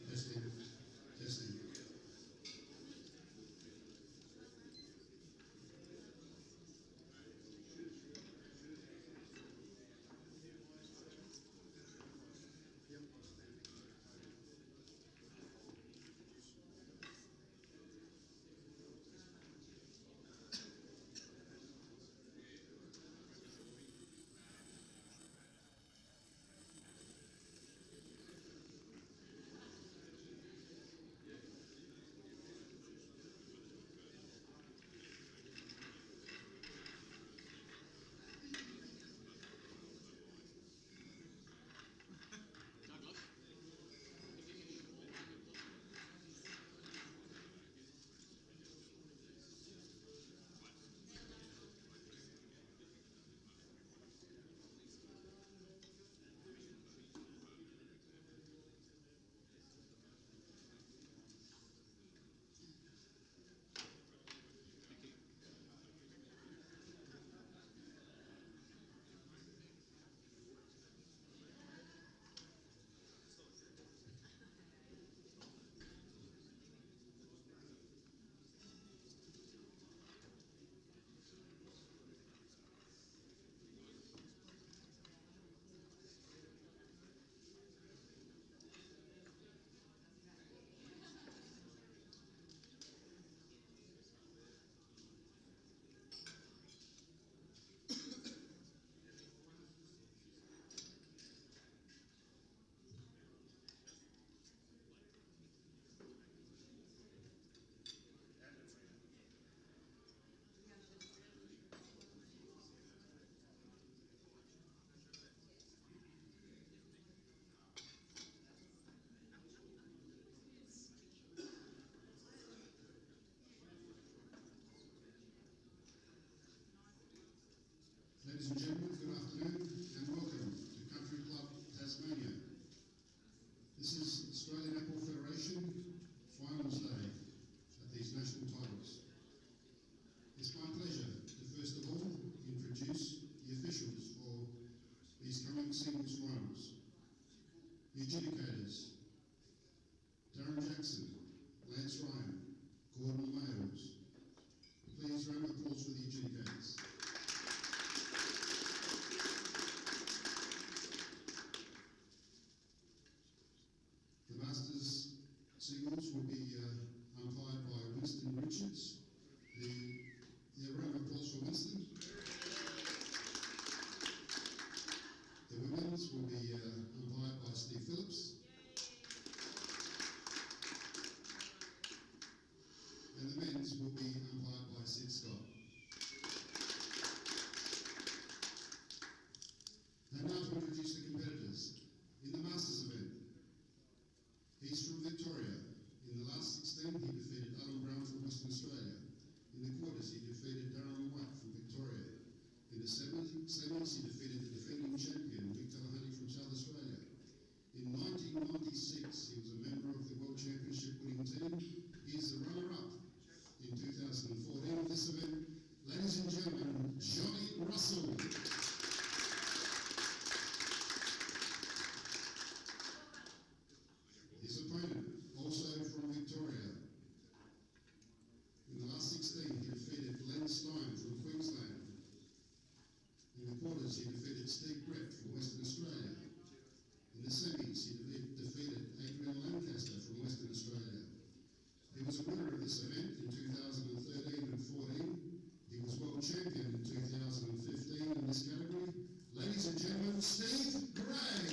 Testing. Testing. Ladies and gentlemen, good afternoon and welcome to Country Club Tasmania. This is Australian Netball Federation Finals Day at these national titles. It's my pleasure to first of all introduce the officials for these coming singles finals. The adjudicators: Darren Jackson, Lance Ryan, Gordon Layles. Please round of applause for the adjudicators. The Masters singles will be umpired by Winston Richards. The round of applause for Winston. The women's will be umpired by Steve Phillips. And the men's will be umpired by Sid Scott. And now to introduce the competitors. In the Masters event, he's from Victoria. In the last 16, he defeated Adam Brown from Western Australia. In the quarters, he defeated Darren White from Victoria. In the semis, he defeated the defending champion, Vic Delahunty from South Australia. In 1996, he was a member of the World Championship winning team. He is the runner-up in 2014 of this event. Ladies and gentlemen, Johnny Russell. His opponent, also from Victoria. In the last 16, he defeated Len Stein from Queensland. In the quarters, he defeated Steve Brett from Western Australia. In the semis, he defeated Adrian Lancaster from Western Australia. He was a winner of this event in 2013 and 14. He was world champion in 2015 in this category. Ladies and gentlemen, Steve Gray.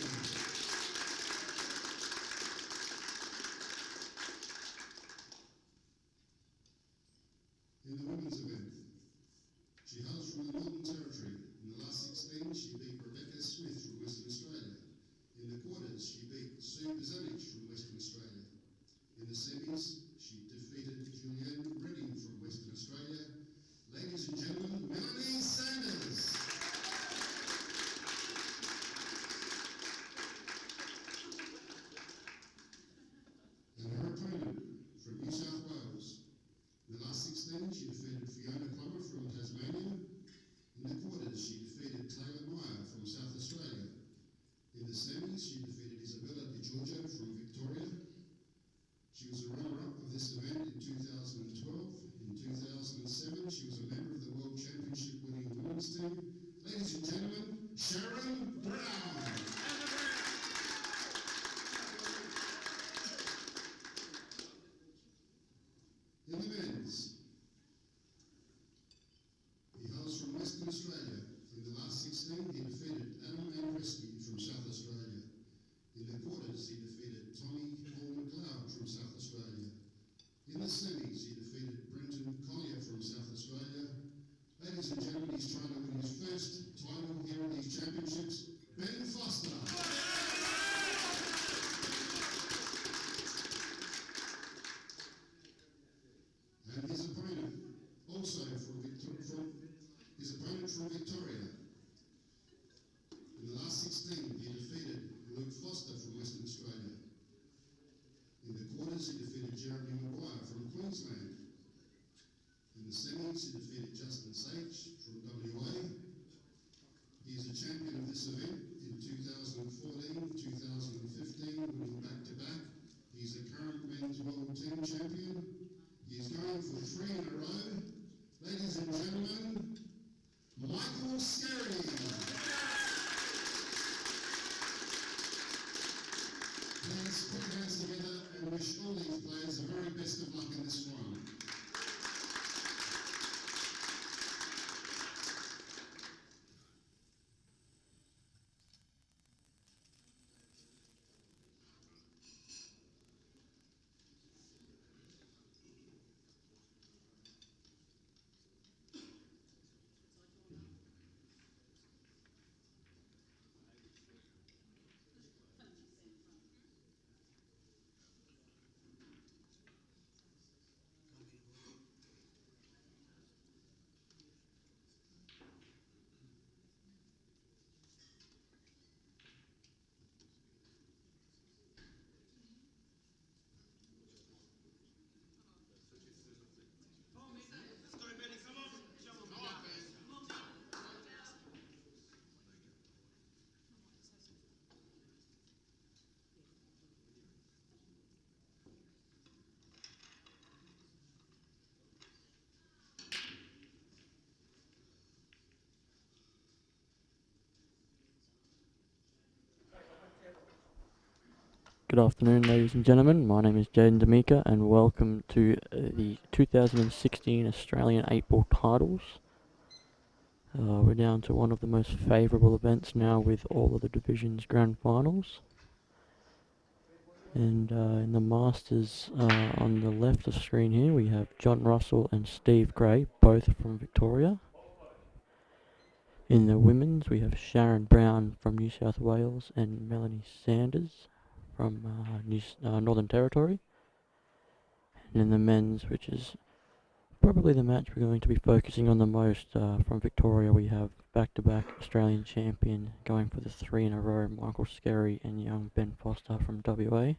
In the women's event, she hails from the Northern Territory. In the last 16, she beat Rebecca Smith from Western Australia. In the quarters, she beat Sue Bozanich from Western Australia. In the semis, she defeated Julianne Redding from Western Australia. Ladies and gentlemen, Melanie Sanders. In the semis, he defeated Brenton Collier from South Australia. Ladies and gentlemen, he's trying to win his first title here at these championships, Ben Foster. And his opponent, also from Victoria. In the last 16, he defeated Luke Foster from Western Australia. In the quarters, he defeated Jeremy Maguire from Queensland. In the semis, he defeated Justin Sage from WA. He is a champion of this event in 2014, 2015, winning back-to-back. He's a current men's world team champion. He is going for 3 in a row. Ladies and gentlemen, Michael Skerry. Let's put your hands together and wish all these players the very best of luck in this final. Good afternoon, ladies and gentlemen. My name is Jaden D'Amica, and welcome to the 2016 Australian 8-ball titles. We're down to one of the most favourable events now, with all of the divisions grand finals. And in the Masters, on the left of the screen here, we have John Russell and Steve Gray, both from Victoria. In the women's, we have Sharon Brown from New South Wales and Melanie Sanders from Northern Territory. And in the men's, which is probably the match we're going to be focusing on the most, from Victoria, we have back-to-back Australian champion going for the 3 in a row, Michael Skerry, and young Ben Foster from WA.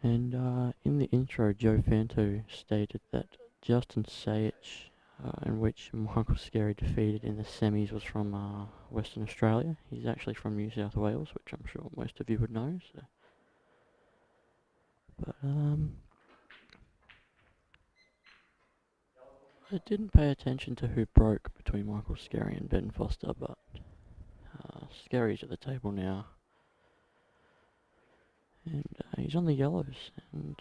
And in the intro, Joe Fanto stated that Justin Sage, in which Michael Skerry defeated in the semis, was from Western Australia. He's actually from New South Wales, which I'm sure most of you would know. So. But I didn't pay attention to who broke between Michael Skerry and Ben Foster, but Skerry's at the table now. And he's on the yellows, and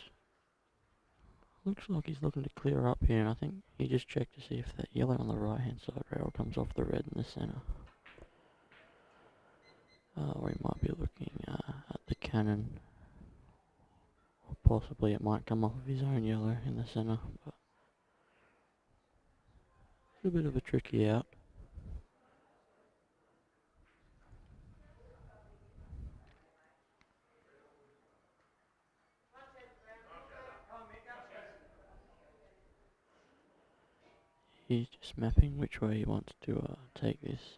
looks like he's looking to clear up here. And I think he just checked to see if that yellow on the right hand side rail comes off the red in the centre. Or he might be looking at the cannon, or possibly it might come off of his own yellow in the centre. But it's a bit of a tricky out. He's just mapping which way he wants to take this.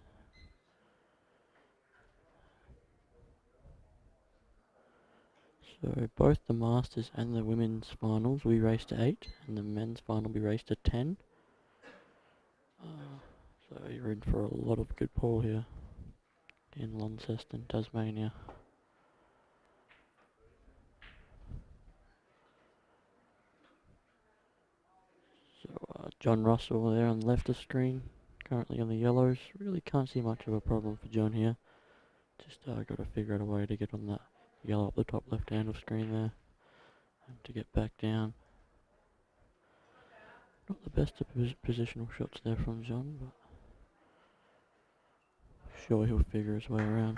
So both the Masters and the women's finals we raced to 8, and the men's final we raced to 10. So you're in for a lot of good pull here in Launceston, Tasmania. So John Russell there on the left of the screen, currently on the yellows. Really can't see much of a problem for John here. Just got to figure out a way to get on that yellow up the top left hand of screen there, and to get back down. Not the best of positional shots there from John, but sure he'll figure his way around.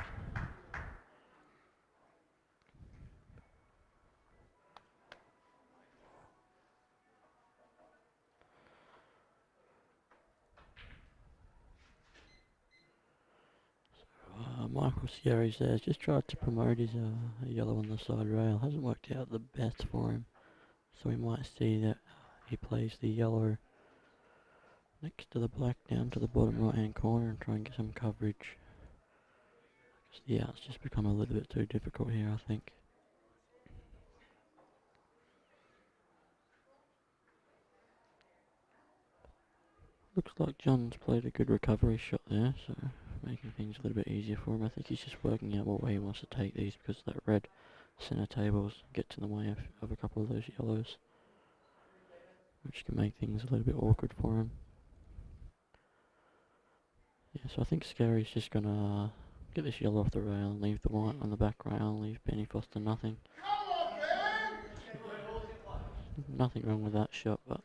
Michael Sierra says just tried to promote his yellow on the side rail. Hasn't worked out the best for him. So we might see that he plays the yellow next to the black down to the bottom right hand corner and try and get some coverage. The out's just become a little bit too difficult here, I think. Looks like John's played a good recovery shot there, so making things a little bit easier for him. I think he's just working out what way he wants to take these because that red centre tables gets in the way of a couple of those yellows, which can make things a little bit awkward for him. Yeah, so I think Scary's just gonna get this yellow off the rail and leave the white on the back rail and leave Benny Foster nothing. Nothing wrong with that shot, but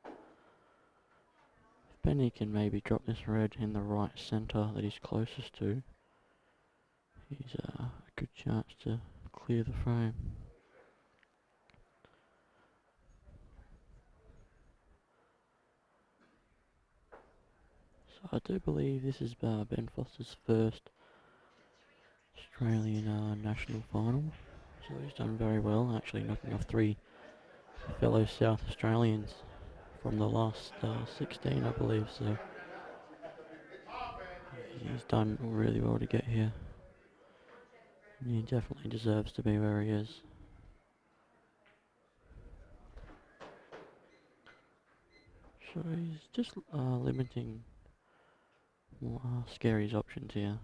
if Benny can maybe drop this red in the right centre that he's closest to, he's a good chance to clear the frame. So I do believe this is Ben Foster's first Australian national final, so he's done very well, actually knocking off 3 fellow South Australians from the last 16, I believe, so he's done really well to get here. And he definitely deserves to be where he is. So he's just limiting Scary's options here.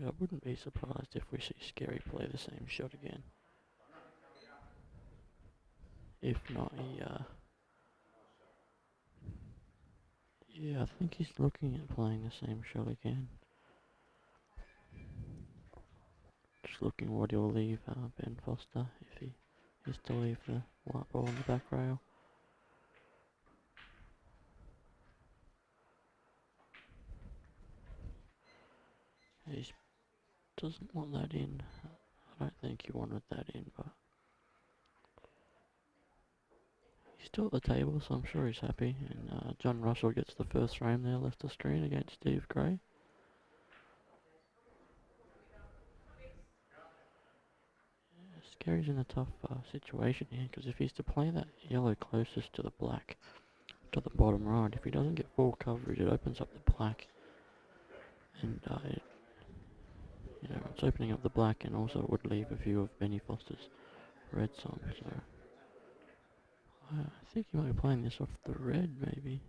I wouldn't be surprised if we see Scary play the same shot again. If not, yeah, I think he's looking at playing the same shot again. Just looking what he'll leave Ben Foster if he is to leave the white ball on the back rail. He doesn't want that in. I don't think he wanted that in, but he's still at the table, so I'm sure he's happy. And John Russell gets the first frame there, left the screen against Steve Gray. Scary's in a tough situation here, because if he's to play that yellow closest to the black, to the bottom right, if he doesn't get full coverage, it opens up the black. And it's opening up the black, and also it would leave a few of Benny Foster's reds on, so I think he might be playing this off the red, maybe.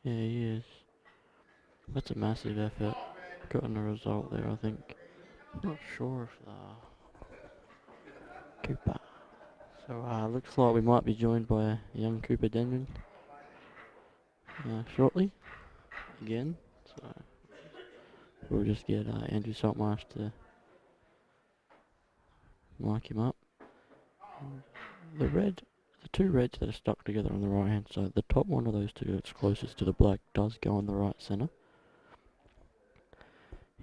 Yeah, he is. That's a massive effort. Gotten a result there, I think. Not sure if Cooper. So looks like we might be joined by a young Cooper Denman shortly. Again. So we'll just get Andrew Saltmarsh to mic him up. The 2 reds that are stuck together on the right hand side, the top one of those 2 that's closest to the black does go on the right centre.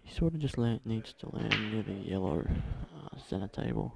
He sort of just needs to land near the yellow centre table.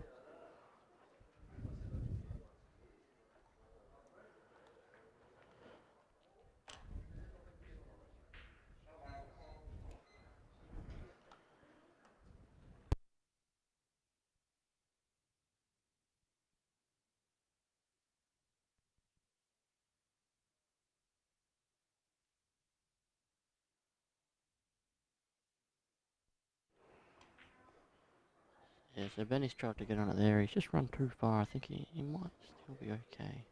Yeah, so Benny's tried to get on it there. He's just run too far. I think he might still be okay.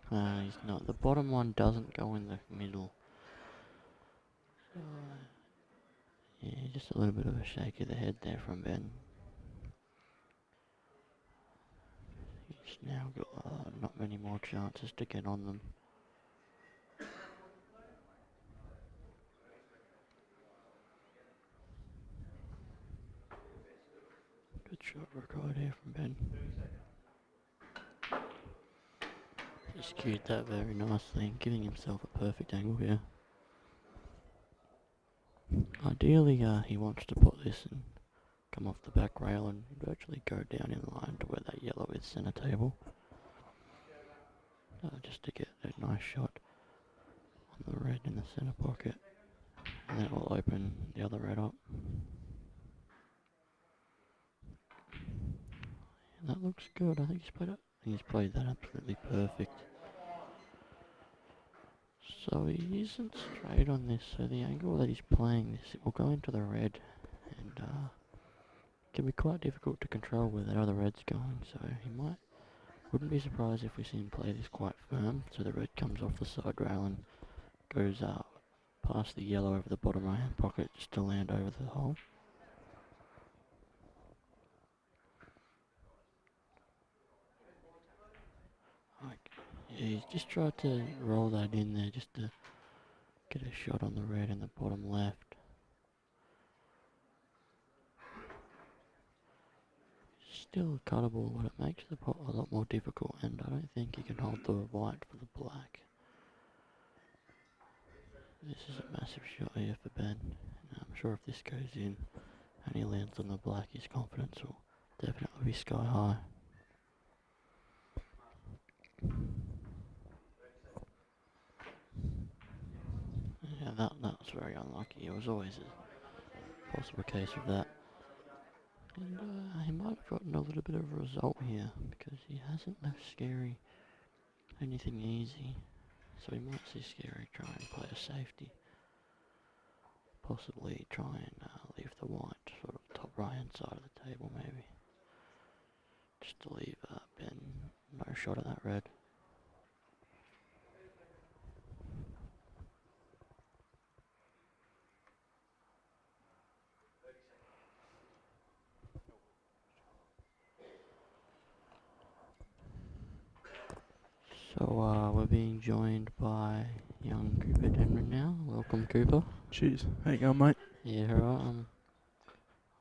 He's not. The bottom one doesn't go in the middle. Yeah, just a little bit of a shake of the head there from Ben. He's now got not many more chances to get on them. Good shot record here from Ben. Just cued that very nicely, giving himself a perfect angle here. Ideally, he wants to put this and come off the back rail and virtually go down in line to where that yellow is centre table. Just to get a nice shot on the red in the the centre pocket, and then it will open the other red up. And that looks good. I think he's played that absolutely perfect. So he isn't straight on this, so the angle that he's playing this, it will go into the red, and it can be quite difficult to control where that other red's going, so wouldn't be surprised if we see him play this quite firm, so the red comes off the side rail and goes past the yellow over the bottom right hand pocket just to land over the hole. Yeah, he's just tried to roll that in there just to get a shot on the red in the bottom left. Still cuttable, but it makes the pot a lot more difficult, and I don't think he can hold the white for the black. This is a massive shot here for Ben. I'm sure if this goes in and he lands on the black, his confidence will definitely be sky high. Yeah, that was very unlucky. It was always a possible case of that. And he might have gotten a little bit of a result here, because he hasn't left Scary anything easy. So he might see Scary try and play a safety. Possibly try and leave the white sort of top right hand side of the table maybe. Just to leave Ben no shot at that red. So we're being joined by young Cooper Denman now. Welcome, Cooper. Cheers. How you going, mate? Yeah, alright.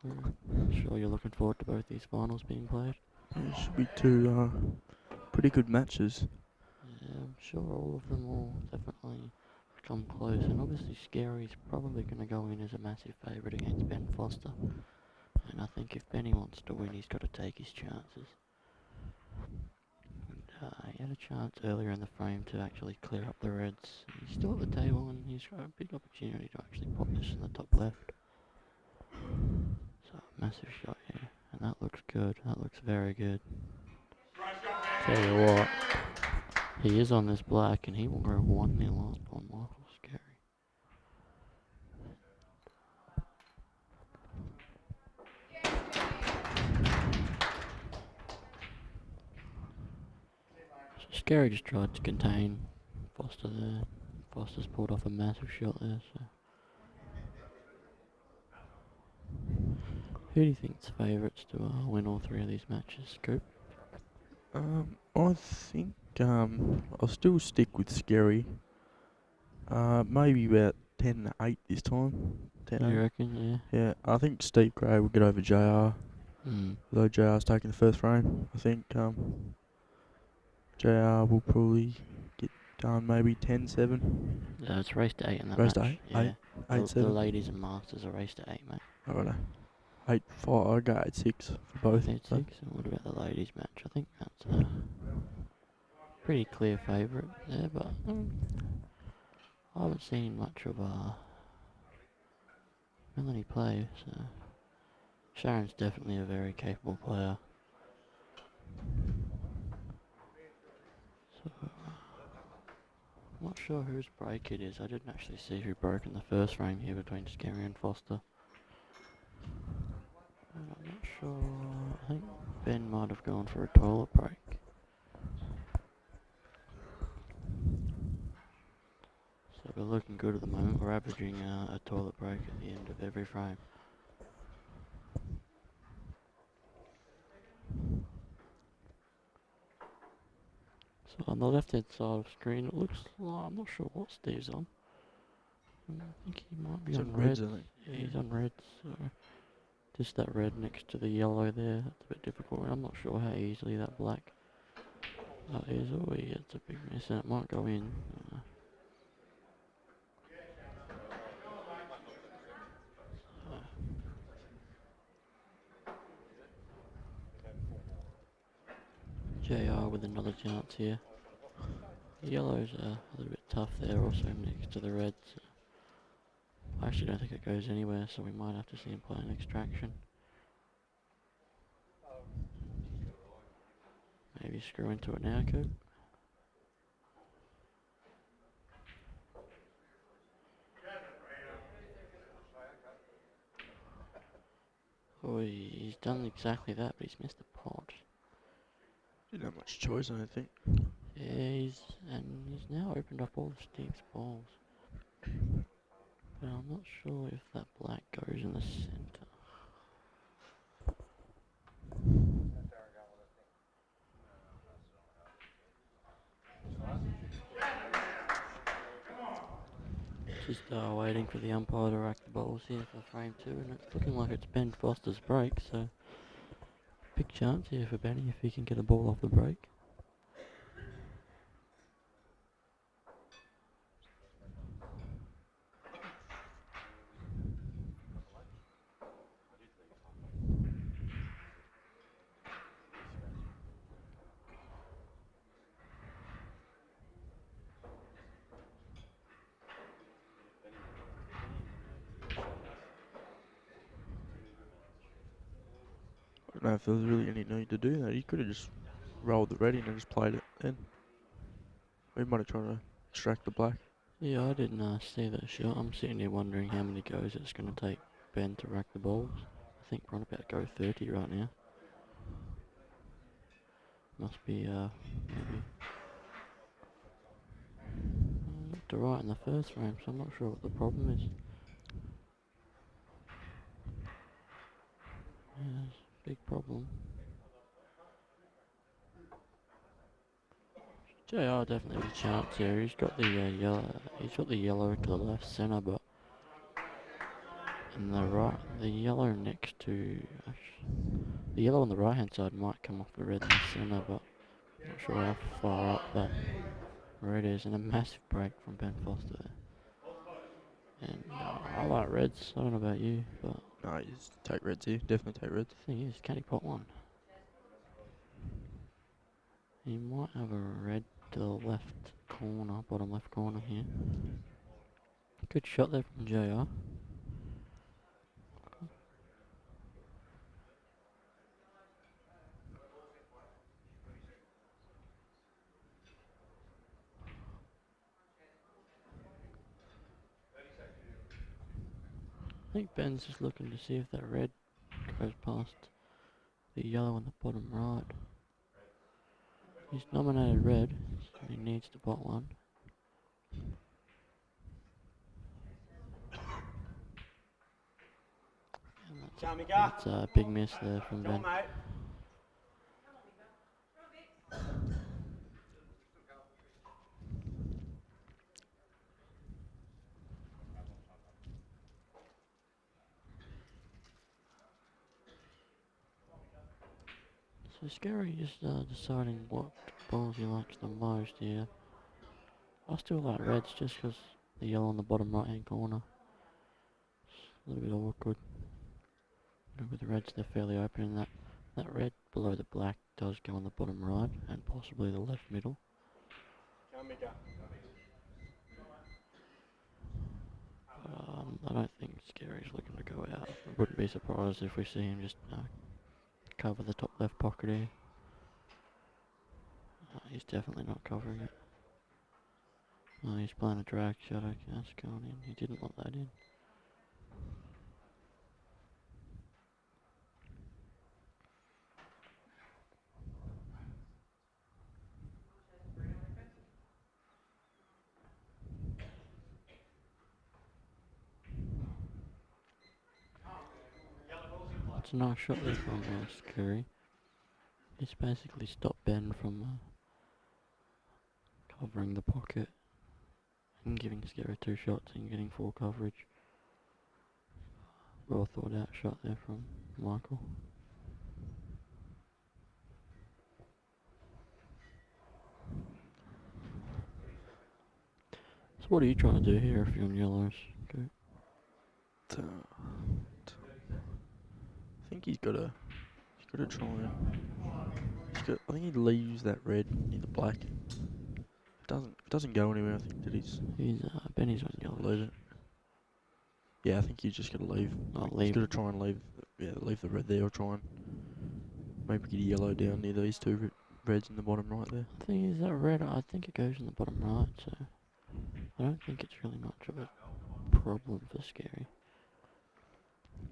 I'm sure you're looking forward to both these finals being played. Yeah, it should be two pretty good matches. Yeah, I'm sure all of them will definitely come close, and obviously Scary's probably going to go in as a massive favourite against Ben Foster. And I think if Benny wants to win, he's got to take his chances. And he had a chance earlier in the frame to actually clear up the reds. He's still at the table, and he's got a big opportunity to actually pop this in the top left. So, massive shot here, and that looks good. That looks very good. Tell you what, he is on this black, and he will go 1-0 up on Michael Scary. So Scary just tried to contain Foster there. Foster's pulled off a massive shot there. So, who do you think's favourites to win all three of these matches, Coop? I think I'll still stick with Scary. Maybe about 10-8 this time. 10-8. You reckon? Yeah. Yeah, I think Steve Gray will get over JR. Although JR's taking the first frame, I think JR will probably get done maybe 10-7. Yeah, it's race to 8 in that Race to match. 8? Yeah. 8-7. The ladies and masters are race to 8, mate. Alright. 8-5. I go 8-6 for both. 8-6. And what about the ladies match? I think that's a pretty clear favourite there, but I haven't seen much of Melanie play, so Sharon's definitely a very capable player. So, I'm not sure whose break it is. I didn't actually see who broke in the first frame here between Scary and Foster. And I'm not sure. I think Ben might have gone for a toilet break. So we're looking good at the moment. We're averaging a toilet break at the end of every frame. So on the left hand side of the screen, it looks like, I'm not sure what Steve's on. I think he might be He's on on reds. reds, I think. Yeah, he's on reds. So just that red next to the yellow there, that's a bit difficult. I'm not sure how easily that black is. Oh yeah, it's a big miss, and it might go in. JR with another chance here. Yellow's a little bit tough there, also next to the reds. I actually don't think it goes anywhere, so we might have to see him play an extraction. Maybe screw into it now, Coop. Oh, he's done exactly that, but he's missed the pot. Didn't have much choice, I don't think. Yeah, he's now opened up all of Steve's balls. But I'm not sure if that black goes in the centre. Just waiting for the umpire to rack the balls here for frame 2, and it's looking like it's Ben Foster's break, so big chance here for Benny if he can get a ball off the break. I don't know if there was really any need to do that. He could have just rolled the red in and just played it then. He might have tried to extract the black. Yeah, I didn't see that shot. I'm sitting here wondering how many goes it's going to take Ben to rack the balls. I think we're on about go 30 right now. Must be maybe to right in the first frame, so I'm not sure what the problem is. Yeah, it's a big problem. JR definitely has a chance here. He's got the yellow. He's got the yellow to the left centre, but in the right, the yellow next to the yellow on the right hand side might come off the red in the centre, but I'm not sure how far up that red is. And a massive break from Ben Foster there. And I like reds. I don't know about you, but No, you just take reds here. Definitely take reds. the thing is, can he pot one? He might have a red to the left corner, bottom left corner here. Good shot there from JR. I think Ben's just looking to see if that red goes past the yellow on the bottom right. He's nominated red, so he needs to pot one. And that's a big miss there from Ben. So Scary is deciding what balls he likes the most here. I still like reds just because the yellow on the bottom right hand corner. It's a little bit awkward. With the reds they're fairly open, and that red below the black does go on the bottom right and possibly the left middle. I don't think Scary's looking to go out. I wouldn't be surprised if we see him just cover the top left pocket here. He's definitely not covering it. He's playing a drag shot. Okay, that's going in. He didn't want that in. It's a nice shot there from Scary. It's basically stopped Ben from covering the pocket and giving Scary 2 shots and getting full coverage. Well thought out shot there from Michael. So what are you trying to do here if you're on yellows? Okay. I think he's got to try and. I think he leaves that red in the black. Doesn't go anywhere. I think that he's Benny's on leave yellows. it. Yeah, I think you just gotta leave. I'll He's leave. gotta try and leave. Leave the red there, or try and maybe get a yellow down near these two reds in the bottom right there. The thing is, that red, I think it goes in the bottom right, so I don't think it's really much of a problem for Scary.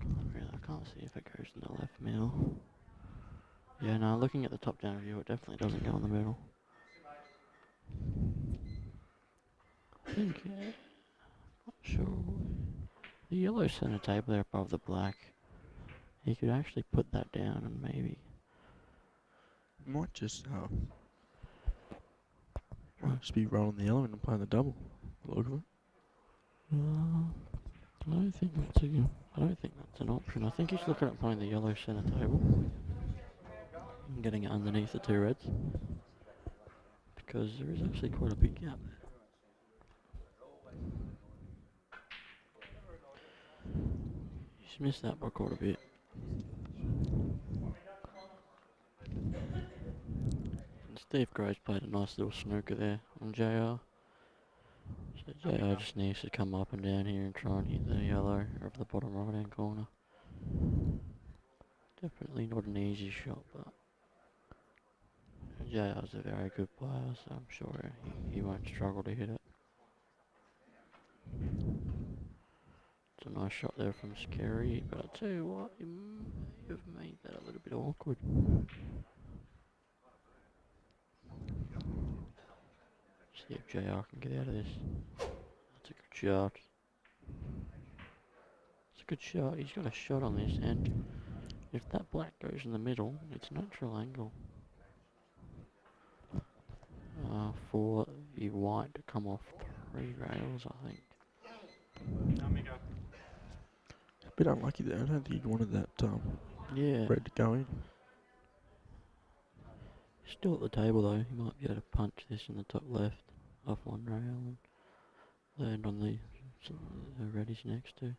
I can't see if it goes in the left middle. Yeah, no, looking at the top-down view, it definitely doesn't go in the middle. I think, not sure. The yellow centre table there above the black, you could actually put that down and maybe... Might just just be rolling the yellow and playing the double. Look at it. I don't think that's an option. I think he's looking at playing the yellow centre table and getting it underneath the two reds, because there is actually quite a big gap there. He's missed that by quite a bit. And Steve Gray's played a nice little snooker there on JR. So JR just needs to come up and down here and try and hit the yellow over the bottom right hand corner. Definitely not an easy shot, but JR's a very good player, so I'm sure he won't struggle to hit it. It's a nice shot there from Scary, but I'll tell you what, he may have made that a little bit awkward. See if JR can get out of this. That's a good shot. It's a good shot. He's got a shot on this, and if that black goes in the middle, it's natural angle for the white to come off 3 rails, I think. A bit unlucky there. I don't think he wanted that Yeah. red to go in. Still at the table though. He might be able to punch this in the top left off 1 rail and land on the red he's next to.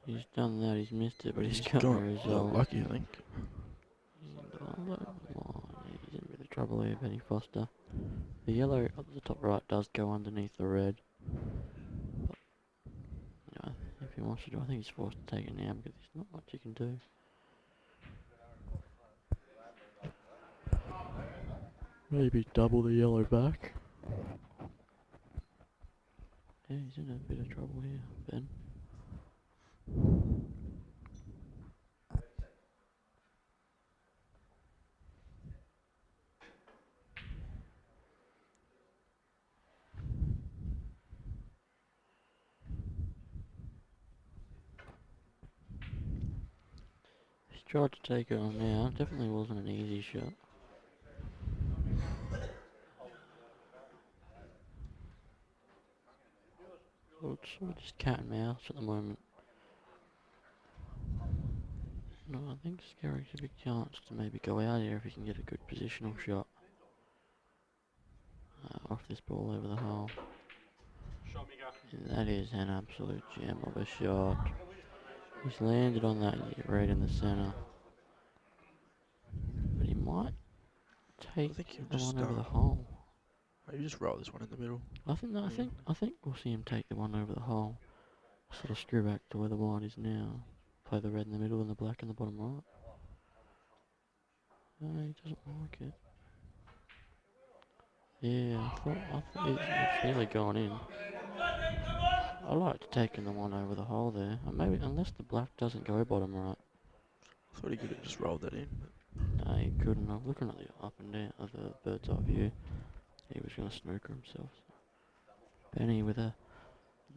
He's done that, he's missed it, but he's got the result. Lucky, I think. He's in a bit of trouble here, Benny Foster. The yellow up the top right does go underneath the red. But, you know, if he wants to do, I think he's forced to take it now because there's not much he can do. Maybe double the yellow back. Yeah, he's in a bit of trouble here, Ben. He's tried to take it on now. It definitely wasn't an easy shot. Well, it's sort of just cat and mouse at the moment. No, I think Scary's a big chance to maybe go out here if he can get a good positional shot off this ball over the hole. And that is an absolute gem of a shot. He's landed on that red in the centre, but he might take the one over the hole. Maybe just roll this one in the middle. I think we'll see him take the one over the hole. Sort of screw back to where the white is now. Play the red in the middle and the black in the bottom right. No, he doesn't like it. Yeah, I thought it's nearly gone in. I liked taking the one over the hole there. Maybe unless the black doesn't go bottom right. I thought he could have just rolled that in. No, he couldn't. I'm looking at the up and down of the bird's eye view. He was going to snooker himself. So. Benny with a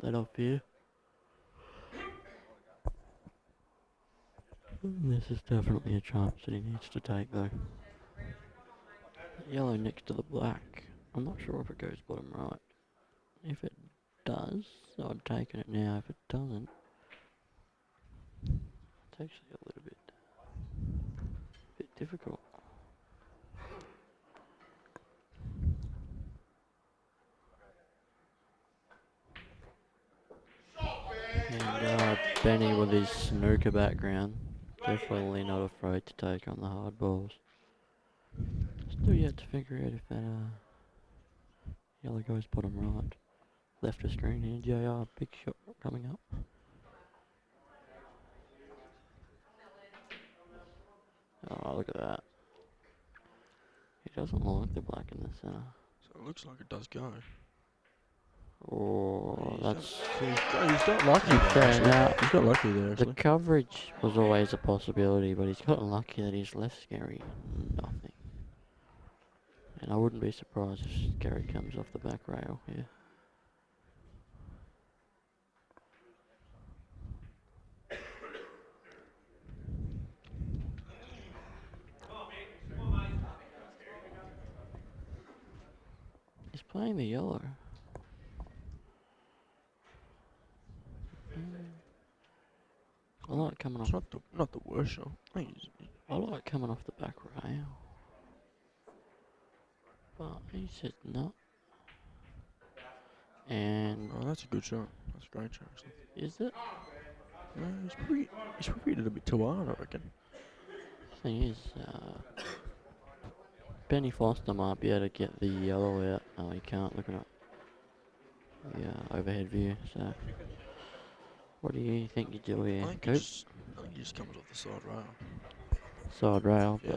let off here. This is definitely a chance that he needs to take though. Yellow next to the black. I'm not sure if it goes bottom right. If it does, I'd take it now. If it doesn't, it's actually a little bit difficult. And Benny with his snooker background Definitely not afraid to take on the hard balls. Still yet to figure out if that yellow goes bottom right. Left of screen here, JR, big shot coming up. Oh, look at that. He doesn't like the black in the centre. So it looks like it does go. Oh, that's... He's got lucky there, fair actually. now. He's got lucky there, The actually. coverage was always a possibility, but he's gotten lucky that he's left Scary nothing. And I wouldn't be surprised if Scary comes off the back rail here. He's playing the yellow. I like coming off. It's not the worst shot. I like coming off the back rail. But he said no. And Oh, that's a good shot. That's a great shot, actually. is it? He's probably did a bit too hard, I reckon. Thing is, Benny Foster might be able to get the yellow out. No, he can't. Looking at the overhead view. So, what do you think you do here? I think he just comes off the side rail. Side rail. Yeah.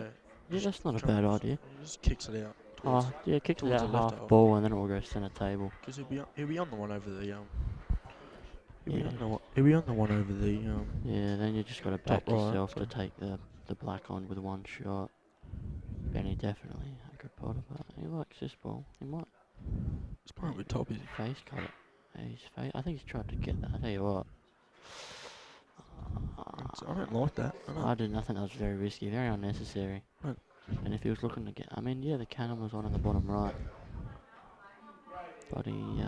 Yeah, that's not a trying bad to- idea. He just kicks it out. Oh, yeah, kicks it towards out the left half half. ball and then it will go centre table. Because he'll be on the one over the He'll Yeah. be on the one over the Yeah, then you just got to top back right, yourself so- to take the black on with one shot. Benny definitely a good potter, but he likes this ball. He might He's playing with top, is he? face cut it. I think he's tried to get that. I tell you what. I don't like that. I did nothing. That was very risky, very unnecessary. Right. And if he was looking to get, I mean, yeah, the cannon was on in the bottom right, but he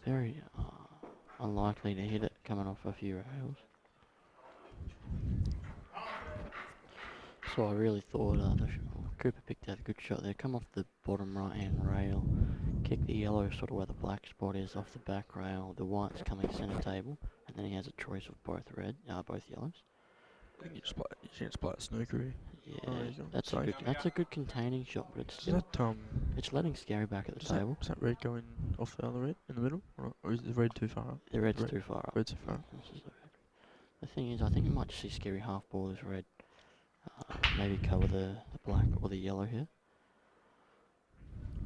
very unlikely to hit it coming off a few rails. So I really thought Cooper picked out a good shot there. Come off the bottom right hand rail, kick the yellow sort of where the black spot is off the back rail. The white's coming centre table, and then he has a choice of both yellows. I think you just play a snooker here. Yeah, there you go. that's a good containing shot, but it's Is still that it's letting Scary back at the table. Is that red going off the other red in the middle, or is the red too far up? The red's too far up. Red's too far up. This is the red. The thing is, I think you might just see Scary half ball this red. Maybe cover the black or the yellow here.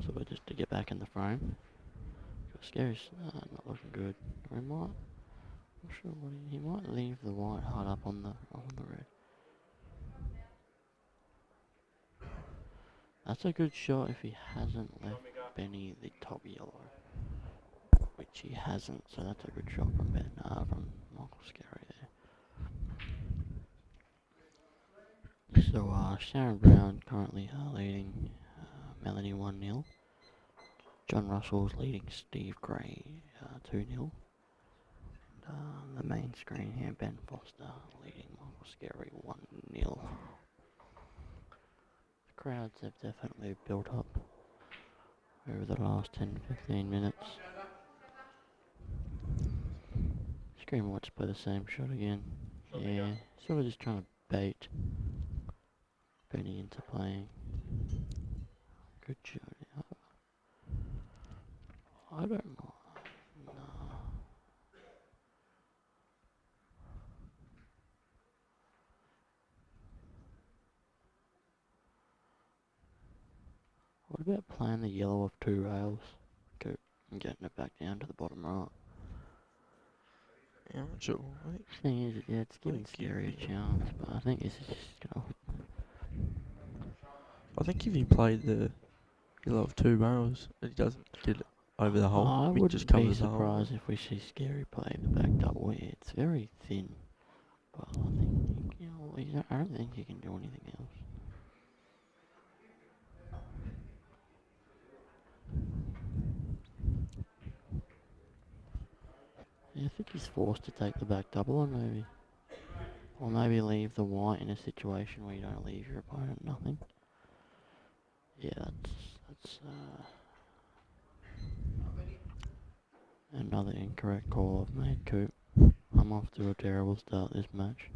So just to get back in the frame. Scary's not looking good. Or he might. I'm not sure what he might leave the white hard up on the red. That's a good shot if he hasn't left Benny the top yellow, which he hasn't. So that's a good shot from from Michael Scary there. So Sharon Brown currently leading Melanie 1-0. John Russell's leading Steve Gray 2-0. And the main screen here, Ben Foster leading Michael Scary 1-0. The crowds have definitely built up over the last 10-15 minutes. Scream might just play the same shot again. Yeah, sort of just trying to bait Benny into playing. Good shot. I don't know. No. What about playing the yellow of 2 rails? And getting it back down to the bottom right. Yeah, I'm not sure. Thing is, yeah, it's giving Scary a chance, but I think this is just gonna. I think if he played the yellow of 2 rails, and he doesn't get it over the hole, I he wouldn't just be covers the hole. surprised if we see Scary play the back double here. It's very thin, but I think I don't think he can do anything else. Yeah, I think he's forced to take the back double, or maybe leave the white in a situation where you don't leave your opponent nothing. Yeah, that's another incorrect call I've made, Coop. I'm off to a terrible start this match.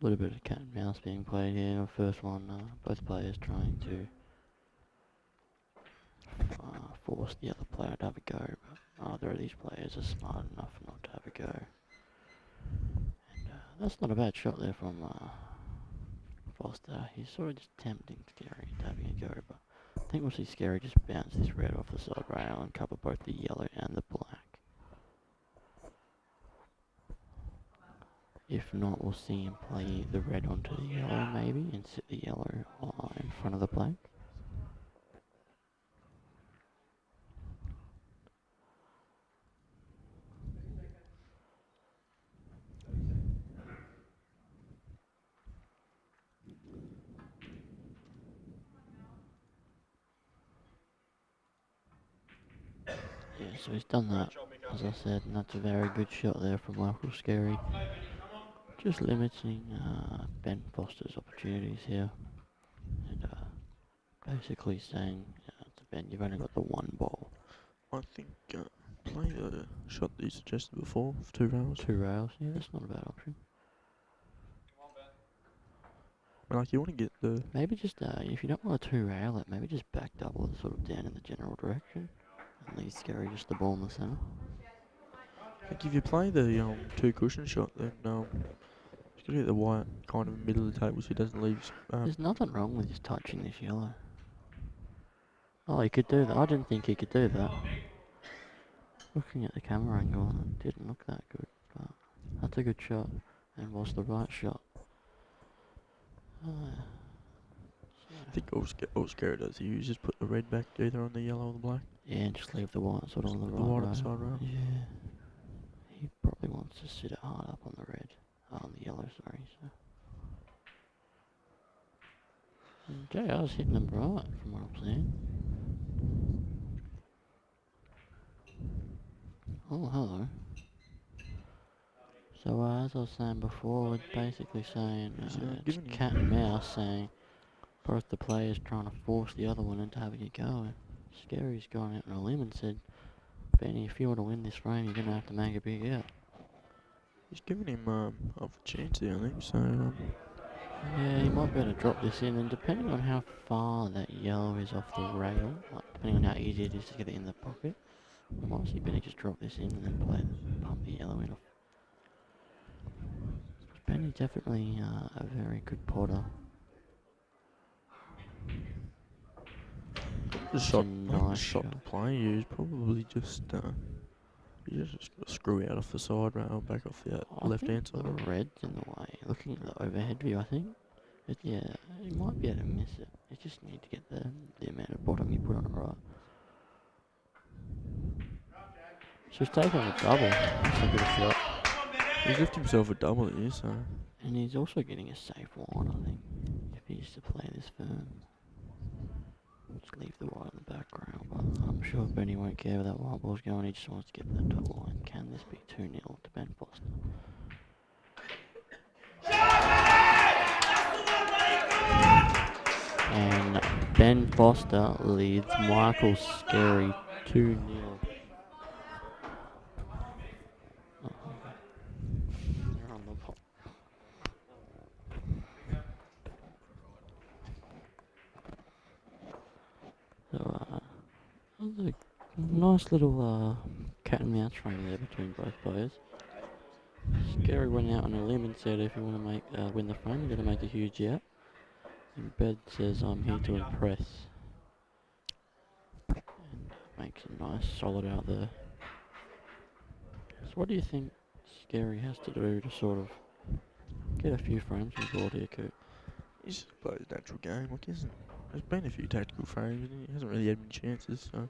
A little bit of cat and mouse being played here. First one, both players trying to force the other player to have a go, but neither of these players are smart enough not to have a go. And that's not a bad shot there from Foster. He's sort of just tempting Scary into having a go, but I think we'll see Scary just bounce this red off the side rail and cover both the yellow and the black. If not, we'll see him play the red onto the yellow maybe and sit the yellow in front of the black. Yeah, so he's done that, as I said, and that's a very good shot there from Michael Scary. Just limiting Ben Foster's opportunities here. And basically saying to Ben, you've only got the one ball. I think play the shot that you suggested before for 2 rails. 2 rails, yeah, that's not a bad option. I mean, like, you want to get the... Maybe just, if you don't want a 2 rail it, maybe just back double it sort of down in the general direction. And leave Scary just the ball in the centre. Like, if you play the 2 cushion shot, then you can get the white kind of middle of the table so he doesn't leave... There's nothing wrong with just touching this yellow. Oh, he could do that. I didn't think he could do that. Looking at the camera angle, it didn't look that good. But that's a good shot. And was the right shot. I think all Scary does here is just put the red back either on the yellow or the black. Yeah, and just leave the white sort of on the right. The white on the side rail. Yeah. He probably wants to sit it hard up on the red. On the yellow, sorry. So. Okay, I was hitting them right from what I'm seeing. Oh, hello. So as I was saying before, we're basically saying it's cat and mouse, saying both the players trying to force the other one into having a go. Scary's gone out on a limb and said, Benny, if you want to win this frame, you're going to have to make a big out. He's giving him half a chance there, I think, so... Yeah, he might be able to drop this in, and depending on how far that yellow is off the rail, like depending on how easy it is to get it in the pocket, we might see Benny just drop this in and then pump the yellow in. Benny's definitely a very good potter. The shot to play here is probably just you just got to screw out off the side rail, back off the left hand side. The red's in the way. Looking at the overhead view, I think. Yeah, you might be able to miss it. You just need to get the amount of bottom you put on it right. So he's taking a double. That's a good shot. He's left himself a double here, so... And he's also getting a safe one, I think, if he used to play this firm. Just leave the white in the background, but I'm sure Benny won't care where that white ball's going. He just wants to get that double line. Can this be 2-0 to Ben Foster? And Ben Foster leads Michael Scary 2-0. They're on the pop. So, that was a nice little cat and mouse frame there between both players. Scary went out on a limb and said if you want to make win the frame, you've got to make a huge out. And Ben says I'm here to impress. And makes a nice solid out there. So what do you think Scary has to do to sort of get a few frames on the board here, Coop? He's just played his natural game. Like, there's been a few tactical frames and he hasn't really had many chances, so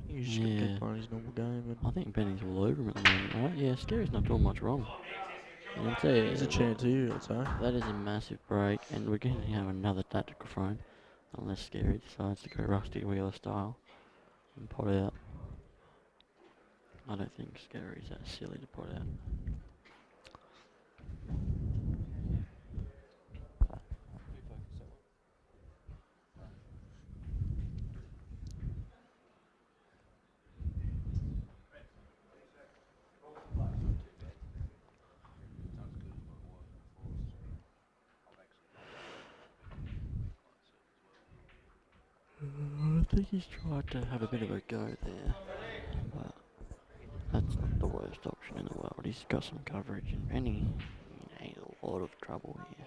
he's just going to keep playing his normal game. And I think Benny's all over him at the moment, right? Yeah, Scary's not doing much wrong. I'd say there's a chance here, I'd say. That is a massive break, and we're going to have another tactical frame, unless Scary decides to go Rusty Wheeler style and pot out. I don't think Scary's that silly to pot out. think he's tried to have a bit of a go there, but that's not the worst option in the world. He's got some coverage, and Benny in a lot of trouble here.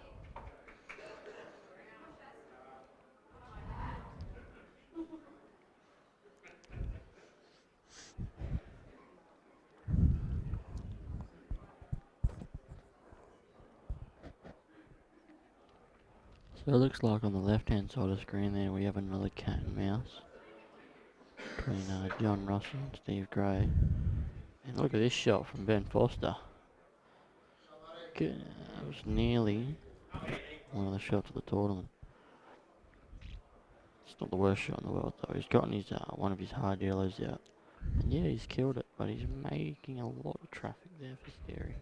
So it looks like on the left-hand side of the screen there we have another cat and mouse between John Russell and Steve Gray. And look at this shot from Ben Foster. That was nearly one of the shots of the tournament. It's not the worst shot in the world though. He's gotten his one of his hard yellows out. And yeah, he's killed it, but he's making a lot of traffic there for Scary.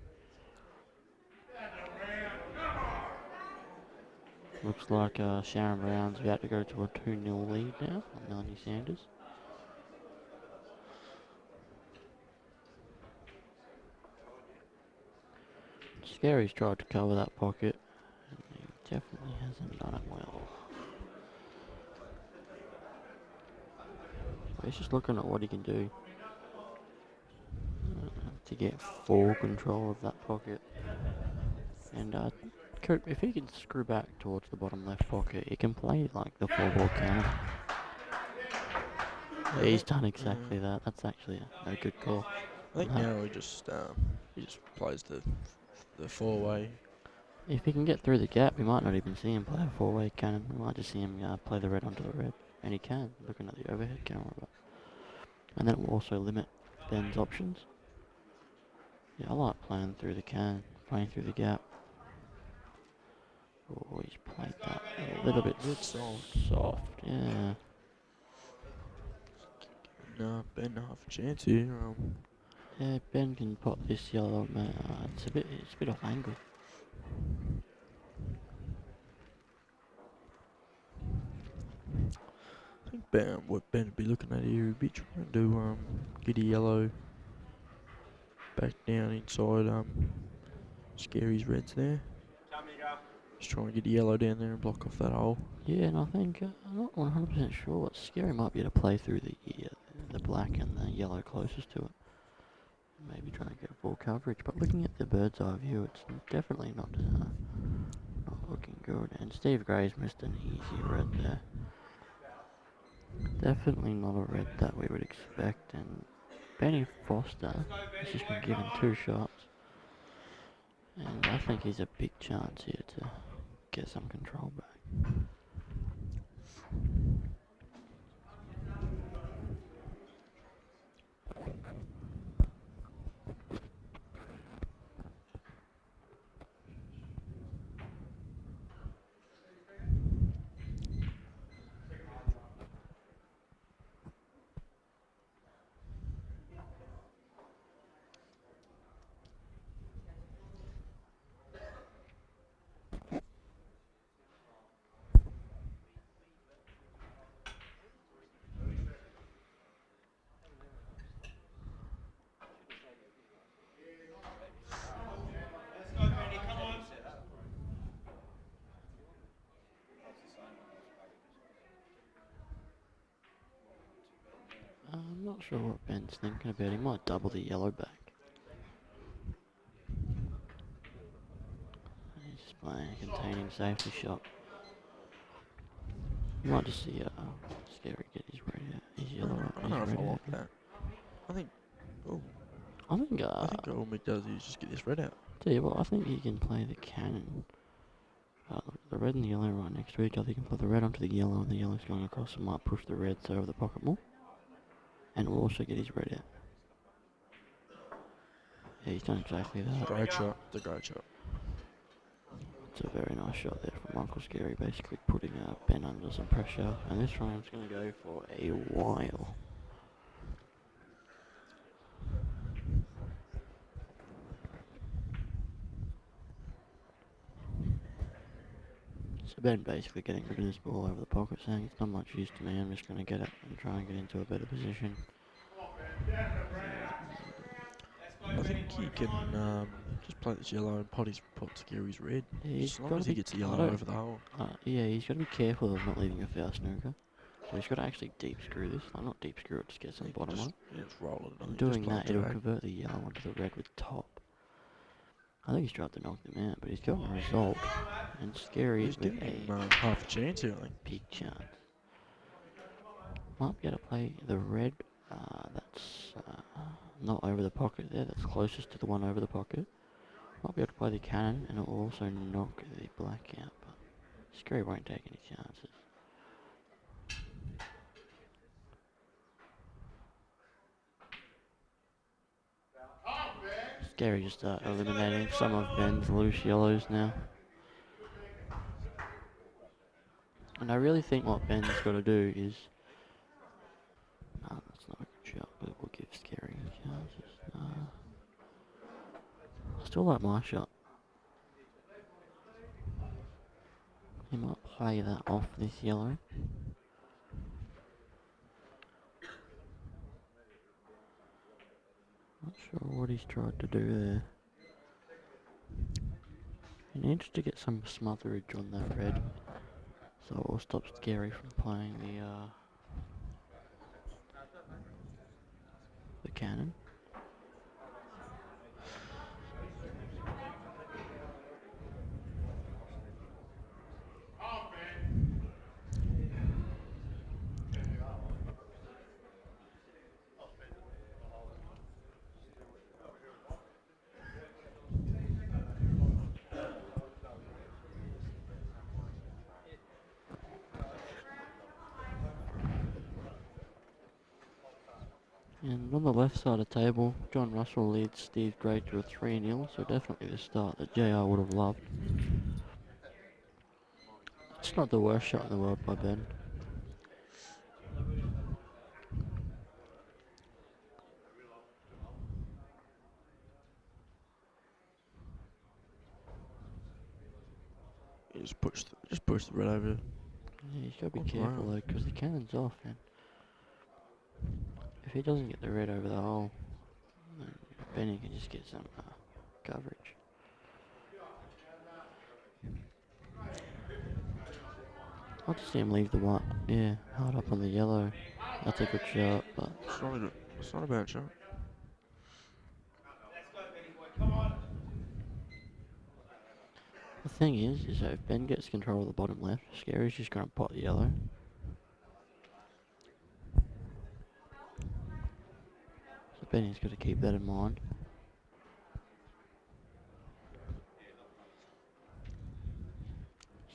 Looks like Sharon Brown's about to go to a 2-0 lead now on Melanie Sanders. Scary's tried to cover that pocket, and he definitely hasn't done it well. So he's just looking at what he can do to get full control of that pocket. And if he can screw back towards the bottom left pocket, he can play like the 4-ball cannon. Yeah, he's done exactly that. That's actually a good call. I think now he just plays the 4-way. If he can get through the gap, we might not even see him play a 4-way cannon. We might just see him play the red onto the red. And he can, looking at the overhead camera. And then it will also limit Ben's options. Yeah, I like playing through the cannon, playing through the gap. Oh, he's played that a little bit soft, yeah. No, Ben half a chance here. Yeah, Ben can pop this yellow, man. It's a bit off angle. I think what Ben would be looking at here would be trying to get a yellow back down inside Scary's reds there. Just trying to get a yellow down there and block off that hole. Yeah, and I think I'm not 100% sure what Scary might be able to play through the black and the yellow closest to it. Maybe trying to get full coverage, but looking at the bird's eye view, it's definitely not looking good. And Steve Gray's missed an easy red there. Definitely not a red that we would expect. And Benny Foster has just been given 2 shots, and I think he's a big chance here to get some control back. I'm not sure what Ben's thinking about. He might double the yellow back. He's just playing a containing safety shot. You might just see Scary get his red out, his yellow out. I don't know if I like that. I think all Mick does is just get this red out. Tell you what, I think he can play the cannon. The red and the yellow right next to each other. He can play the red onto the yellow, and the yellow's going across and might push the reds over the pocket more. And will also get his red out. Yeah, he's done exactly that. Great shot. It's a great shot. It's a very nice shot there from Michael Scary, basically putting Ben under some pressure. And this round's going to go for a while. So Ben basically getting rid of this ball over the pocket, saying it's not much use to me, I'm just going to get it and try and get into a better position. I think he can just play this yellow and pot Scary's red. Yeah, as long as he gets the yellow over the hole. Yeah, he's got to be careful of not leaving a foul snooker. So he's got to actually deep screw this. Like, not deep screw it, just get some bottom on it. You just roll it. And doing that, it'll convert the yellow onto the red with top. I think he's tried to knock them out, but he's got a result. And Scary He's with giving him a half a chance here, I think. big chance. Might be able to play the red. That's not over the pocket there. That's closest to the one over the pocket. Might be able to play the cannon, and it'll also knock the black out. But Scary won't take any chances. Scary just eliminating some of Ben's loose yellows now. And I really think what Ben's got to do is... No, that's not a good shot, but we'll give Scary chances. I still like my shot. He might play that off this yellow. Not sure what he's tried to do there. He needs to get some smotherage on that red, so it will stop Scary from playing the cannon. And on the left side of the table, John Russell leads Steve Gray to a 3-0, so definitely the start that JR would have loved. It's not the worst shot in the world by Ben. You just push the red over. Yeah, he's got to be careful though, because the cannon's off, and if he doesn't get the red over the hole, then Benny can just get some coverage. I'll just see him leave the white. Yeah, hard up on the yellow. That's a good shot, but It's not a bad shot. the thing is that if Ben gets control of the bottom left, Scary's just going to pot the yellow. So Benny's got to keep that in mind.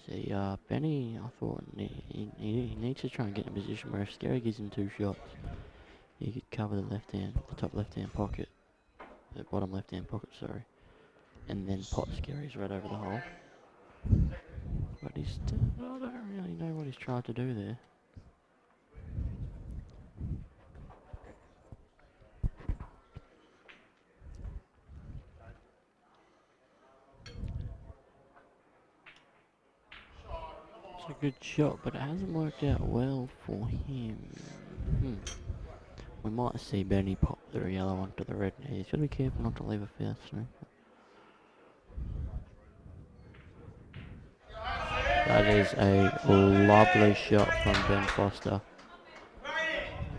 See, Benny, I thought he needs to try and get in a position where if Scary gives him 2 shots, he could cover the top left-hand pocket, the bottom left-hand pocket, sorry, and then pot Scary's right over the hole. But I don't really know what he's tried to do there. It's a good shot, but it hasn't worked out well for him. We might see Benny pop the yellow onto the red. He's got to be careful not to leave a foul snooker. That is a lovely shot from Ben Foster.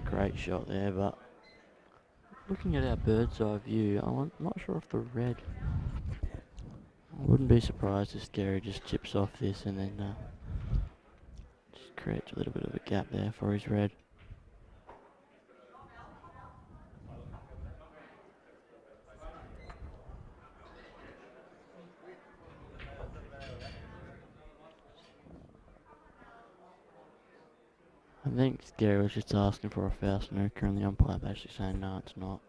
Great shot there, but looking at our bird's eye view, I'm not sure if the red... I wouldn't be surprised if Scary just chips off this and then just creates a little bit of a gap there for his red. I think Scary was just asking for a foul snooker and the umpire basically saying no, it's not.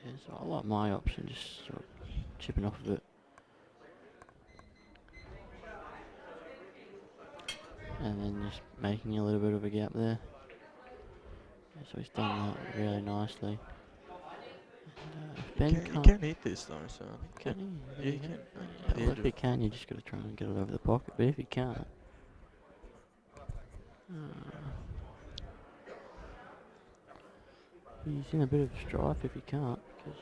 Yeah, so I like my option, just sort of chipping off of it. And then just making a little bit of a gap there. Yeah, so he's done that really nicely. You can hit this though, so I think can he? Yeah, you can. Yeah, well, if you can, you just got to try and get it over the pocket. But if you can't, he's in a bit of strife if he can't. Cause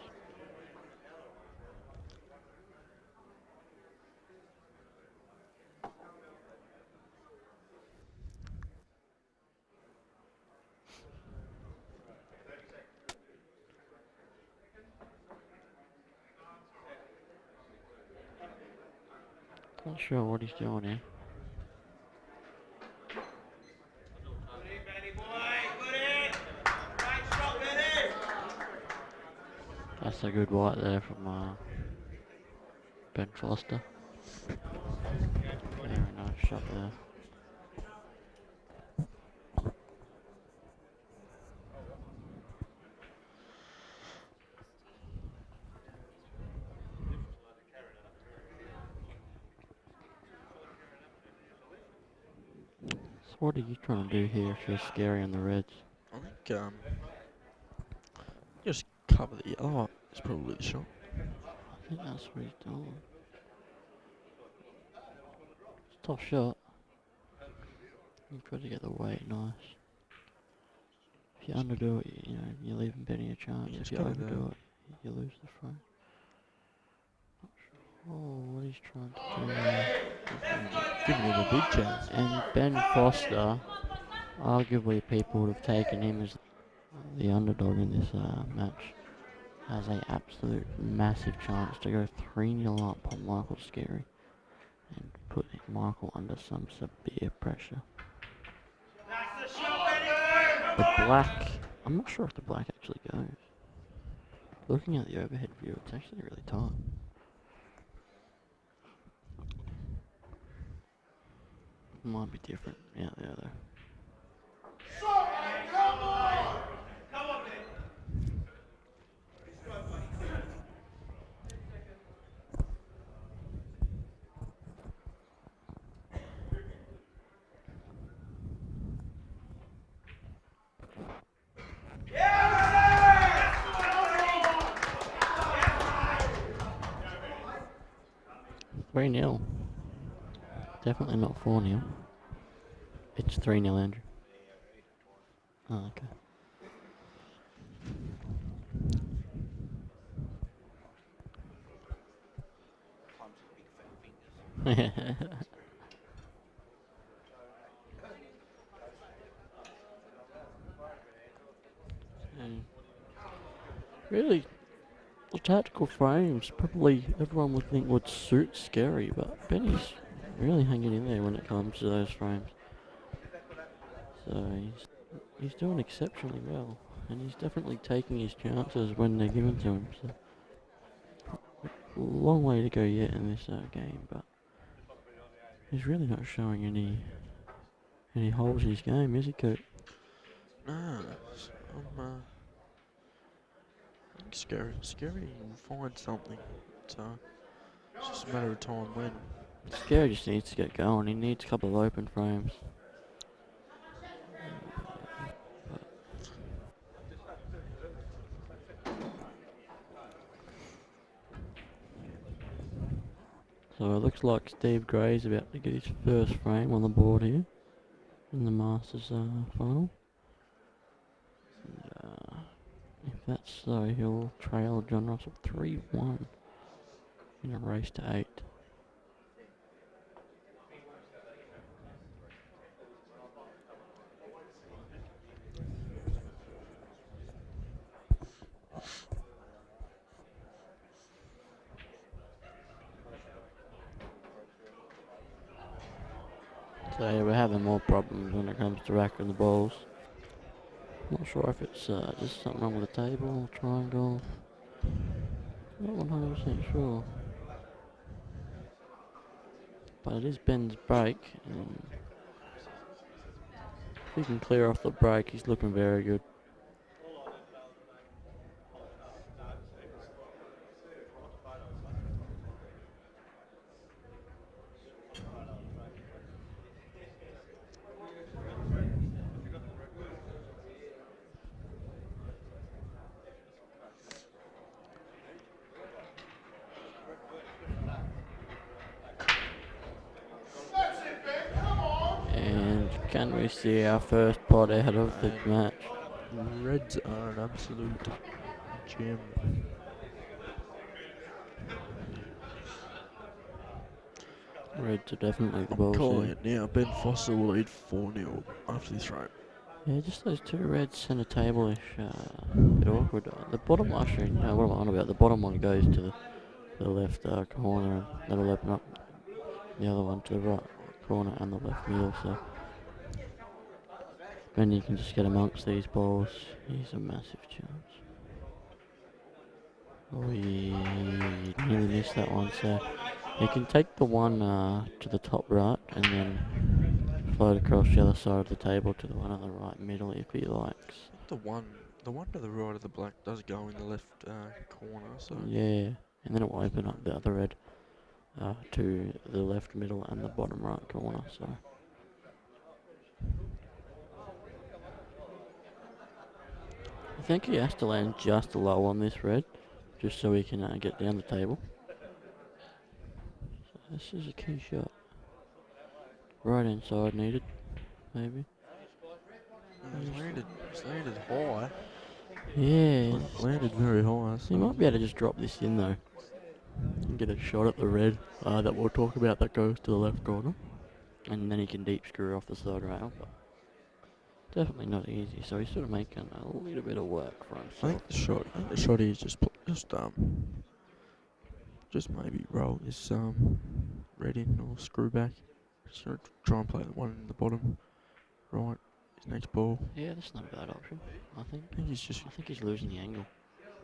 Not sure what he's doing here. That's a good white there from Ben Foster. Very nice shot there. So what are you trying to do here if you're scary on the Reds? I think just cover the yellow up is probably the shot. I think that's what he's doing. It's a tough shot. You've got to get the weight nice. If you underdo it, you know, you're leaving Benny a chance. Yeah, If just you go overdo it, you lose the frame. Oh, what he's trying to do there. Giving him a big chance. And Ben Foster, arguably people would have taken him as the underdog in this match, has an absolute massive chance to go 3-0 up on Michael Scary and put Michael under some severe pressure. The black, I'm not sure if the black actually goes. Looking at the overhead view, it's actually really tight. Might be different out there though. 3-0. Definitely not 4-0. It's 3-0, Andrew. Oh, okay. Really, the tactical frames probably everyone would think would suit Scary, but Benny's really hanging in there when it comes to those frames. So he's doing exceptionally well, and he's definitely taking his chances when they're given to him. So long way to go yet in this game, but he's really not showing any holes in his game, is he, Coop? No, I think Scary will find something. So it's just a matter of time when. Scary just needs to get going. He needs a couple of open frames. So it looks like Steve Gray's about to get his first frame on the board here in the Masters final. And, if that's so, he'll trail John Russell 3-1 in a race to 8. So yeah, we're having more problems when it comes to racking the balls. Not sure if it's just something wrong with the table, triangle. Not 100% sure. But it is Ben's break, and if he can clear off the break, he's looking very good. And can we see our first pot out of the match? Reds are an absolute gem. Reds are definitely the balls Calling here. it now. Ben Foster will lead 4-0 after this frame. Yeah, just those two reds centre table-ish, bit awkward. The bottom actually, no, what am I on about? The bottom one goes to the left corner, and that'll open up the other one to the right corner and the left middle, so then you can just get amongst these balls. Here's a massive chance. Oh, he nearly missed that one, so you can take the one to the top right and then float across the other side of the table to the one on the right middle if he likes. The one to the right of the black does go in the left corner, so Yeah, and then it will open up the other red to the left middle and the bottom right corner, so. I think he has to land just low on this red, just so he can get down the table. So this is a key shot. Right hand side needed, maybe. He's landed high. Yeah. Landed very high. So He might be able to just drop this in though. And get a shot at the red that we'll talk about that goes to the left corner. And then he can deep screw off the side rail. But definitely not easy, so he's sort of making a little bit of work for himself. I think the shot is just maybe roll this red in or screw back. Just gonna try and play the one in the bottom right. His next ball. Yeah, that's not a bad option, I think. I think he's losing the angle.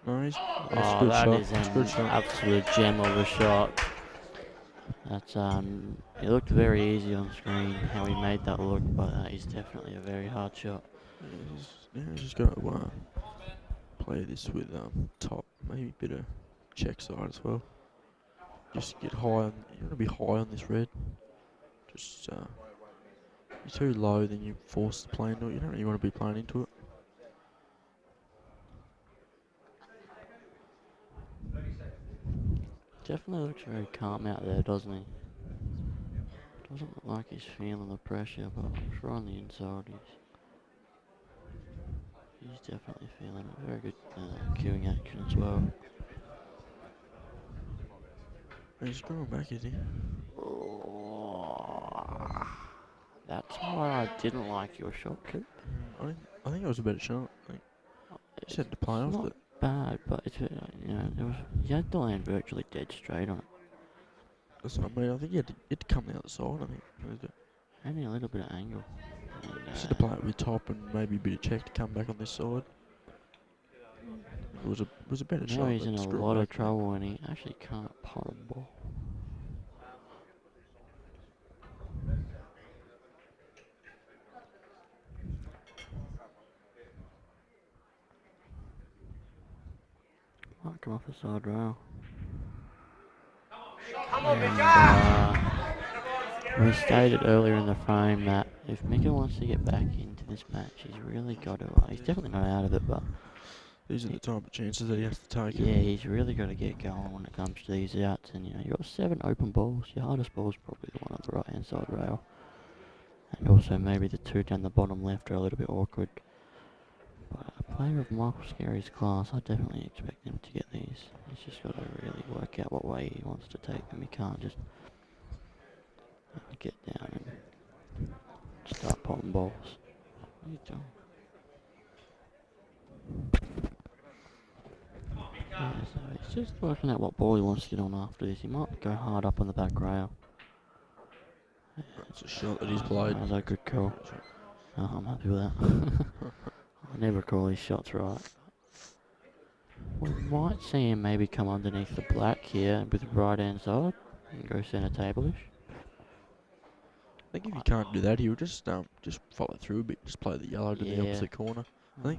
No, he's Oh, that is an absolute gem of a shot. That's it looked very easy on screen how he made that look, but he's definitely a very hard shot. Yeah, he's just got to play this with top, maybe a bit of check side as well. Just get high on. You want to be high on this red. Just you're too low, then you force the play into it. You don't really want to be playing into it. Definitely looks very calm out there, doesn't he? Doesn't look like he's feeling the pressure, but I'm sure on the inside he's definitely feeling it. Very good cueing action as well. He's going back, is he? Oh, that's why I didn't like your shot, Coop. I think it was a better shot. You just had to play off not it. Bad, but it's you had to land virtually dead straight on it. That's what I mean. I think you had to come the other side. I think. Only a little bit of angle. Just had to play it with top and maybe a bit of check to come back on this side. It was a better shot. Now he's in a lot of trouble and he actually can't pot a ball. Might come off the side rail. And, we stated earlier in the frame that if Mika wants to get back into this match, he's really got to. He's definitely not out of it, but these are the type of chances that he has to take. Yeah, he's really got to get going when it comes to these outs. And you've got 7 open balls. Your hardest ball is probably the one on the right hand side rail, and also maybe the 2 down the bottom left are a little bit awkward. But a player of Michael Scarry's class, I definitely expect him to get these. He's just got to really work out what way he wants to take them. He can't just get down and start popping balls. What are you doing? Yeah, so he's just working out what ball he wants to get on after this. He might go hard up on the back rail. That's a shot that he's played. That was a good call. Oh, I'm happy with that. I never call these shots right. We might see him maybe come underneath the black here with the right hand side and go centre table-ish. I think if you can't do that, he'll just follow through a bit, just play the yellow to the opposite corner. I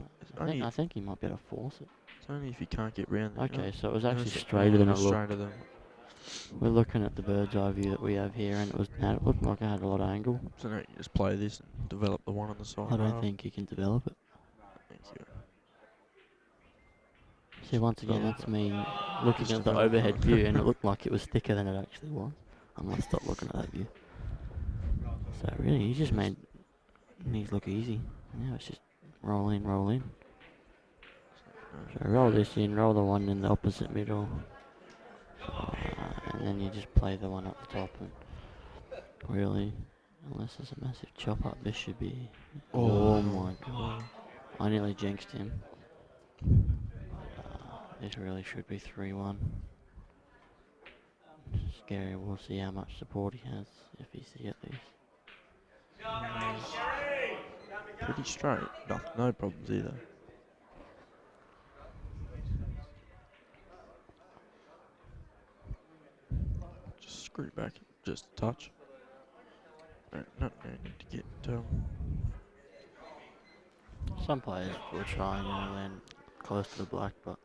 think he might be able to force it. It's only if you can't get round. Okay, so it was actually straighter than it looked. Straighter than. We're looking at the bird's eye view that we have here, and it looked like it had a lot of angle. So now you just play this and develop the one on the side. I don't think you can develop it. Thank you. See, once again, that's me looking at the overhead view, and it looked like it was thicker than it actually was. I'm going to stop looking at that view. So really, he just made these look easy. Now it's just roll in, roll in. So roll this in, roll the one in the opposite middle. And then you just play the one up the top. And really, unless there's a massive chop up, this should be... Oh my god. I nearly jinxed him. This really should be 3-1. Scary, we'll see how much support he has if he's at these. Pretty straight. No problems either. Just screw back just a touch. No need to get Some players will try and land close to the black, but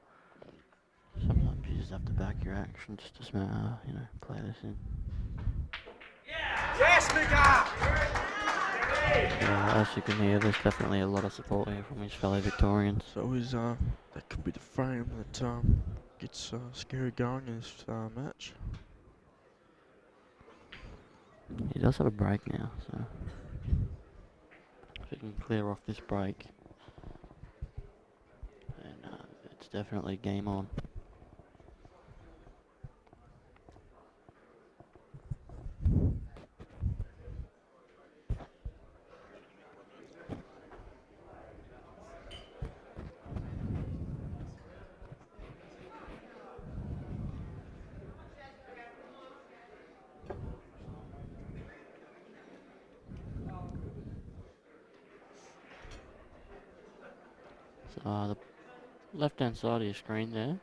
sometimes you just have to back your action just to play this in. Yes, Mika! As you can hear, there's definitely a lot of support here from his fellow Victorians. So that could be the frame that gets Scary going in this match. He does have a break now, so if he can clear off this break, then it's definitely game on. So the left-hand side of your screen there,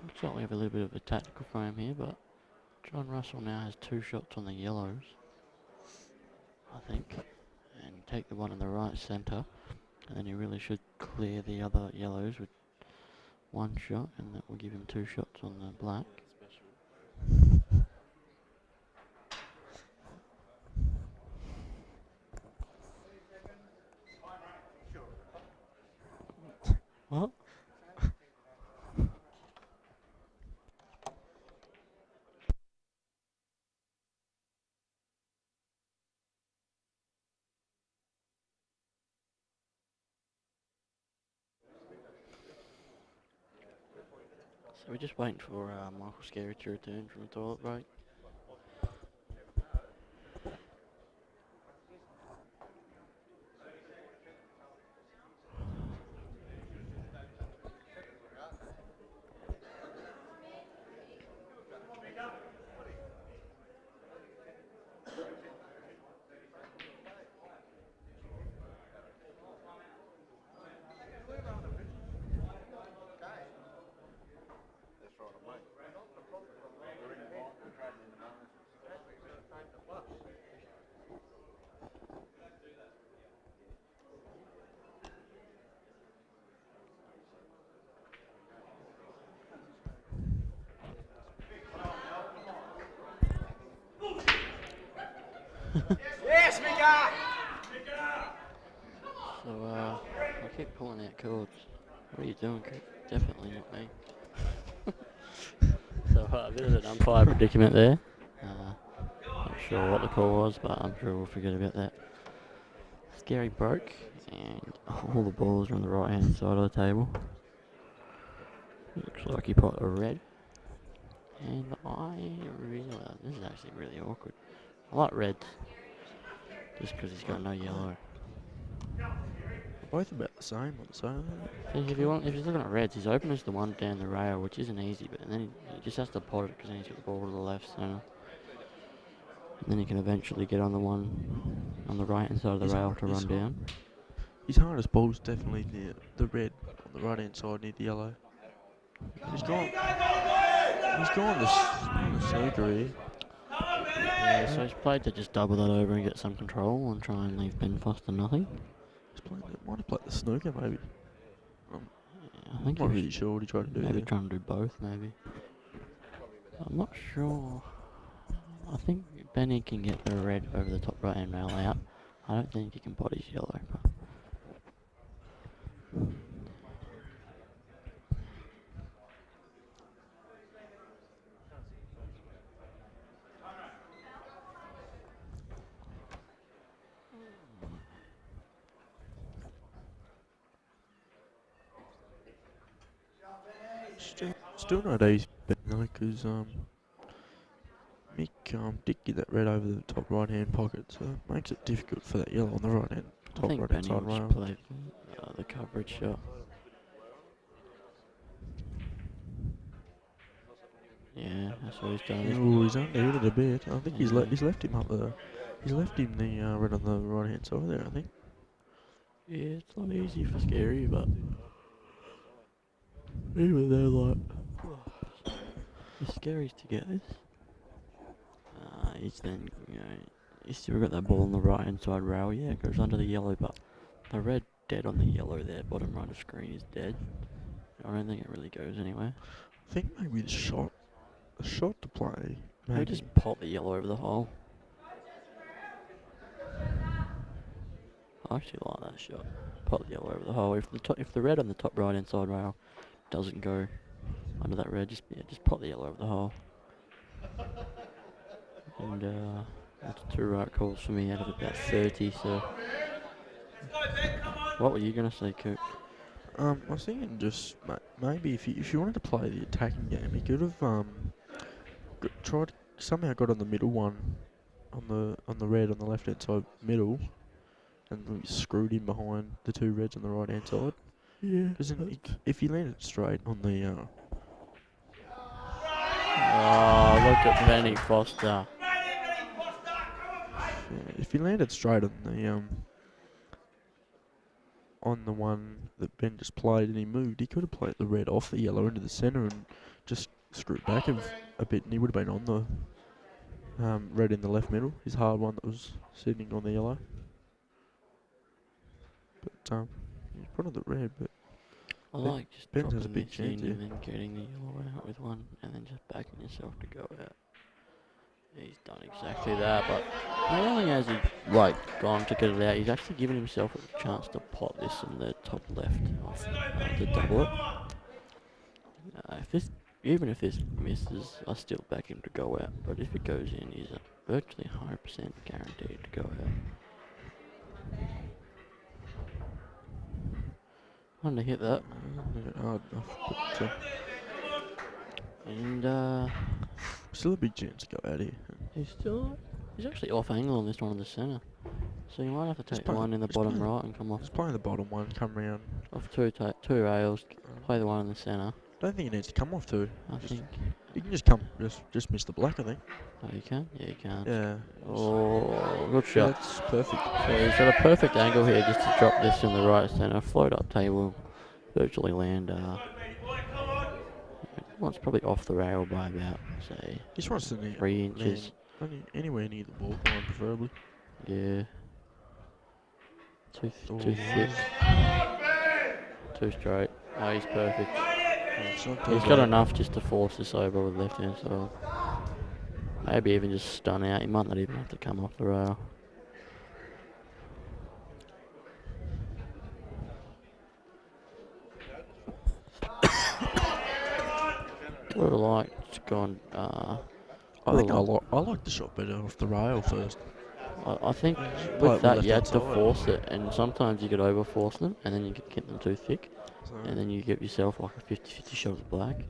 looks like we have a little bit of a tactical frame here, but John Russell now has 2 shots on the yellows, I think, and take the one in the right centre, and then he really should clear the other yellows with 1 shot, and that will give him 2 shots on the black. What? So we're just waiting for Michael Scary to return from the toilet break. Yes, Mika! So I keep pulling out cords. What are you doing, Chris? Definitely not me. So a bit of an umpire predicament there. Not sure what the call was, but I'm sure we'll forget about that. Scary broke, and all the balls are on the right hand side of the table. Looks like he put a red. And this is actually really awkward. I like reds, just because he's got no yellow. Both about the same on the side. If you're looking at reds, his opener's the one down the rail, which isn't easy, but then he just has to pot it because then he's got the ball to the left centre. And then he can eventually get on the one on the right hand side of the rail to run down. His hardest ball's definitely near the red on the right hand side near the yellow. He's gone the snooker here. Yeah, so he's played to just double that over and get some control and try and leave Ben Foster nothing. Might have played the snooker maybe. Yeah, I think I'm not really sure what he tried to do maybe there. trying to do both, maybe. I'm not sure. I think Benny can get the red over the top right hand rail out. I don't think he can pot his yellow. But Still not easy, because Mick did get that red over the top right hand pocket, so it makes it difficult for that yellow on the right hand I top think right hand Benny side will just rail. play the coverage shot. Yeah, that's what he's done. Oh, he's underhit it a bit. I think he's Yeah. he's left him up the. He's left him the red on the right hand side there. I think. Yeah, it's not easy for Scary, but even though, like, if Scary's to get this, he's then, he's still got that ball on the right hand side rail. Yeah, it goes under the yellow, but the red dead on the yellow there, bottom right of screen, is dead. I don't think it really goes anywhere. I think maybe the shot to play. Maybe Maybe. just pop the yellow over the hole. I actually like that shot. Pop the yellow over the hole. If the red on the top right hand side rail doesn't go under that red, just pop the yellow over the hole. And that's 2 right calls for me out of about 30. So, what were you gonna say, Coop? I was thinking just maybe if you wanted to play the attacking game, you could have tried somehow got on the middle one, on the red on the left hand side middle, and we screwed him behind the 2 reds on the right hand side. Yeah. Because if he landed straight on the Oh, look at Benny Foster. if he landed straight on the one that Ben just played and he moved, he could have played the red off the yellow into the centre and just screwed back a bit, and he would have been on the red in the left middle, his hard one that was sitting on the yellow. But he's put on the red, but I like just Ben has dropping a big this in chance here. and then getting the yellow out with one, and then just backing yourself to go out. He's done exactly that, but not only has he gone to get it out, he's actually given himself a chance to pot this in the top left off, to double it. Even if this misses, I still back him to go out. But if it goes in, he's virtually 100% guaranteed to go out. Wanted to hit that. Hard enough, but And still a big chance to go out here. he's actually off angle on this one in the centre. So you might have to take the play- one in the just bottom play- right and come off. Just playing the bottom one, come round. Off two rails, play the one in the centre. Don't think he needs to come off 2. I think. You can just miss the black, I think. Oh, you can? Yeah, you can. Yeah. Oh, good Yeah, shot. that's perfect. So he's got a perfect angle here just to drop this in the right centre. Float up table, virtually land. One's probably off the rail by about, say, He just wants to 3 inches. Anywhere near the ball line, preferably. Yeah. Too Oh, thick. Too straight. Oh, he's perfect. It's not He's too got bad. enough just to force this over with left hand side. Maybe even just stun out. He might not even have to come off the rail. Would have liked to gone. I think I like the shot better off the rail first. I think Play it with with that left you hand have to side. force it, and sometimes you could over force them, and then you could get them too thick, So, and then you get yourself like a 50-50 shot of the black.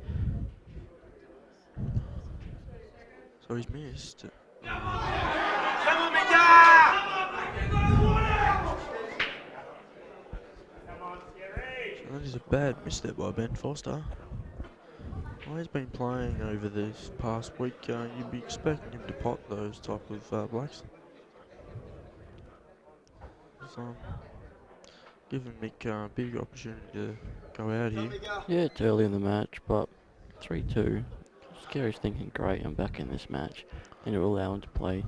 so he's missed. Come on, Mika! So that is a bad misstep by Ben Foster. Well, he's been playing over this past week. You'd be expecting him to pot those type of blacks. So, giving Mick a big opportunity to go out here. Yeah, it's early in the match, but 3-2. Scary's thinking, great, I'm back in this match, and it will allow him to play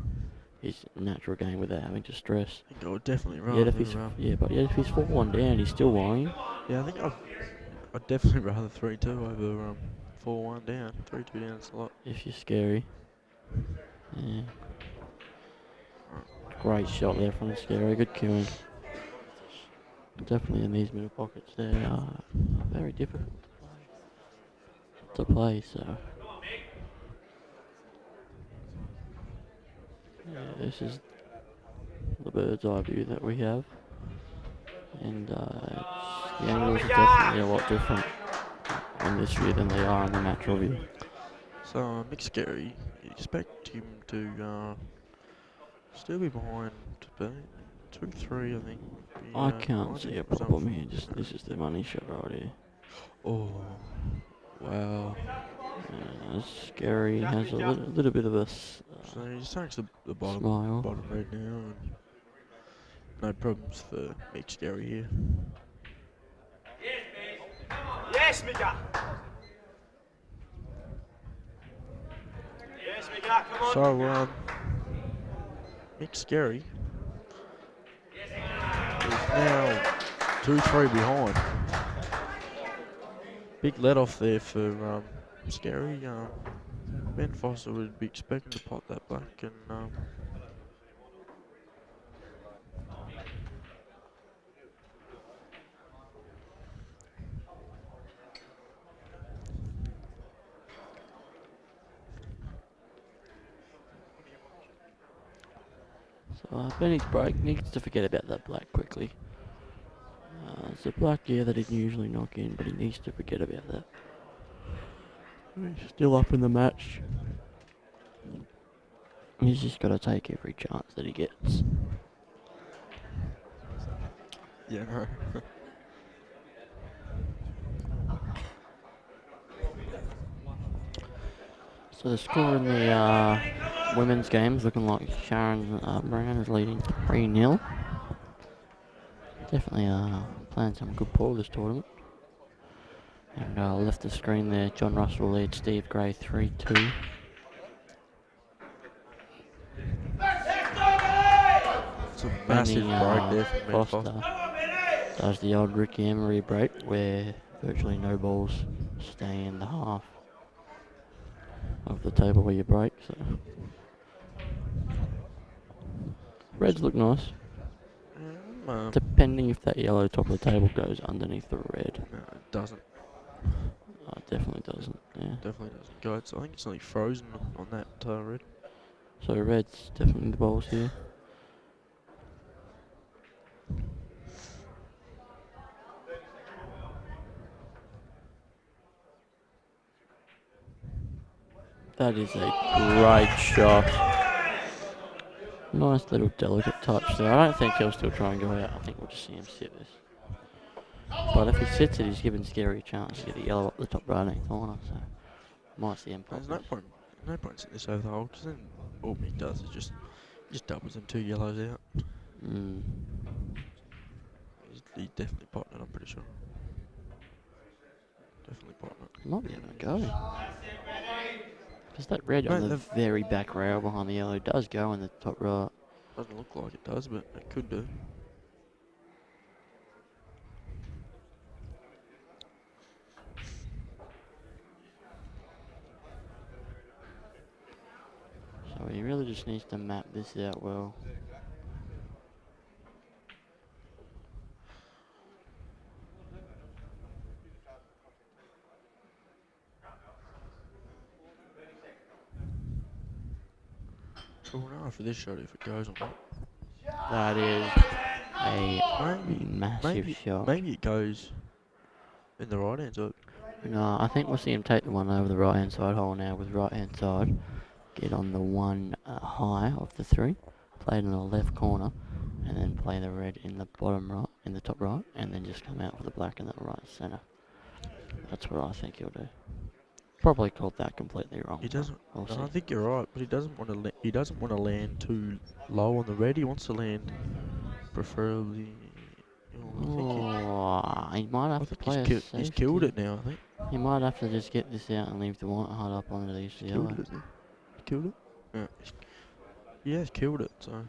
his natural game without having to stress. I think I would definitely Yet rather. if he's he's 4-1 down, he's still worrying. Yeah, I think I'd definitely rather 3-2 over 4-1 down. 3-2 down is a lot. If you're Scary. Yeah. Great shot there from Scary, good queuing. Definitely in these middle pockets, they are very difficult to play, so. Yeah, this is the bird's eye view that we have, and the angles are definitely a lot different in this view than they are in the natural view. So, Mick Scary, you expect him to still be behind, but 2-3, I think. I can't see a problem here, this is the money shot right here. Oh, wow. Scary has a little bit of a So he just takes the smile. bottom red now, and no problems for Mick Scary here. Yes, Mika. Yes, Mika, come on. So, Mick Scary is now 2-3 behind. Big let off there for Scary. Ben Foster would be expecting to pot that back, and So Benny's break needs to forget about that black quickly. It's a black gear that he can usually knock in, but he needs to forget about that. He's still up in the match. He's just got to take every chance that he gets. yeah, no. So the score in the women's game is looking like Sharon Brown is leading 3-0. Definitely playing some good ball this tournament. And left the screen there, John Russell leads Steve Gray 3-2. It's a massive break there from Ben Foster Foster. does the old Ricky Emery break where virtually no balls stay in the half of the table where you break. So reds look nice, depending if that yellow top of the table goes underneath the red. No, it doesn't. It definitely doesn't, yeah. Definitely doesn't go. I think it's only frozen on that red. So red's definitely the balls here. That is a great shot. Nice little delicate touch there. I don't think he'll still try and go out. I think we'll just see him sit this. But if he sits it, he's giving Scary a chance to get a yellow up the top right-hand corner. So might see him pop. There's no point sitting this over the hole, because then all he does is just doubles them 2 yellows out. He's definitely potting it, I'm pretty sure. Definitely potting it. He might be having a go. Because that red on the very back rail behind the yellow does go in the top right. Doesn't look like it does, but it could do. So he really just needs to map this out well. So we'll know for this shot if it goes or not. That is a massive shot. Maybe it goes in the right hand side. No, I think we'll see him take the one over the right hand side hole now with right hand side. Get on the one high of the 3, play it in the left corner, and then play the red in the bottom right, in the top right, and then just come out with the black in the right centre. That's what I think he'll do. Probably called that completely wrong. He doesn't. We'll No, I see. think you're right, but he doesn't want to. He doesn't want to land too low on the red. He wants to land preferably. He might have to play a safety. He's killed it now, I think. He might have to just get this out and leave the white hard up onto these yellow. He killed it? Yeah. He has killed it, so.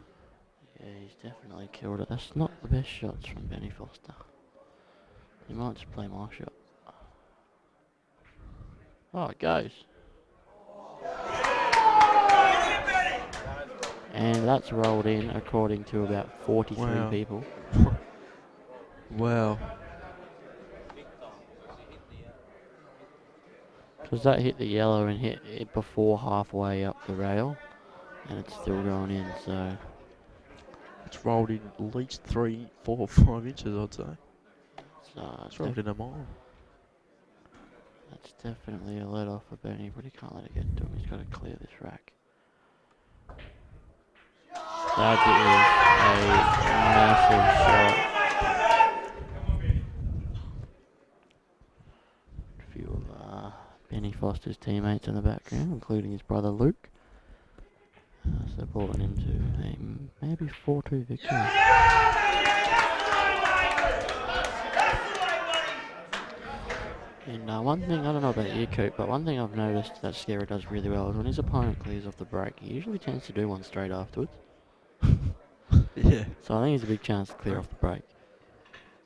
Yeah, he's definitely killed it. That's not the best shots from Benny Foster. He might just play my shot. Oh, it goes. And that's rolled in according to about 43 people. Wow. Because that hit the yellow and hit it before halfway up the rail. And it's still going in, so. It's rolled in at least 3, 4, 5 inches, I'd say. It's rolled in a mile. That's definitely a let off for Benny, but he can't let it get to him. He's got to clear this rack. That is a massive shot. A few of Benny Foster's teammates in the background, including his brother Luke. So balling into a maybe 4-2 victory. And one thing, I don't know about you, Coop, but one thing I've noticed that Scary does really well is when his opponent clears off the break, he usually tends to do one straight afterwards. Yeah. So I think there's a big chance to clear off the break.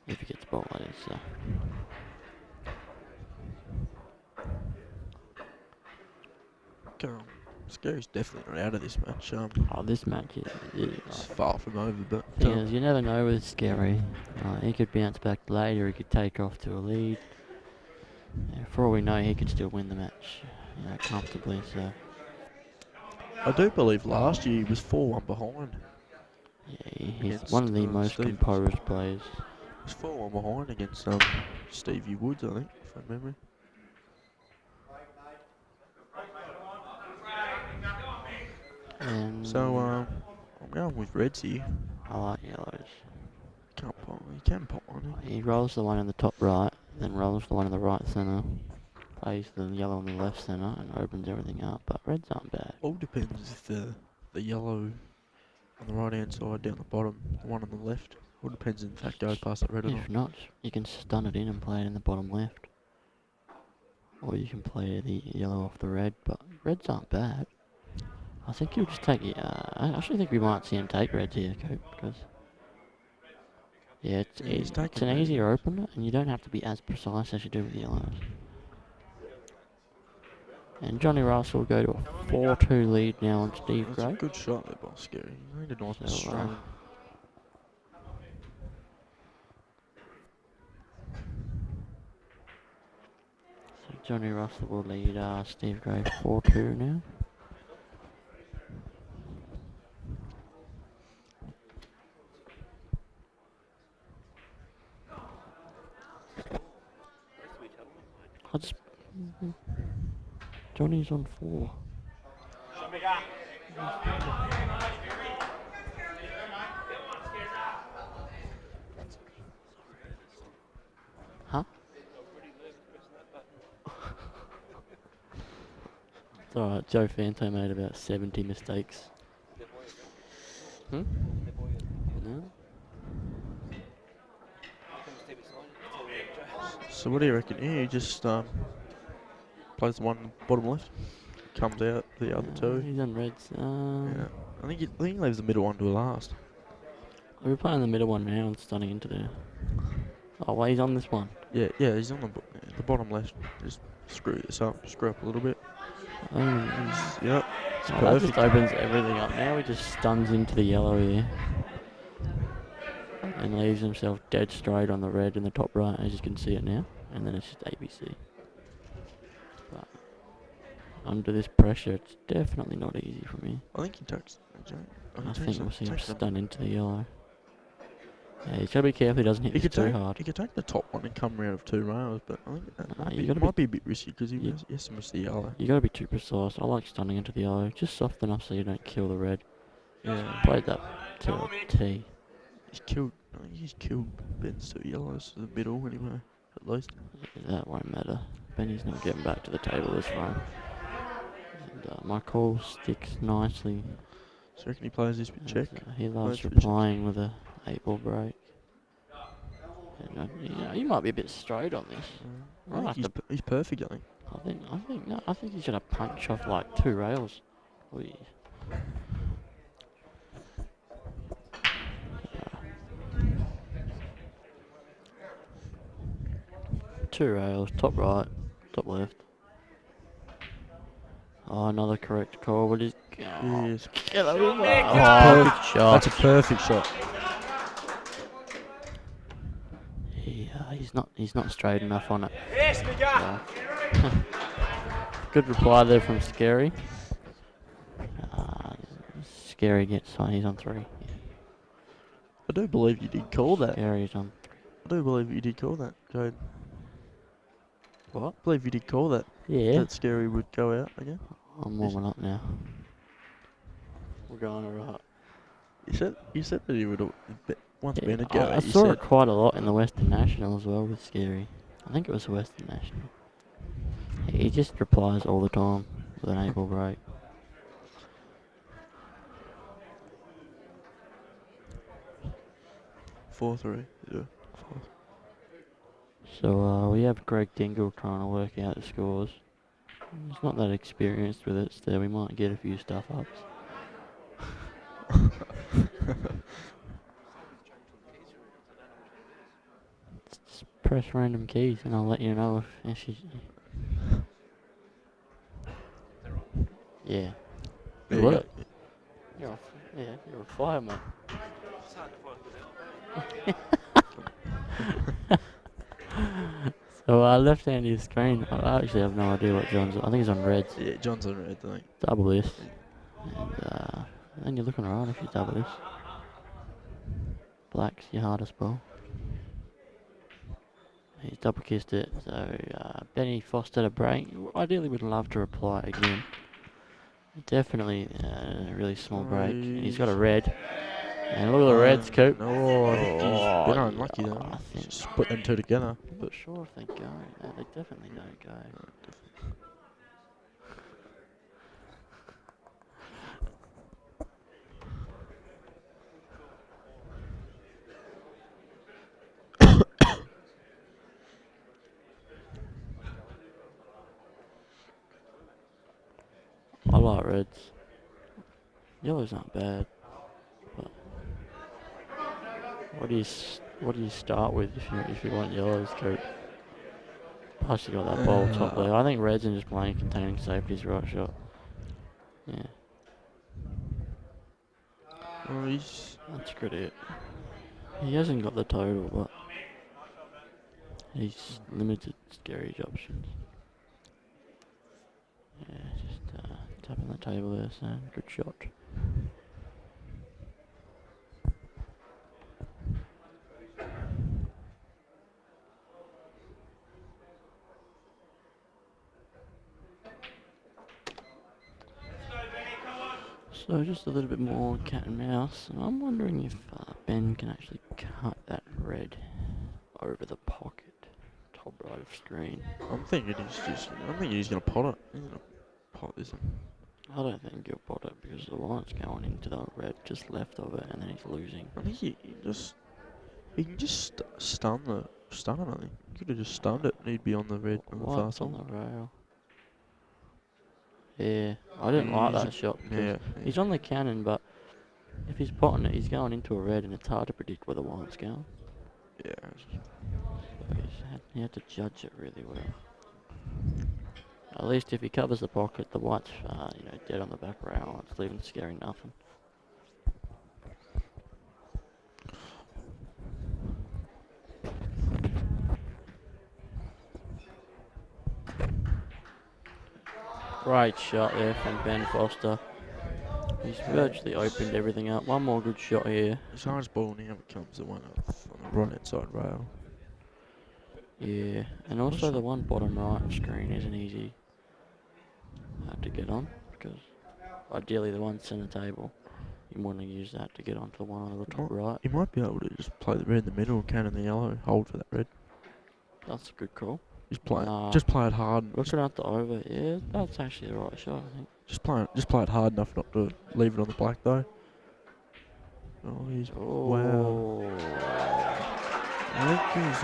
If he gets the ball, that is. So. Scary's definitely not out of this match. Oh, this match is It's far from over, but thing is, you never know with Scary. He could bounce back later, he could take off to a lead. Yeah, for all we know, he could still win the match, comfortably. So I do believe last year he was 4-1 behind. yeah, he's Against, one of the most Steve. composed players. He was 4-1 behind against Stevie Woods, I think, from memory. And So I'm going with Reds here. I like yellows. He can pop on it. He rolls the one in the top right, then rolls the one in the right centre, plays the yellow in the left centre, and opens everything up. But reds aren't bad. All depends if the yellow on the right hand side down the bottom, the one on the left. All depends if that goes past that red or not. If not, you can stun it in and play it in the bottom left. Or you can play the yellow off the red, but reds aren't bad. I think he'll just take it. I actually think we might see him take reds here, Coop, because it's an easier opener, and you don't have to be as precise as you do with yellows. And Johnny Russell will go to a 4-2 lead now on Steve That's Gray. a good shot there by Scary. He made a nice and strong. So Johnny Russell will lead Steve Gray 4-2 now. Johnny's on 4. Huh? It's alright, Joe Fanto made about 70 mistakes. No? So what do you reckon? Yeah, he just plays the one bottom left, comes out the other two. He's on reds. Yeah, I think he leaves the middle one to last. We're playing the middle one now and stunning into there. Oh, well, he's on this one. Yeah, he's on the bottom left. Just screw up a little bit. Yep, it's that perfect. just opens everything up. Now he just stuns into the yellow here. And leaves himself dead straight on the red in the top right, as you can see it now. And then it's just ABC. But under this pressure, it's definitely not easy for me. I think he takes. I think we'll see him stun into the yellow. Yeah, he's got to be careful he doesn't hit this too hard. He could take the top one and come around of 2 rails, but I think that might be a bit risky because he has to miss the yellow. You got to be too precise. I like stunning into the yellow. Just soft enough so you don't kill the red. Yeah. Played that to a T. He's killed Ben's 2 yellows to the middle anyway, at least. Yeah, that won't matter. Benny's not getting back to the table this round. And my call sticks nicely. So I reckon he plays this with check. He loves replying with a 8-ball break. And, he might be a bit straight on this. I think he's perfect, I think. I think he's gonna punch off like 2 rails. Oy. 2 rails, top right, top left. Oh, another correct call, but he's... Yes. Perfect shot. That's a perfect shot. He's not straight enough on it. Yes, we got. Good reply there from Scary. Scary gets he's on 3. I do believe you did call that. Scary's on 3. I do believe you did call that, Jade. What? I believe you did call that. Yeah. That Scary would go out again. I'm warming up now. We're going alright. You said that he would once been a go. I saw it quite a lot in the Western National as well with Scary. I think it was the Western National. He just replies all the time with an 8 ball break. Four three. Yeah. So we have Greg Dingle trying to work out the scores. He's not that experienced with it, so we might get a few stuff ups. Just press random keys and I'll let you know if she's... Yeah. There What? you go. You're a fireman. So left hand of your screen, I actually have no idea what John's... I think he's on reds. Yeah, John's on red, I think. Double this. And then you're looking around if you double this. Black's your hardest ball. He's double kissed it, so Benny Foster to break. Ideally would love to reply again. Definitely a really small break. And he's got a red. And look at the reds, Coop. No, I think he's been unlucky though. I think Just put them two together. I'm not sure if they go. No, they definitely don't go. I like reds. Yellows aren't bad, but what do you start with if you want yellows, Coop? Plus you got that bowl top there. I think reds and just playing containing safety's right shot. Yeah. Well, he's... That's good it. He hasn't got the total, but he's limited scary options. Yeah, just tapping the table there, so good shot. So just a little bit more cat and mouse, and I'm wondering if Ben can actually cut that red over the pocket, top right of screen. I don't think he's gonna pot it. He's gonna pot this one. I don't think he'll pot it because the white's going into the red just left of it, and then he's losing. I think he can just stun it. I think he could have just stunned it. And he'd be on the red on the far White's side. on the rail. Yeah, I didn't like that shot because Yeah, he's on the cannon, but if he's potting it, he's going into a red, and it's hard to predict where the white's going. yeah. So he had to judge it really well. At least if he covers the pocket, the white's dead on the back rail. It's leaving scary nothing. Great shot there from Ben Foster. He's virtually opened everything up. One more good shot here. His hardest ball now becomes the one off on the right hand side rail. Yeah, and also the one bottom right screen isn't easy to get on, because ideally the one centre table, you want to use that to get onto the one on the top right. You might be able to just play the red in the middle and cannon the yellow, hold for that red. That's a good call. Just play it hard. Looking at the over, yeah, that's actually the right shot, I think. Just play it hard enough not to leave it on the black though. Oh, he's wow. I think he's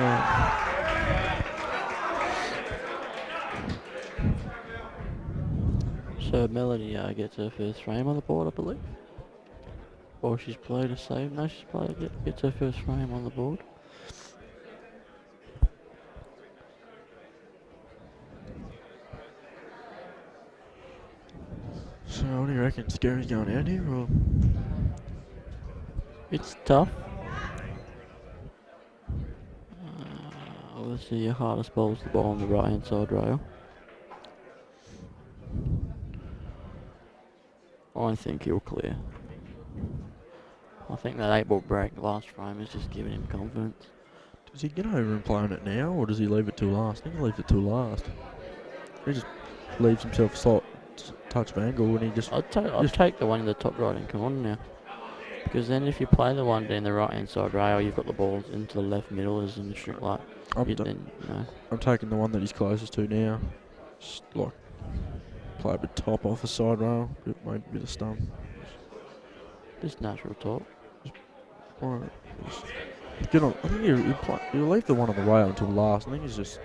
So Melody gets her first frame on the board, I believe. Or she's played a save. No, she's played gets her first frame on the board. So what do you reckon? Scary's going out here or? It's tough. Obviously your hardest ball is the ball on the right hand side rail. I think he'll clear. I think that 8-ball break last frame is just giving him confidence. Does he get over and play on it now, or does he leave it till last? I think he leaves it till last. He just leaves himself a slight touch of angle, and he just... I'd take the one in the top right hand corner now. Because then if you play the one down the right hand side rail, you've got the balls into the left middle as in the strip light. I'm taking the one that he's closest to now. Just like play a bit top off the side rail, maybe a bit of stun. Just natural top. Alright, just get on. I think you leave the one on the rail until last. I think he's just.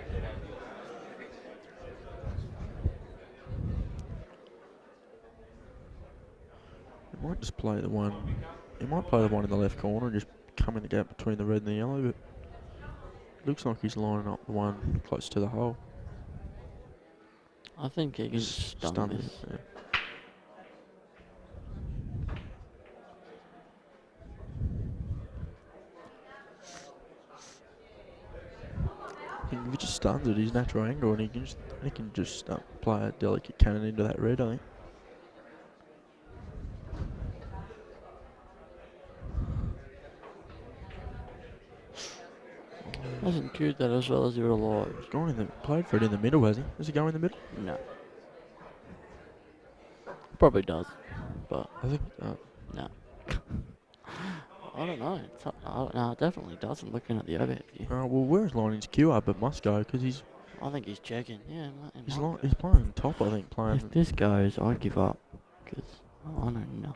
He might just play the one. He might play the one in the left corner and just come in the gap between the red and the yellow. But looks like he's lining up the one close to the hole. I think he can stun this. Yeah. I think if he just stuns at his natural angle, and he can just play a delicate cannon into that red, I think. Hasn't cued that as well as he would have liked. He's gone in the played for it in the middle, has he? Does he go in the middle? No. Probably does, but I think. no. I don't know. No, it definitely doesn't. Looking at the overhead view, Well, where's Lining's queue up? It must go because he's I think he's checking. Yeah, he's playing top. I think playing. If this goes, I give up because I don't know.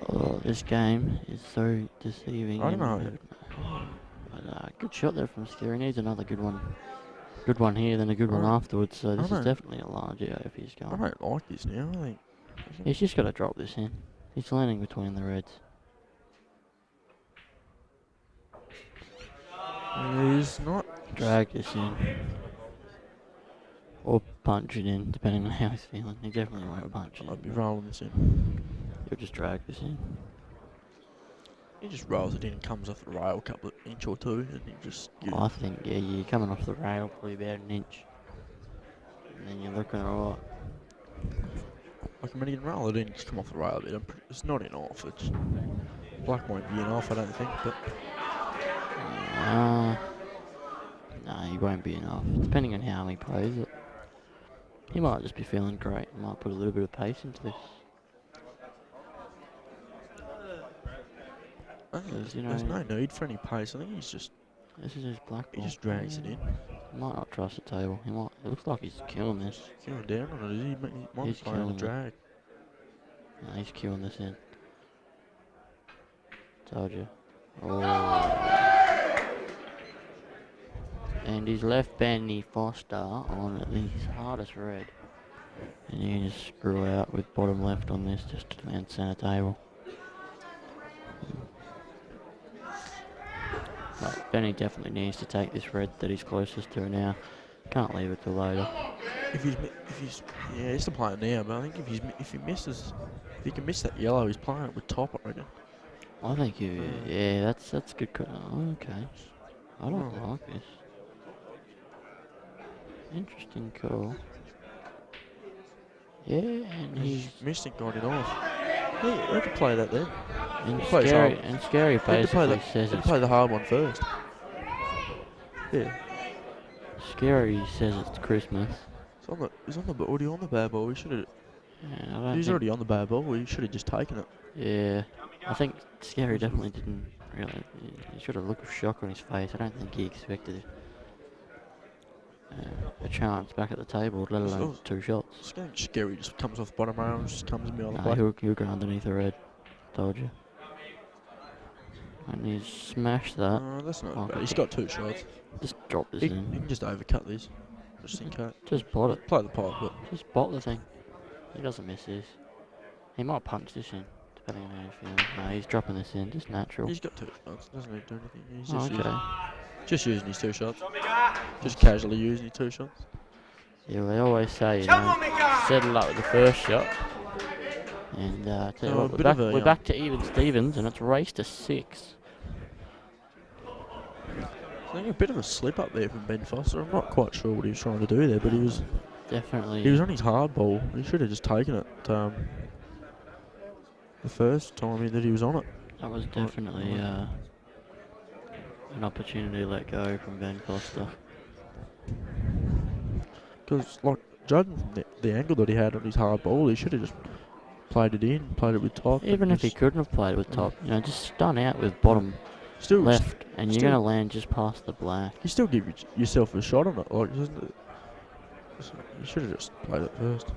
Oh, this game is so deceiving. I don't know. But, good shot there from Scary. Needs another good one. Good one here, then a good one afterwards. So this is definitely a large out if he's going. I don't like this now. I think He's just got to drop this in. He's landing between the reds. he's not. Drag this in. Or punch it in, depending on how he's feeling. He definitely won't punch it I'd be in. rolling this in. He'll just drag this in. He just rolls it in, comes off the rail a couple of inch or two, and he just. I think, yeah, you're coming off the rail probably about an inch. And then you're looking alright. Like, I mean, he can roll it in, just come off the rail a bit. It's not in off. It's black won't be in off, I don't think. But no, he won't be enough. Depending on how he plays it. He might just be feeling great. He might put a little bit of pace into this. there's no need for any pace. I think he's just. This is his black ball. He just drags it in. He might not trust the table. He might. It looks like he's killing this. Queuing down on it, is he? He might be He's playing a killing it. drag. No, he's queuing this in. Told you. Oh. And he's left Benny Foster on his hardest red. And you can just screw out with bottom left on this just to land centre table. But Benny definitely needs to take this red that he's closest to now. Can't leave it till later. If he's to play it now, but I think if he can miss that yellow, he's playing it with top, I reckon. I think that's good. Okay. I don't like this. Interesting call. Yeah, and he's missed and got it off. He had to play that then. and scary basically says He it's play the hard one first. Yeah. Scary says it's Christmas. He's already on the bad ball. He should have. Yeah, He's already on the bad ball. He should have just taken it. Yeah, I think Scary definitely didn't really. He should have looked with shock on his face. I don't think he expected a chance back at the table, let alone two shots. Scary just comes off the bottom rail and just comes in behind the No, plate. he'll go underneath the red. Told you. And he's smashed that. That's not bad. He's got two shots. Just drop this He in. can just overcut this. Just in case. Just bot it. Play the pipe, but Just bot the thing. He doesn't miss this. He might punch this in, depending on how he's feeling. No, he's dropping this in, just natural. he's got two shots. Doesn't need to do anything. He's Just using his two shots. Just casually using his two shots. Yeah, they always say, settle up with the first shot. And tell you what, we're back to even Stevens, and it's race to 6. I think a bit of a slip up there from Ben Foster. I'm not quite sure what he was trying to do there, but he was definitely. He was on his hard ball. He should have just taken it the first time that he was on it. That was definitely an opportunity to let go from Ben Foster. Because, like, judging from the angle that he had on his hard ball, he should have just played it in, played it with top. Even if he couldn't have played it with top, just stun out with bottom Still, left, and you're still- going to land just past the black. you still give yourself a shot on it, like, isn't it? So you should have just played it first.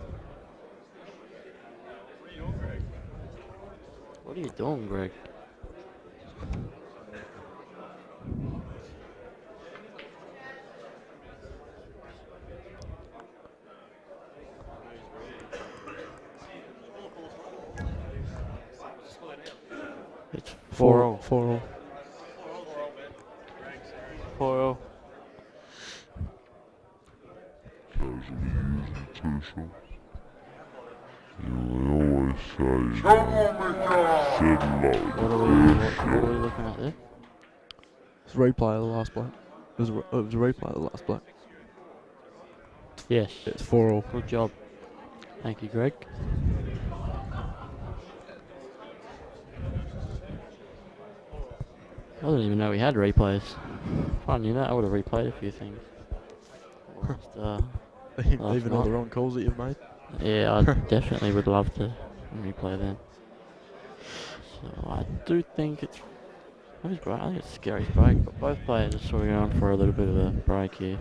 What are you doing, Greg? It's 4-0. 4-0. 4-0. What are we looking at there? It's a replay of the last black. It was a replay of the last black. Yes. It's 4-0. Good job. Thank you, Greg. I didn't even know we had replays. If I knew that, I would have replayed a few things. Even Last all the night. wrong calls that you've made. Yeah, I definitely would love to replay then. So I do think it's... Who's break? I think it's Scary's break, but both players are sort of going for a little bit of a break here.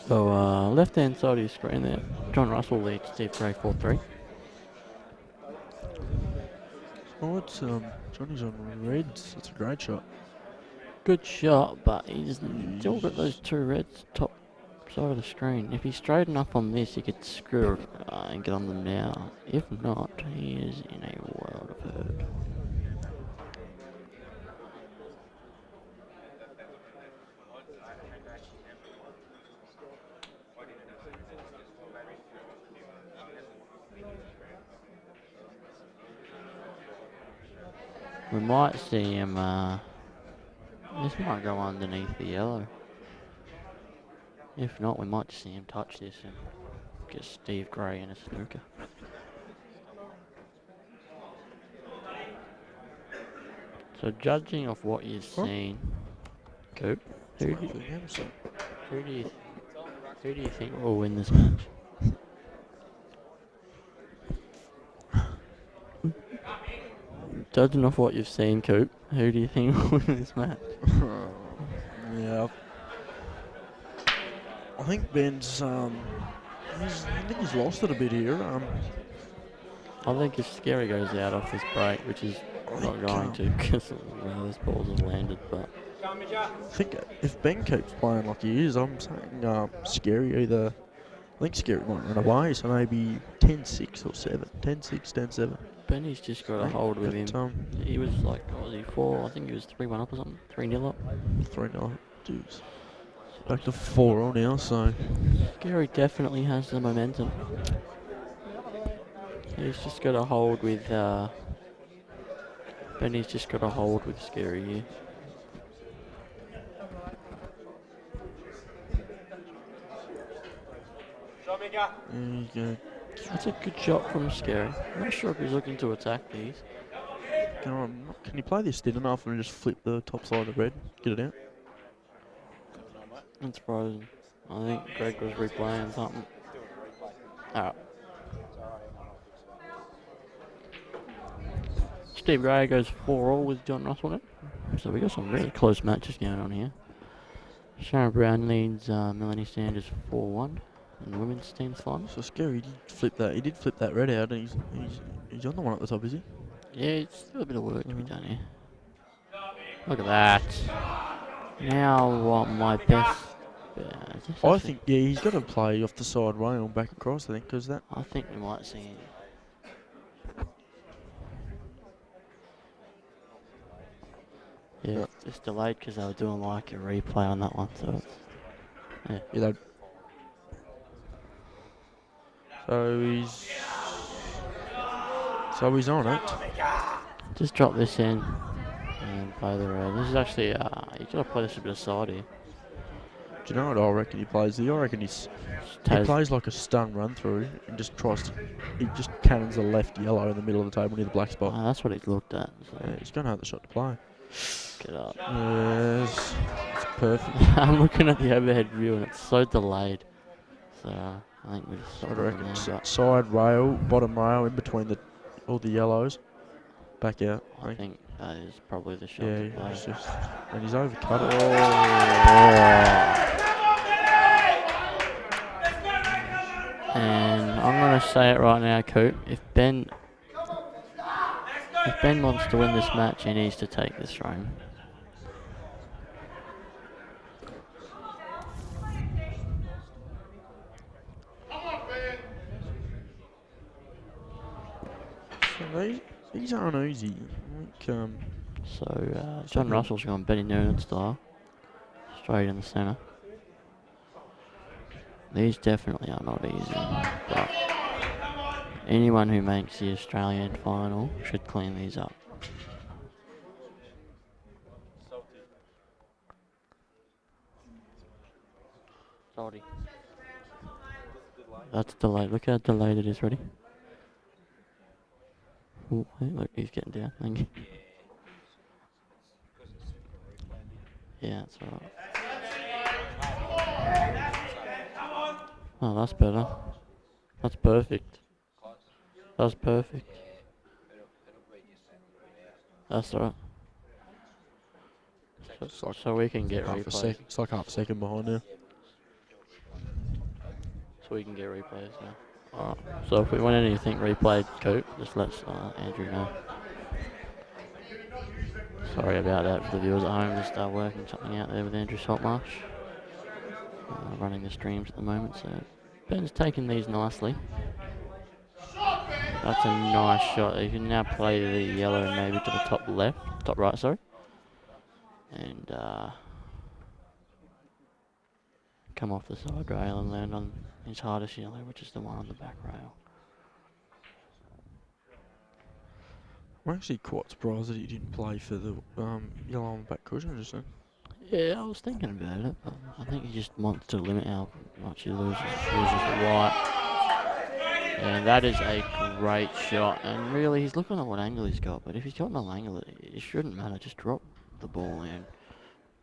So, left-hand side of your screen there, John Russell leads Steve Gray 4-3. Oh, it's Johnny's on reds. It's a great shot. Good shot, but he's still got those two reds top side of the screen. If he's straight enough on this, he could screw and get on them now. If not, he is in a world of hurt. We might see him, this might go underneath the yellow. If not, we might see him touch this and get Steve Gray in a snooker. So judging off what you've seen, Coop, who do you think will win this match? Judging off what you've seen, Coop, who do you think will win this match? Yeah. I think Ben's I think he's lost it a bit here. I think if Scary goes out off this break, which is not going to because those balls have landed, but I think if Ben keeps playing like he is, I'm saying Scary either. I think Scary might run away, so maybe 10-6 or 7. 10-6, 10-7. Benny's just got a hold with him. But, He was like, what was he, 4? I think he was 3-1 up or something. 3-0 up. 3-0. Dudes. Back to 4-0 now, so. Scary definitely has the momentum. He's just got a hold with, Benny's just got a hold with Scary here. That's a good shot from Scary. I'm not sure if he's looking to attack these. Can you play this thin enough and just flip the top side of the red? Get it out? It's frozen. I think Greg was replaying something. Alright. Steve Gray goes 4-all with John Russell now. So we got some really close matches going on here. Sharon Brown leads Melanie Sanders 4-1 in the women's team's final. So Scary did flip that. He did flip that red out, and he's on the one at the top, is he? Yeah, it's still a bit of work to be done here. Look at that. Now my best... I think, yeah, he's got to play off the side rail and back across, I think, because that... I think we might see him. Yeah, it's delayed because they were doing like a replay on that one, so it's, yeah. Yeah, so he's on it. Just drop this in and play the red. This is actually, you gotta play this a bit of side here. Do you know what I reckon he plays? I reckon he plays like a stun run through and just he just cannons the left yellow in the middle of the table near the black spot. That's what he's looked at. So. Yeah, he's going to have the shot to play. Get up. Yes. It's perfect. I'm looking at the overhead view and it's so delayed. So I think we just I stopped reckon it there. But side rail, bottom rail, in between all the yellows. Back out. I think that is probably the shot Yeah, to play. it's just, and he's overcut it. And I'm going to say it right now, Coop. If Ben wants to win this match, he needs to take this frame. So these aren't easy. I think, So John Russell's gone Benny Noonan style, straight in the centre. These definitely are not easy, but anyone who makes the Australian final should clean these up. Salty. That's delayed. Look how delayed it is. Ready? Ooh, hey, look, he's getting down. Thank you. Yeah, that's alright. Oh, that's better. That's perfect. That's perfect. That's alright. So we can get replays. it's like half a second behind now. So we can get replays now. Alright. So if we want anything replayed, Coop, just let Andrew know. Sorry about that for the viewers at home. Just working something out there with Andrew Saltmarsh. Running the streams at the moment. So Ben's taking these nicely. That's a nice shot. You can now play the yellow maybe to the top left, top right, sorry. And come off the side rail and land on his hardest yellow, which is the one on the back rail. I'm actually quite surprised that he didn't play for the yellow on the back cushion just then. Yeah, I was thinking about it, but I think he just wants to limit how much he loses white. And that is a great shot. And really, he's looking at what angle he's got. But if he's got no angle, it shouldn't matter. Just drop the ball in.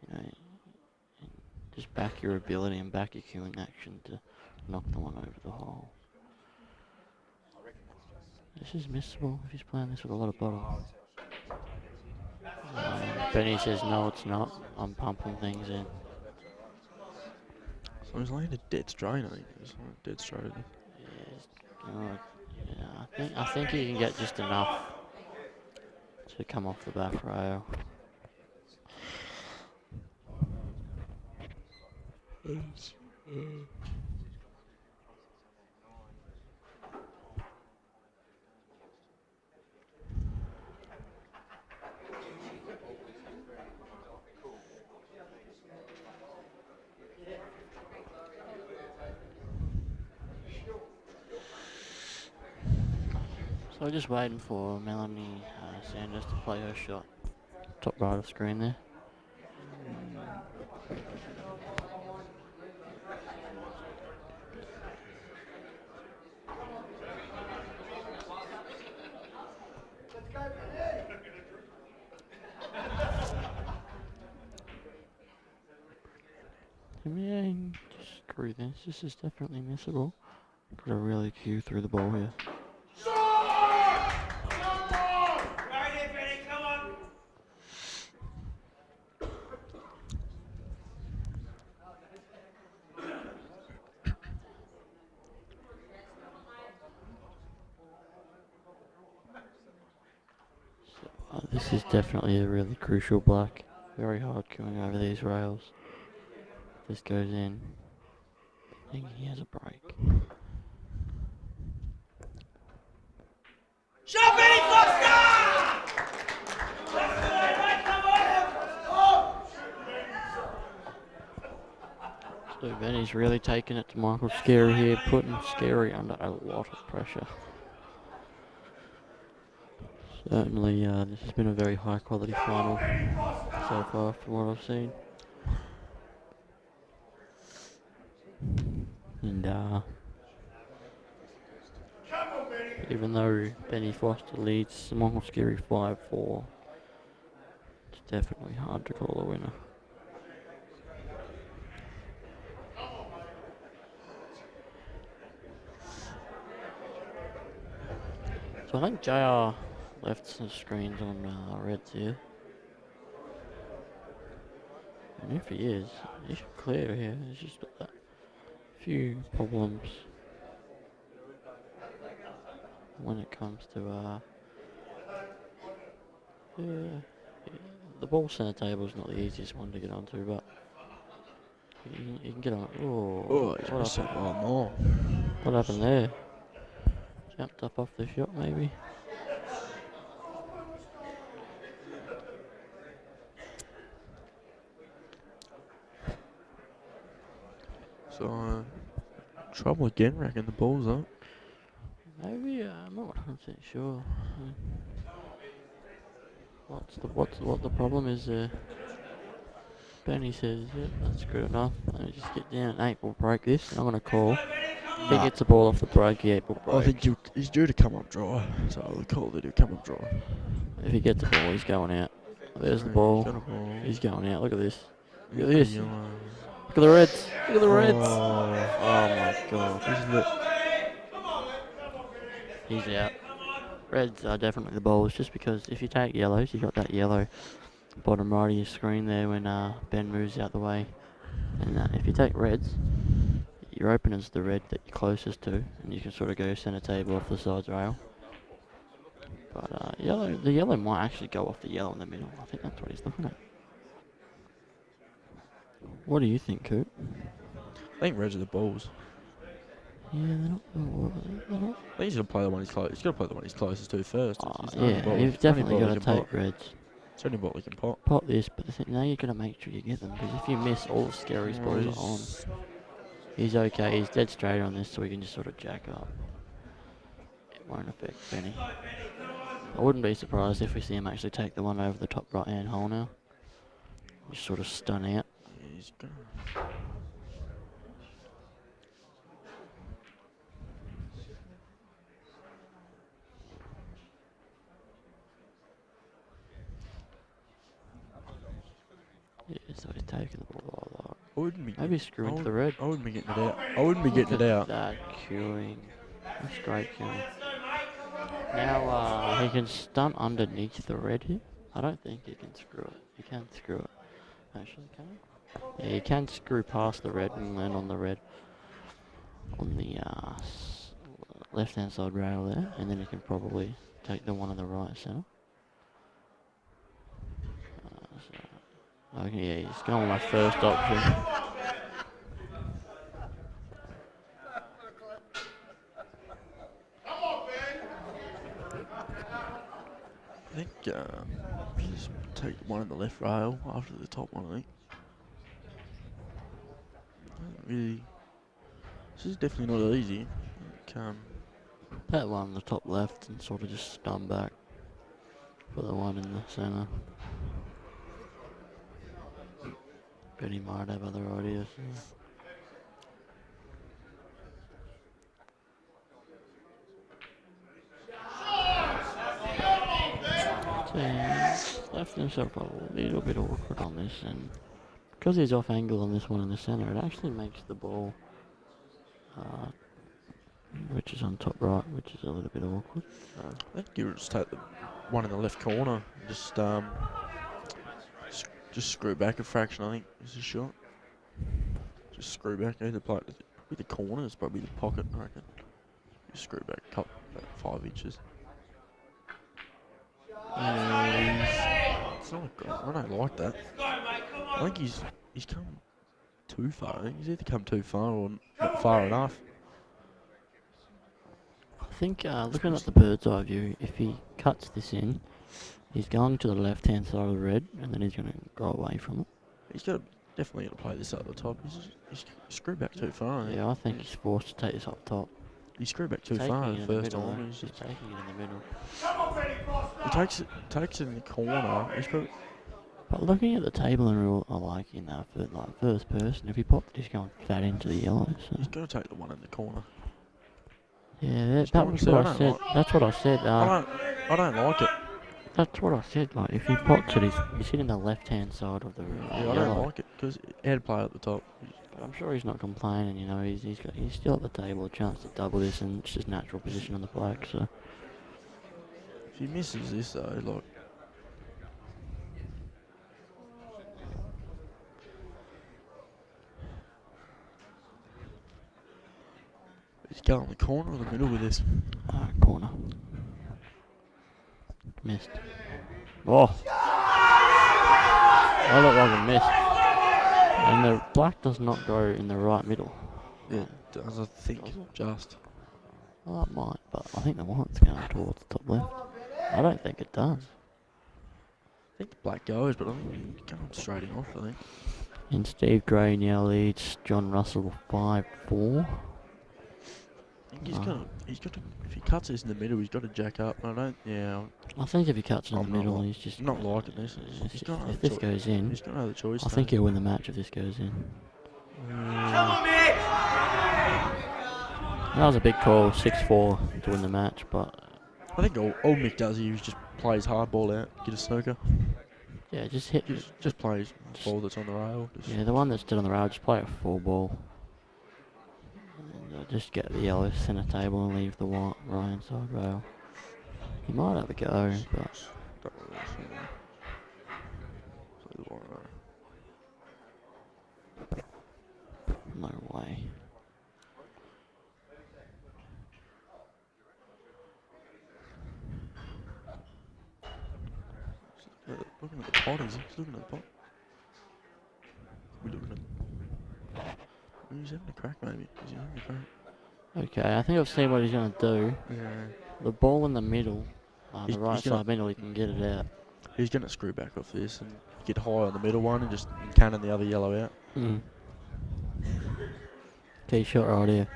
You know, and just back your ability and back your queuing action to knock the one over the hole. This is missable if he's playing this with a lot of bottom. Benny says, no, it's not. I'm pumping things in. So he's landed dead straight, I think. He's dead straight. Yeah, I think he can get just enough to come off the back rail. So we're just waiting for Melanie Sanders to play her shot. Top right of screen there. Yeah, just screw this. This is definitely missable. Gotta really cue through the ball here. This is definitely a really crucial black. Very hard queuing over these rails. If this goes in, I think he has a break. Shove it, Foster! So Benny's really taking it to Michael Scary here, putting Scary under a lot of pressure. Certainly, this has been a very high quality final so far from what I've seen. And even though Benny Foster leads Michael Scary 5-4, it's definitely hard to call a winner. So I think JR left some screens on Reds here. And if he is, he should clear here. There's just a few problems when it comes to yeah, the ball center table is not the easiest one to get onto, but you can get on. Oh, he's missed that one more. What happened there? Jumped up off the shot, maybe. So, trouble again, racking the balls up. Maybe I'm not 100% sure. What the problem is there? Benny says, yep, that's good enough. Let me just get down. 8 will break this. I'm gonna call. If he gets the ball off the break, 8 will break. I think he's due to come up dry, so I'll call that he'll come up dry. If he gets the ball, he's going out. There's the ball. He's going out. Look at this. Look at this. Look at the Reds. Look at the Reds. Oh my God. He's out. Reds are definitely the bowlers, just because if you take yellows, you've got that yellow bottom right of your screen there when Ben moves out the way. And if you take reds, your opener's the red that you're closest to, and you can sort of go centre table off the sides rail. But the yellow might actually go off the yellow in the middle. I think that's what he's looking at. What do you think, Coop? I think reds are the balls. Yeah, they're not. I think he's got to play the one he's close. He's got to play the one he's closest to first. Yeah, you've definitely got to take reds. It's only ball he can pop. Pop this, but the thing, now you've got to make sure you get them, because if you miss, all the Scary's balls are on. He's okay, he's dead straight on this, so we can just sort of jack up. It won't affect Benny. I wouldn't be surprised if we see him actually take the one over the top right hand hole now. Just sort of stun out. Yeah, he's gonna. Yeah, so he's taking the ball like that. I wouldn't be. Maybe screw into the red. I wouldn't be getting it out. I wouldn't be getting it out. That queuing. That's great queuing. Now he can stun underneath the red here. I don't think he can screw it. He can screw it. Actually, can he? Yeah, he can screw past the red and land on the red. On the left hand side rail there. And then he can probably take the one on the right centre. Okay, yeah, he's going with my first option. I think just take the one on the left rail after the top one. I think. Really, this is definitely not easy. That one on the top left and sort of just stun back for the one in the centre. But he might have other ideas. So he's left himself a little bit awkward on this, and because he's off angle on this one in the centre, it actually makes the ball, which is on top right, which is a little bit awkward. I think you just take the one in the left corner, and just screw back a fraction. I think is a shot. Just screw back either play with the corners, probably the pocket. I reckon. Just screw back a couple, about 5 inches. It's not great. I don't like that. I think he's come too far. I think he's either come too far or not far enough. I think looking at the bird's eye view, if he cuts this in, he's going to the left hand side of the red, and then he's going to go away from it. He's definitely got to play this up the top. He's screwed back too far. Yeah, I think he's forced to take this up top. He screwed back too far the first time. He's just taking it in the middle. He takes it in the corner. But looking at the table and rule, I like in that first person. If he popped, he's going fat into the yellow. So. He's got to take the one in the corner. Yeah, that was what I said. That's what I said. I don't like it. That's what I said. Like, if he pots it, he's hitting the left-hand side of the Yeah, I don't yellow. like it because head play at the top. But I'm sure he's not complaining. You know, he's still at the table, a chance to double this, and it's just natural position on the black. So If he misses this though, like. He's going in the corner or the middle with this. corner missed. Oh, I look like a miss. And the black does not go in the right middle. Yeah, it does, I think, just. Well, it might, but I think the white's going towards the top left. I don't think it does. I think the black goes, but I think he's going straight in off, I think. And Steve Gray now leads John Russell 5-4. I think he's got to, if he cuts this in the middle, he's got to jack up. I think if he cuts in the I'm not middle, li- he's just. not liking this. If this goes in, He's got no other choice. I think he'll win the match if this goes in. Come on, mate! That was a big call, 6-4 to win the match, but I think all Mick does, he just plays hard ball out, get a snooker. yeah, just hit. Just plays ball that's on the rail. Yeah, the one that stood on the rail, just play a full ball. And, just get the yellow centre table and leave the white right hand side rail. He might have a go, but no way. Looking at the pot, is he? He's looking at the pot. We're looking at. He's having a crack, maybe. Is he having a crack? Okay, I think I've seen what he's going to do. Yeah. The ball in the middle, He's the right gonna- side middle, he can get it out. He's going to screw back off this and get high on the middle one and just cannon the other yellow out. Tee shot right here.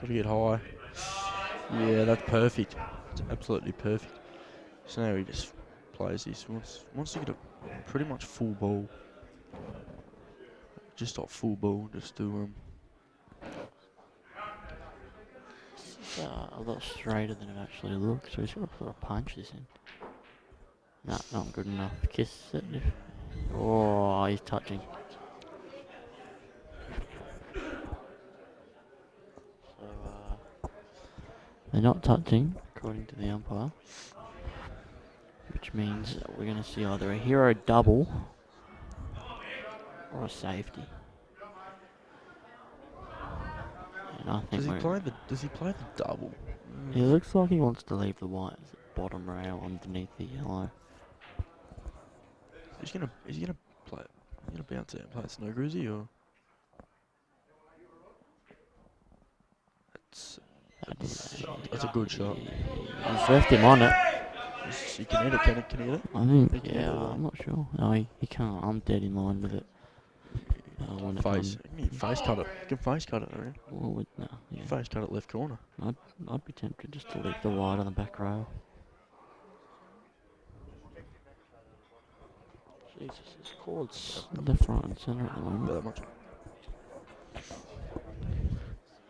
Got to get high. Yeah, that's perfect. It's absolutely perfect. So now he just plays this. Wants to get a pretty much full ball. Just off full ball, just to It's a lot straighter than it actually looks, so he's got to sort of punch this in. Nah, not good enough. Kiss it. Oh, he's touching. So, they're not touching, according to the umpire. Which means that we're going to see either a hero double or a safety. And I think does he play the double? it looks like he wants to leave the white as the bottom rail underneath the yellow. Is he gonna play it? He's gonna bounce out and play it snooker, is he, or? That's a good shot. He's left him on it. He can hit it, can he hit it? I think, He can hit it, I'm not sure. No, he can't. I'm dead in line with it. Face. You can face cut it. You can face cut it, I reckon. No, yeah. Face cut it left corner. I'd be tempted just to leave the white on the back rail. Jesus, his chord's left, right and centre at the moment. About that much.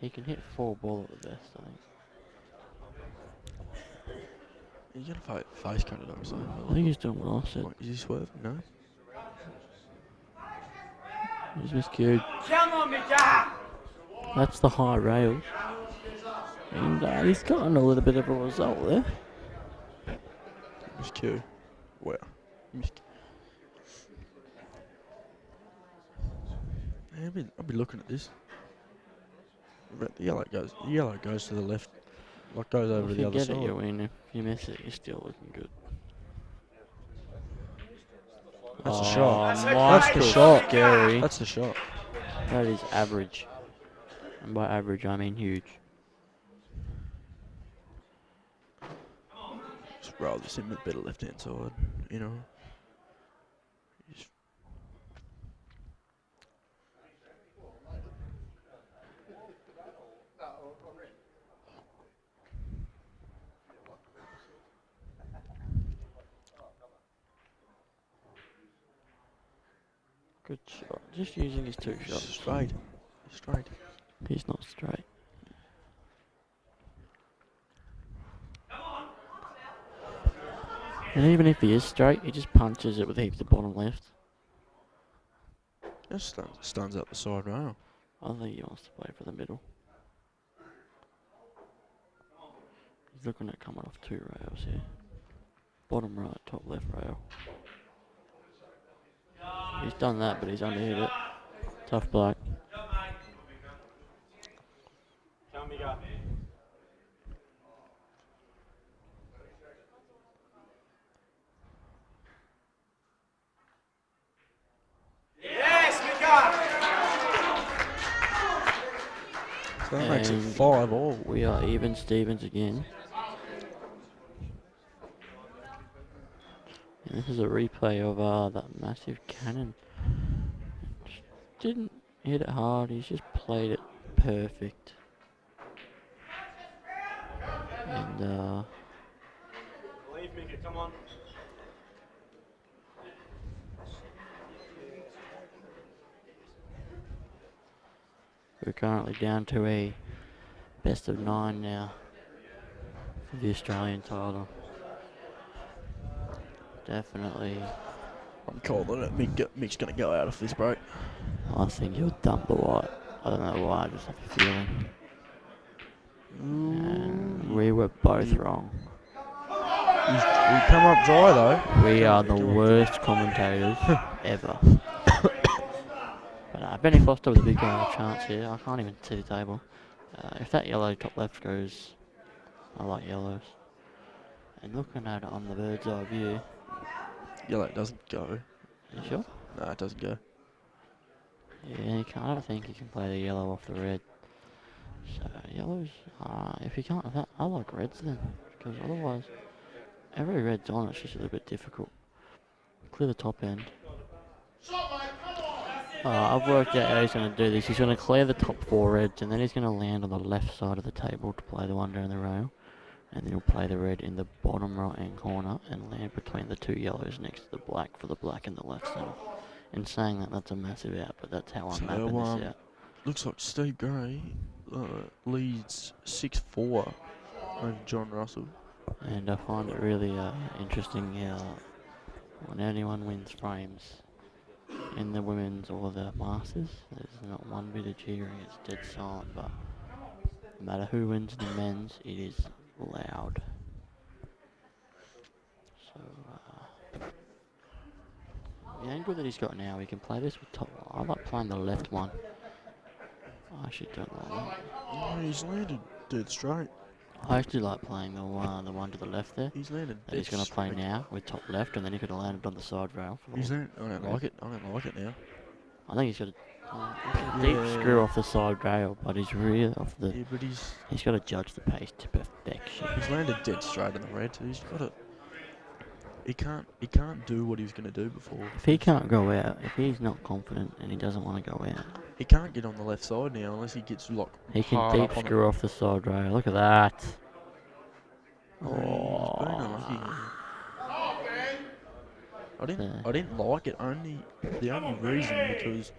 He can hit 4 ball at the best, I think. He's gonna face cut it, obviously. I think he's doing what I said. Is he swerving? No. He's miscued. Come on, Mika! That's the high rail. And he's gotten a little bit of a result there. Miscue. Wow. Miscue. Yeah, I'll be looking at this. The yellow goes to the left. Like goes over to If the you other get side. it, you win. If you miss it, you're still looking good. That's the shot. That's the shot. Scary. That's the shot. That is average. And by average, I mean huge. Just roll this in with better left hand side, you know. Just Good shot. Just using his 2 shots. straight. Straight. He's not straight. And even if he is straight, he just punches it with heaps of bottom left. That stuns up the side rail. I think he wants to play for the middle. He's looking at coming off 2 rails here. Bottom right, top left rail. He's done that, but he's underhit it. Tough bloke. Tell me, go. Yes, Mika! So that makes it And 5 all. we are even Stevens again. And this is a replay of that massive cannon. Just didn't hit it hard, he's just played it perfect. And Believe Mika, come on. we're currently down to a best of 9 now for the Australian title. Definitely, I'm calling it. Mick's going to go out of this break. I think he'll dump the white. I don't know why, I just have a feeling. And we were both wrong. We come up dry though. We are the worst commentators ever. But Benny Foster with a big chance here. I can't even see the table. If that yellow top left goes, I like yellows. And looking at it on the bird's eye view. Yellow doesn't go. Are you sure? No, it doesn't go. Yeah, I don't think you can play the yellow off the red. So yellows, if you can't have that, I like reds then. Because otherwise, every red's on, it's just a little bit difficult. Clear the top end. I've worked out how he's going to do this. He's going to clear the top 4 reds, and then he's going to land on the left side of the table to play the one down the rail. And then he'll play the red in the bottom right hand corner and land between the 2 yellows next to the black for the black in the left centre. In saying that, that's a massive out, but that's how I'm mapping this out. Looks like Steve Gray leads 6-4 over John Russell. And I find it really interesting how when anyone wins frames in the women's or the masters, there's not one bit of cheering, it's dead silent, but no matter who wins the men's, it is loud. So, the angle that he's got now, he can play this with top. I like playing the left one. I actually don't like that. Yeah, he's landed dead straight. I actually like playing the one to the left there. He's landed That dead he's going to play straight. now with top left, and then he could have landed on the side rail. For He's the landed, I don't like it. I don't like it now. I think he's got a deep screw off the side rail, but he's real off the. Yeah, but He's got to judge the pace to perfection. he's landed dead straight in the red. So he's got to. He can't do what he was going to do before. If he can't go out, if he's not confident and he doesn't want to go out, He can't get on the left side now unless he gets locked. he can hard deep up on it. screw off the side rail. Look at that. He's been unlucky. I didn't like it. The only reason because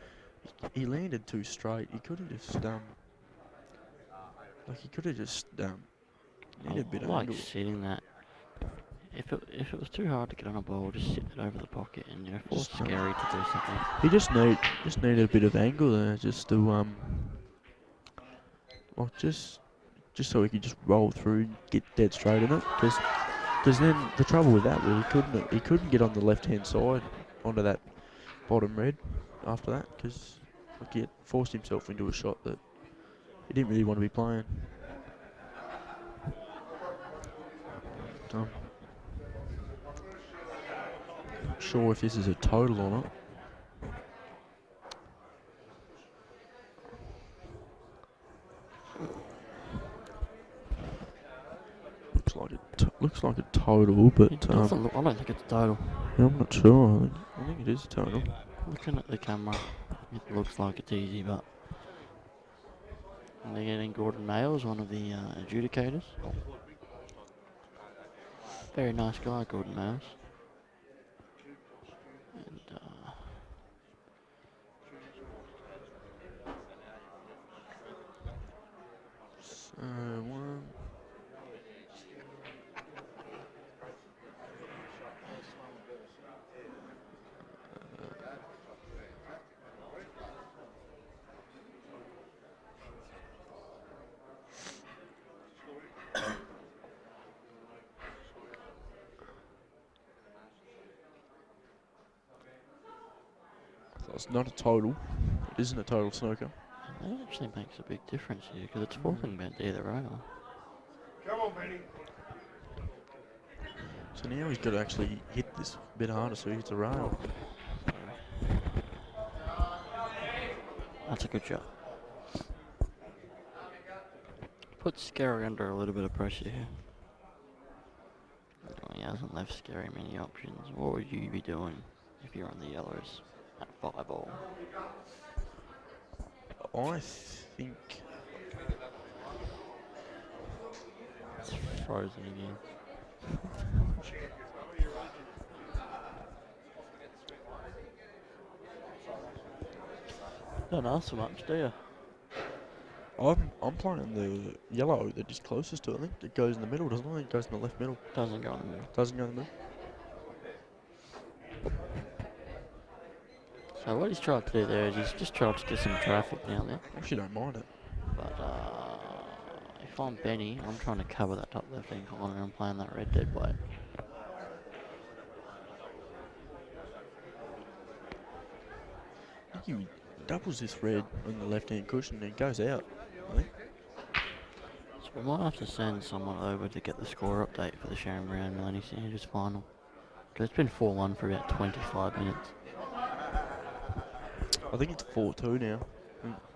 he landed too straight. He could have just needed a bit I of like angle. sitting that. If it was too hard to get on a ball, just sit it over the pocket and force Just, Scary to do something. He just needed a bit of angle there, just to just so he could just roll through and get dead straight in it. Because then the trouble with that was he couldn't get on the left hand side onto that bottom red after that because he had forced himself into a shot that he didn't really want to be playing. Not sure if this is a total or not. Looks like a total, but It doesn't look, I don't think it's total. I'm not sure. I think it is a total. Looking at the camera, it looks like it's easy, but and they're getting Gordon Mayles, one of the adjudicators. Very nice guy, Gordon Mayles. And So one. So it's not a total. It isn't a total snooker. That actually makes a big difference here because it's forking bent either rail. Come on, Benny. So now he's got to actually hit this a bit harder so he hits a rail. That's a good shot. Put Scary under a little bit of pressure here. Oh, he hasn't left Scary many options. What would you be doing if you're on the yellows at 5-all? I think It's frozen again. Don't ask for much, do you? I'm playing the yellow that is closest to it. I think it goes in the middle, doesn't it? I think it goes in the left middle. Doesn't go in the middle. Doesn't go in the middle. So what he's tried to do there is he's just tried to get some traffic down there. I actually don't mind it. But if I'm Benny, I'm trying to cover that top left-hand corner and I'm playing that red dead weight. I think he doubles this red on the left-hand cushion and it goes out, I think. So we might have to send someone over to get the score update for the Sharon Brown Melanie Sanders final. Because it's been 4-1 for about 25 minutes. I think it's 4-2 now.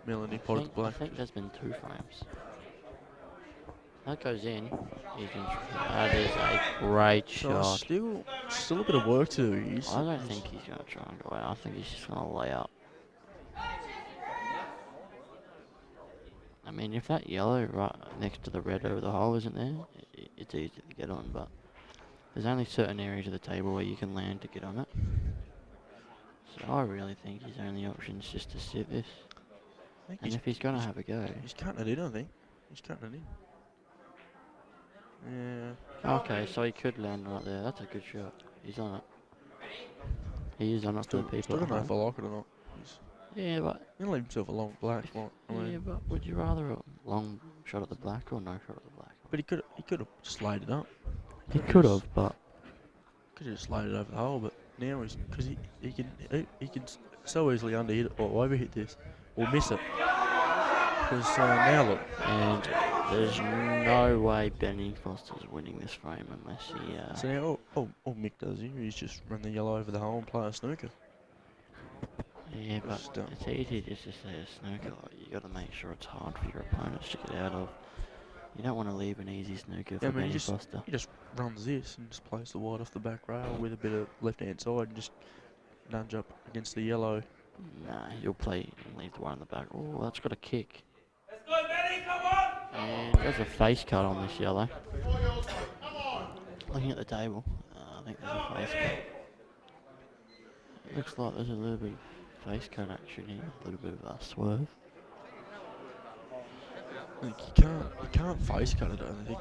Melanie potted the I black. think there's been 2 frames. That goes in. That is a great So shot. still a bit of work to do. I don't think he's going to try and go out. I think he's just going to lay up. I mean, if that yellow right next to the red over the hole isn't there, it's easy to get on, but there's only certain areas of the table where you can land to get on it. So I really think his only option is just to sit this. And if he's going to have a go... He's cutting it in, I think. He's cutting it in. Yeah. Okay, so he could land right there. That's a good shot. He's on it. He is on it for the people Still at don't know if I home. like it or not. Yeah, but... He's gonna leave himself a long black spot. I mean, Yeah, but would you rather a long shot at the black or no shot at the black? but he could have just laid it up. He could have, but... Could have just laid it over the hole, but now he's because he can so easily underhit it or overhit this or miss it. Because now look, And there's no way Benny Foster's winning this frame unless he... so now all Mick does here is just run the yellow over the hole and play a snooker. Yeah, but Just, it's easy just to say a snooker. You got to make sure it's hard for your opponents to get out of. You don't want to leave an easy snooker for I mean, Benny Foster. he just runs this and just plays the white off the back rail with a bit of left-hand side and just nudge up against the yellow. Nah, you'll play and leave the one in the back. Oh, that's got a kick. Let's go, Benny, come on! And there's a face cut on this yellow. Looking at the table, I think there's a face cut. It looks like there's a little bit of face cut action here, a little bit of a swerve. Like you can't face cut it, I don't think.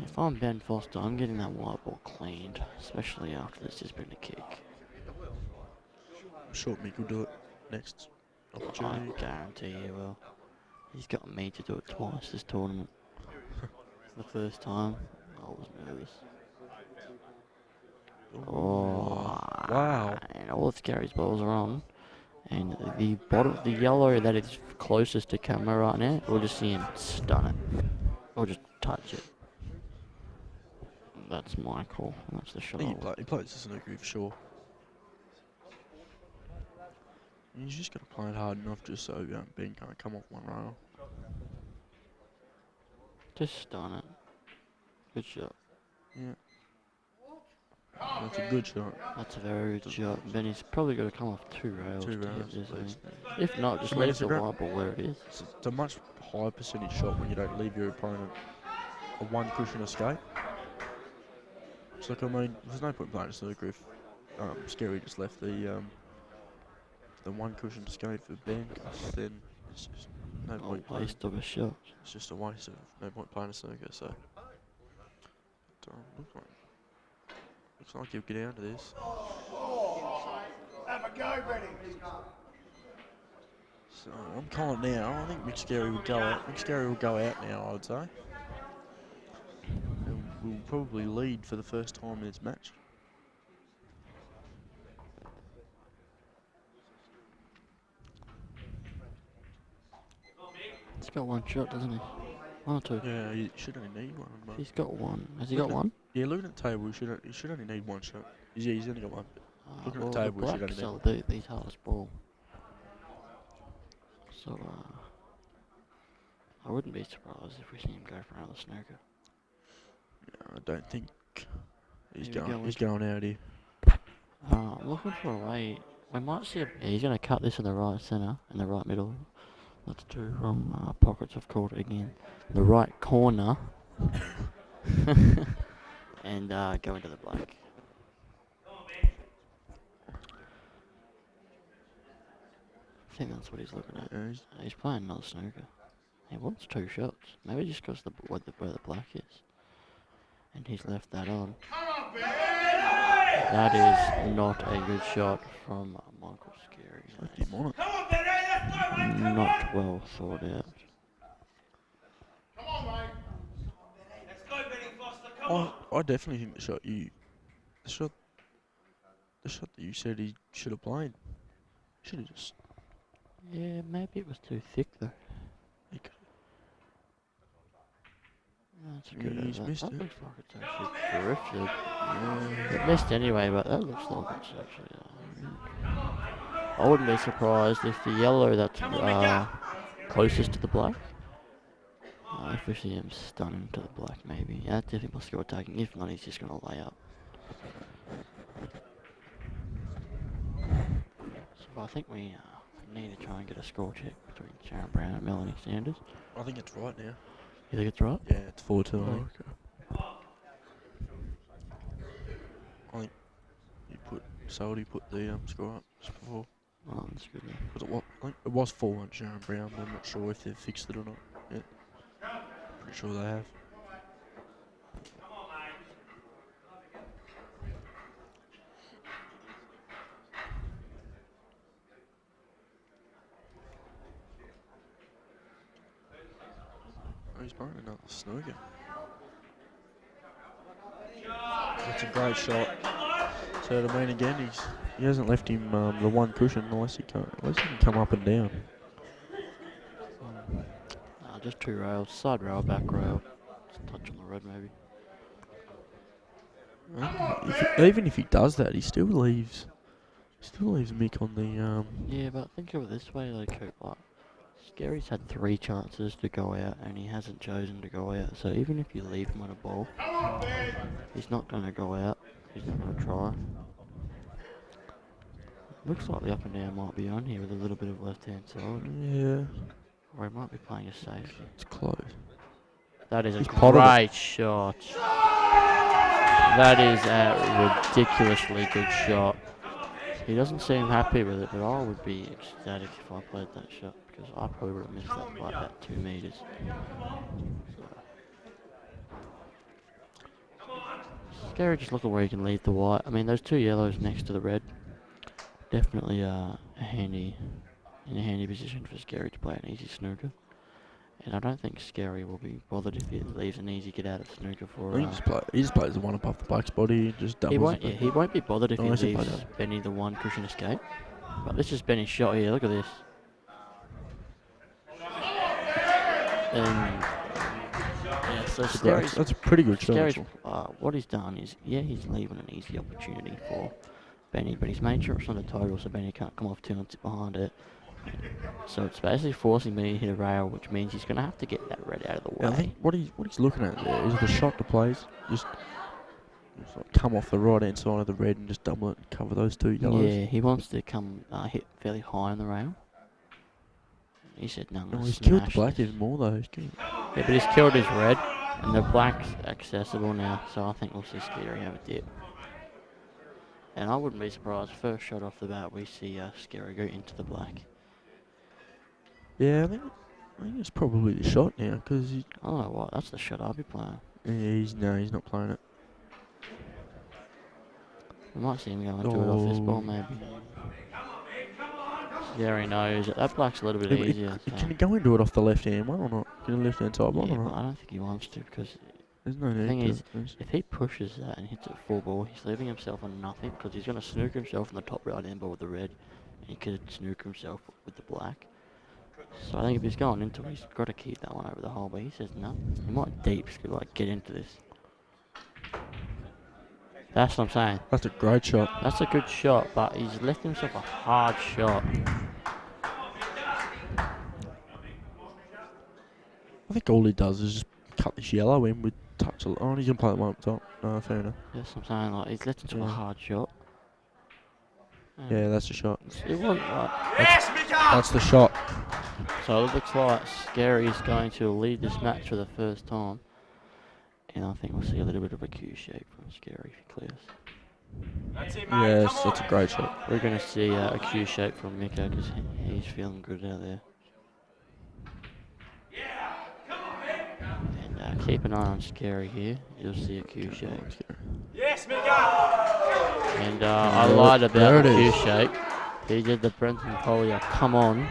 If I'm Ben Foster, I'm getting that white ball cleaned, especially after there's just been a kick. I'm sure Mick will do it next opportunity. I guarantee he will. He's got me to do it twice this tournament. The first time, I was nervous. Oh, Wow. And all of Gary's balls are on. And the yellow that is closest to camera right now, we'll just see him stun it. Or just touch it. That's my call. That's the shot. He plays the snooker for sure. He's just got to play it hard enough just so Ben can't come off one rail. Just stun it. Good shot. Yeah. That's a good shot. That's a very good shot. Benny's probably got to come off 2 rails Two to rails, hit this, at I least. think. If not, just I mean, leave it's the a great- white ball where it is. It's a much higher percentage shot when you don't leave your opponent a one cushion escape. It's like, I mean, there's no point playing a snooker if Scary just left the one cushion escape for Ben, 'cause then it's just no A point playing. waste of a shot. It's just a waste of no point playing a snooker. So, but, looks like he'll get down to this. Have a go, Benny. So I'm calling now. I think Mick Scary will go out. Mick Scary will go out now, I would say. And will probably lead for the first time in this match. got one shot, doesn't he? One or two. Yeah, he should only need one. But He's got one. Has he got one? yeah, looking at the table, he should only need one shot. He's only got one. Looking Well, at the the table, he should only blacks need will one. beat hardest ball. So, I wouldn't be surprised if we see him go for another snooker. I don't think he's Here we go, going. He's going out here. I'm looking for a way. We might see a. Yeah, he's going to cut this in the right centre, in the right middle. Let's do from pockets, I've called it again. The right corner. And go into the black. I think that's what he's looking at. Yeah, He's playing another snooker. He wants two shots. Maybe just because where the black is. And he's left that on. That is not a good shot from Michael Scary. left him on it. Come on, Benny, let's go, mate. Come Not on. well thought out. Come on, mate. Let's go, Benny Foster. Come on. I definitely think the shot that you said he should have played. Should have just. Yeah, maybe it was too thick though. He could. That's a good. He's That missed it. looks like it's actually drifted. It missed anyway, but that looks like it's actually. I wouldn't be surprised if the yellow that's closest to the black. If we see him stun into the black, maybe. Yeah, that's if he must go attacking. If not, he's just going to lay up. So I think we need to try and get a score check between Sharon Brown and Melanie Sanders. I think it's right now. You think it's right? Yeah, it's 4-2. I think you put the score up just before. Oh, that's good. Was it what? I think it was 4-1 Sharon Brown. But I'm not sure if they've fixed it or not. Yeah. Pretty sure they have. Oh, he's playing another snooker. That's a great shot. So I mean, again, he hasn't left him the one cushion unless he can come up and down. Just two rails, side rail, back rail. Just touch on the red maybe. Even if he does that, he still leaves Mick on the Yeah, but think of it this way, though, Coop. Like, Scary's had 3 chances to go out, and he hasn't chosen to go out. So even if you leave him on a ball, he's not going to go out. He's not going to try. Looks like the up and down might be on here with a little bit of left-hand side. Yeah, Or he might be playing a safety. it's close. That is a He's potted it. great shot. That is a ridiculously good shot. He doesn't seem happy with it, but I would be ecstatic if I played that shot because I probably would have missed that by about 2 metres. Scary just looking where he can leave the white. I mean, those 2 yellows next to the red, definitely in a handy position for Scary to play an easy snooker. And I don't think Scary will be bothered if he leaves an easy get out of snooker for. He just plays the one above the black's body and just doubles. He won't be bothered if he Unless he leaves plays Benny the one cushion escape. But this is Benny's shot here. Look at this. And yeah, so That's a pretty good shot. Scary's, what he's done is, yeah, he's leaving an easy opportunity for Benny, but he's made sure it's not a total, so Benny can't come off 2 and sit behind it. So it's basically forcing Benny to hit a rail, which means he's going to have to get that red out of the way. Yeah, I think what he's looking at there is the shot to plays. Just like come off the right hand side of the red and just double it and cover those 2 yellows. Yeah, he wants to come hit fairly high on the rail. He said no. Oh, he's killed the black even more though. Yeah, but he's killed his red, and the black's accessible now, so I think we'll see Scary have a dip. And I wouldn't be surprised, first shot off the bat, we see Scary go into the black. Yeah, I think it's probably the shot now because I don't know what, that's the shot I'll be playing. yeah, he's not playing it. We might see him go into it off this ball, maybe. Scary knows it. That black's a little bit easier. So. Can he go into it off the left hand one or not? Can the left hand side one Yeah, or but not? I don't think he wants to because There's no the need thing to. is, if he pushes that and hits it full ball, he's leaving himself on nothing because he's going to snooker himself in the top right hand ball with the red, and he could snooker himself with the black. So I think if he's going into it, he's got to keep that one over the hole. But he says no. He might deep like get into this. That's what I'm saying. That's a great shot. That's a good shot, but he's left himself a hard shot. I think all he does is just cut this yellow in with touch. Oh, he's going to play it one up top. No, fair enough. That's what I'm saying. Like he's left himself a hard shot. Yeah, that's the shot. It wasn't like. Yes, Mika! That's the shot. So it looks like Scary is going to lead this match for the first time. And I think we'll see a little bit of a Q shape from Scary if he clears. That's it, mate. Yes, Come that's on. a great shot. We're going to see a Q shape from Mika because he's feeling good out there. And keep an eye on Scary here. You'll see a Q shape. Yes, Mika! And I lied about there the it Q is. shape. He did the Brenton Collier come on.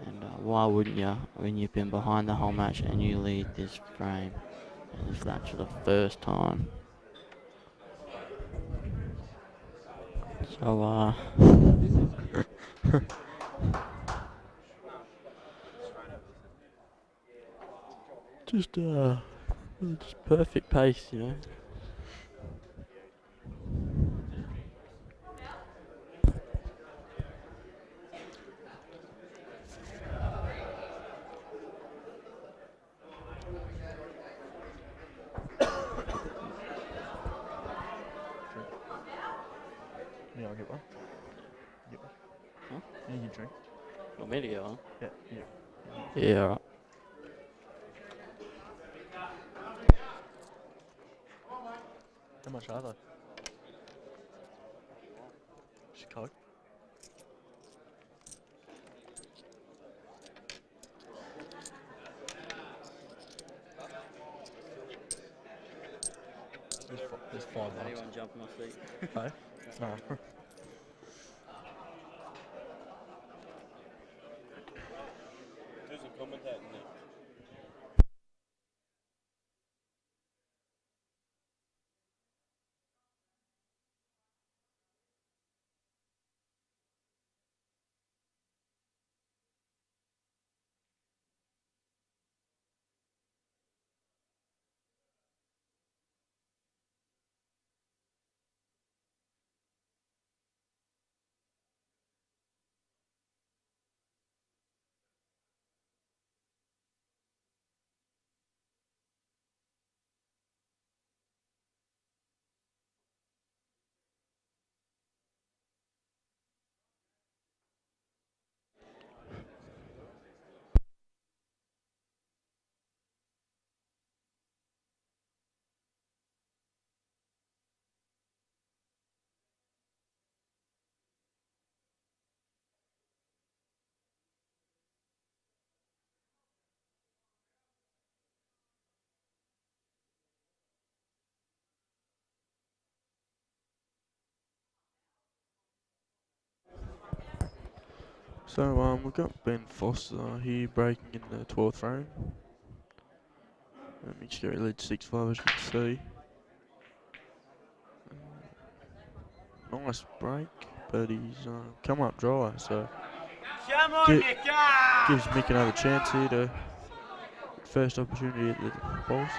And why wouldn't you when you've been behind the whole match and you lead this frame and this match for the first time? So just perfect pace, you know. Yeah, I'll get one. Get one. Huh? Yeah, you drink. Want me to go on? Yeah. Yeah, alright. How much are they? Just Coke. There's $5. Anyone jump in my seat? Hey? No. Who's a commentator now? So we've got Ben Foster here breaking in the 12th frame. Mitch Scary leads 6-5 as you can see. Nice break, but he's come up dry, so Come on, Mika! gives Mick another chance here to first opportunity at the balls.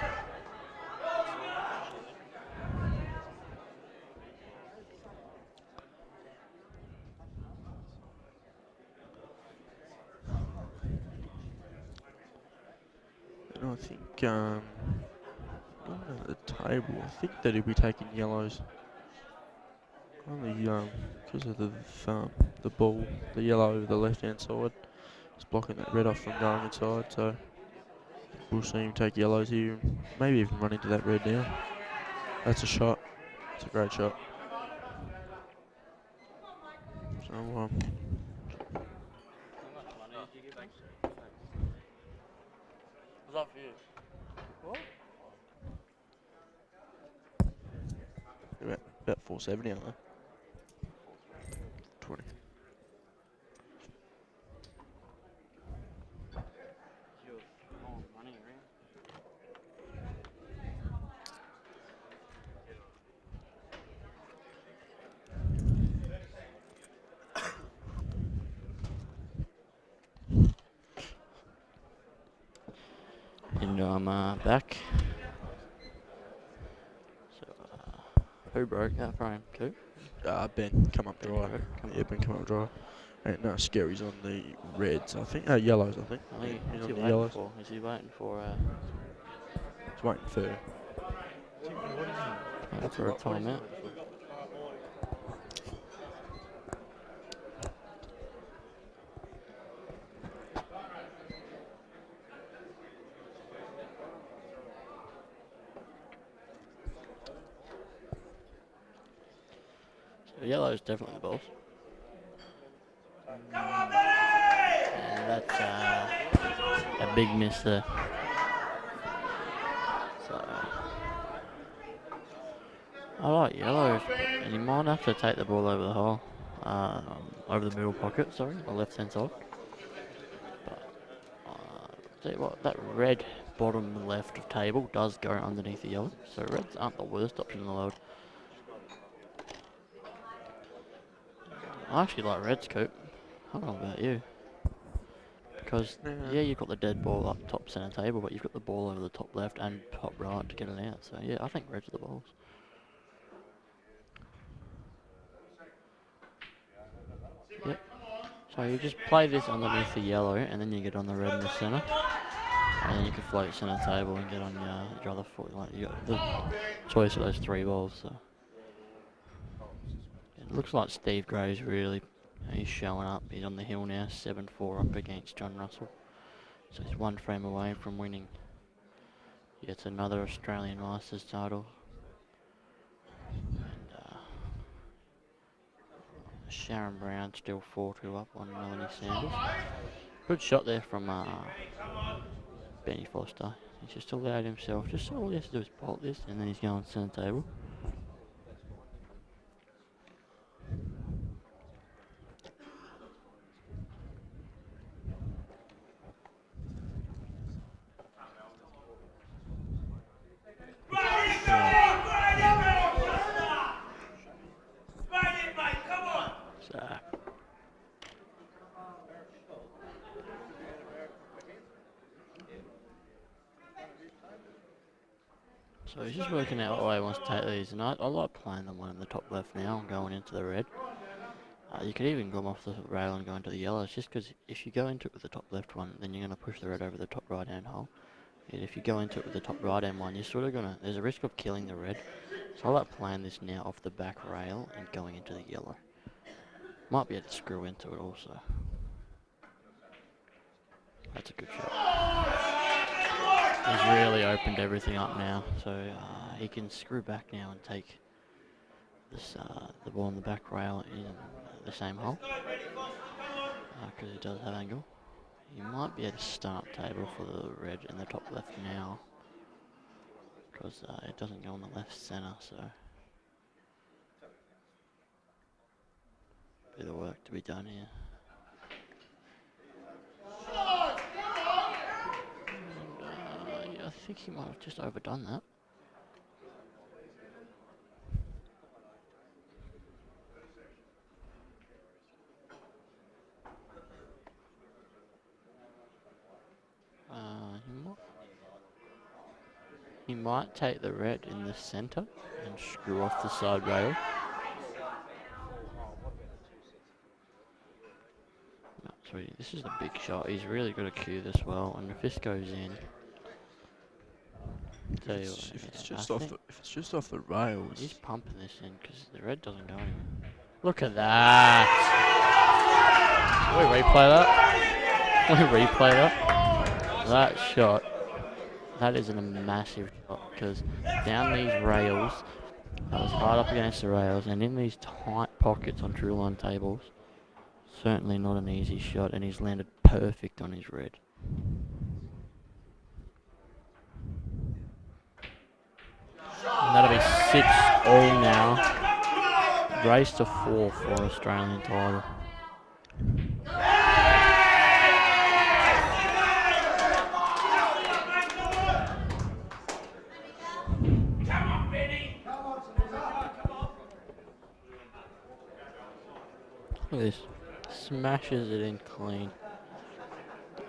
And I think looking at the table, I think that he'll be taking yellows. Only because of the ball, the yellow over the left hand side, is blocking that red off from going inside. So we'll see him take yellows here, and maybe even run into that red now. That's a shot. It's a great shot. So Was that for you? What? about 470, aren't they? 20. Running around. And I'm back. So, who broke that frame? Coop? Ben, come up Ben dry. broke, come Yeah, up. Ben, come up dry. And Scary's on the reds, I think. Yellows, I think. Oh, Yeah, he's what's on he the waiting yellows. for? Is he waiting for He's waiting for. a timeout? So yellow is definitely the balls. And that's a big miss there. So I like yellows, and he might have to take the ball over the hole, over the middle pocket, sorry, or left hand side. But tell you what, that red bottom left of table does go underneath the yellow, so reds aren't the worst option in the world. I actually like reds, Coop. I don't know about you. Because, yeah, you've got the dead ball up top centre table, but you've got the ball over the top left and top right to get it out. So, yeah, I think reds are the balls. Yep. So you just play this underneath the yellow, and then you get on the red in the centre. And then you can float centre table and get on your other foot. Like, you got the choice of those three balls. So it looks like Steve Gray's really, he's showing up. He's on the hill now, 7-4 up against John Russell. So he's one frame away from winning yet another Australian Masters title. And Sharon Brown still 4-2 up on Melanie Sanders. Good shot there from Benny Foster. He's just allowed himself, just all he has to do is bolt this, and then he's going centre table. So he's just working out what way he wants to take these, and I like playing the one in the top left now and going into the red. You could even go off the rail and go into the yellows, just because if you go into it with the top left one, then you're going to push the red over the top right hand hole. And if you go into it with the top right hand one, you're sort of going to, there's a risk of killing the red. So I like playing this now off the back rail and going into the yellow. Might be able to screw into it also. That's a good shot. He's really opened everything up now, so he can screw back now and take this the ball on the back rail in the same hole, because it does have angle. You might be able to start table for the red in the top left now, because it doesn't go on the left centre, so bit of work to be done here. And, yeah, I think he might have just overdone that. He might take the red in the centre and screw off the side rail. No, so this is a big shot. He's really got to cue this well, and if this goes in, If it's just off the rails, he's pumping this in because the red doesn't go anywhere. Look at that! Can we replay that? Can we replay that? That shot. That is a massive shot because down these rails, that was hard up against the rails, and in these tight pockets on true line tables, certainly not an easy shot, and he's landed perfect on his red. And that'll be 6-all now. Race to 4 for Australian title. Look at this. Smashes it in clean.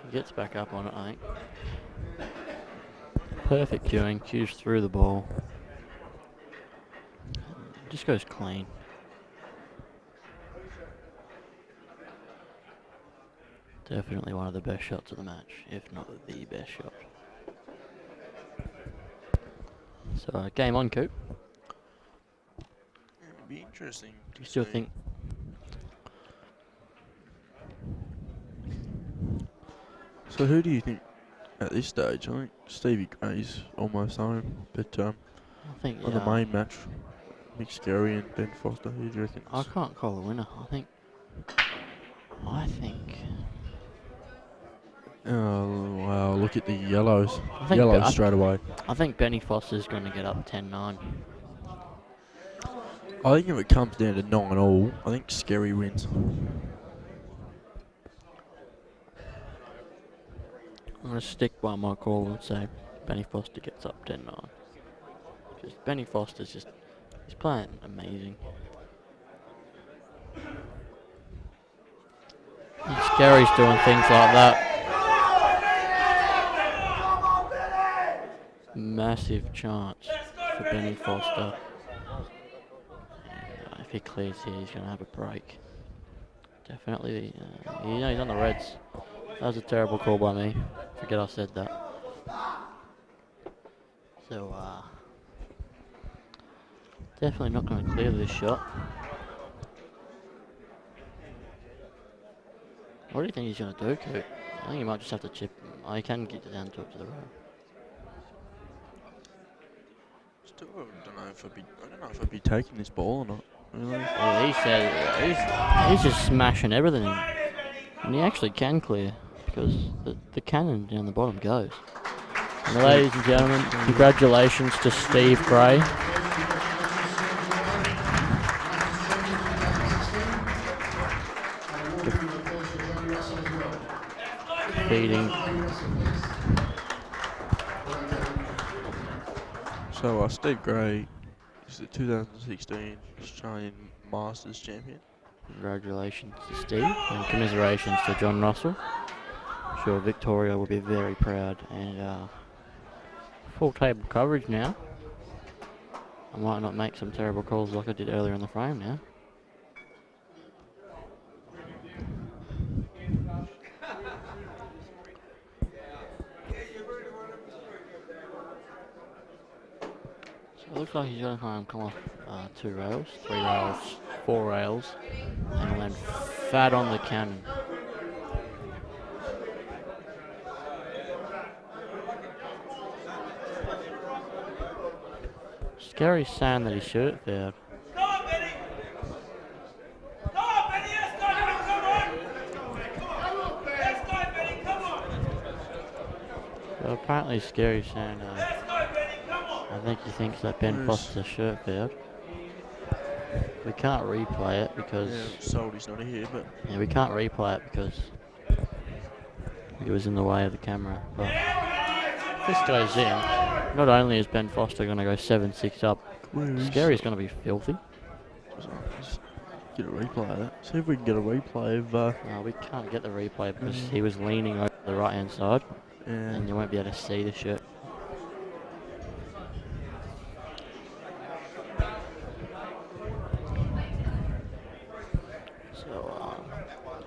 He gets back up on it, I think. perfect cueing, cues through the ball. Just goes clean. Definitely one of the best shots of the match, if not the best shot. So, game on, Coop. It'd be interesting. Do you still see. think? So who do you think at this stage? I think Stevie Gray's almost home, but I think on the main match, Mick Scarry and Ben Foster. Who do you reckon? I can't call a winner. I think. Oh wow! Look at the yellows. I think Yellows I- straight away. I think Benny Foster's going to get up 10-9. I think if it comes down to 9-all, I think Scarry wins. I'm going to stick by my call and say Benny Foster gets up 10-9. Because Benny Foster's just, he's playing amazing. And Scary's doing things like that. Massive chance for Benny Foster. And, if he clears here, he's going to have a break. Definitely, he's on the Reds. That was a terrible call by me. Forget I said that. So, definitely not going to clear this shot. What do you think he's going to do, Coop? I think he might just have to chip. Oh, he can get down to the rail. Still, I don't know if I'd be taking this ball or not. Really? Well, he said he's just smashing everything, and he actually can clear because the cannon down the bottom goes. And ladies and gentlemen, congratulations to Steve Gray. Defeating. So Steve Gray is the 2016 Australian Masters champion. Congratulations to Steve and commiserations to John Russell. I'm sure Victoria will be very proud. And full table coverage now. I might not make some terrible calls like I did earlier in the frame now. So it looks like he's going to come off 2 rails, 3 rails, 4 rails, and land fat on the cannon. Scary's saying that he should have failed. Come on, Benny! Come on, Benny! Let's go, Benny! Come on! Let's go, Benny! Come on! So apparently Scary's saying Let's go, Benny! Come on! I think he thinks that Ben Where's- Foster's shirt failed. We can't replay it because Salty's not here, but we can't replay it because it was in the way of the camera. But if this goes in, not only is Ben Foster going to go 7-6 up, Scary's going to be filthy. Just get a replay of that. See if we can get a replay of. No, we can't get the replay because he was leaning over the right hand side, and you won't be able to see the shirt. So,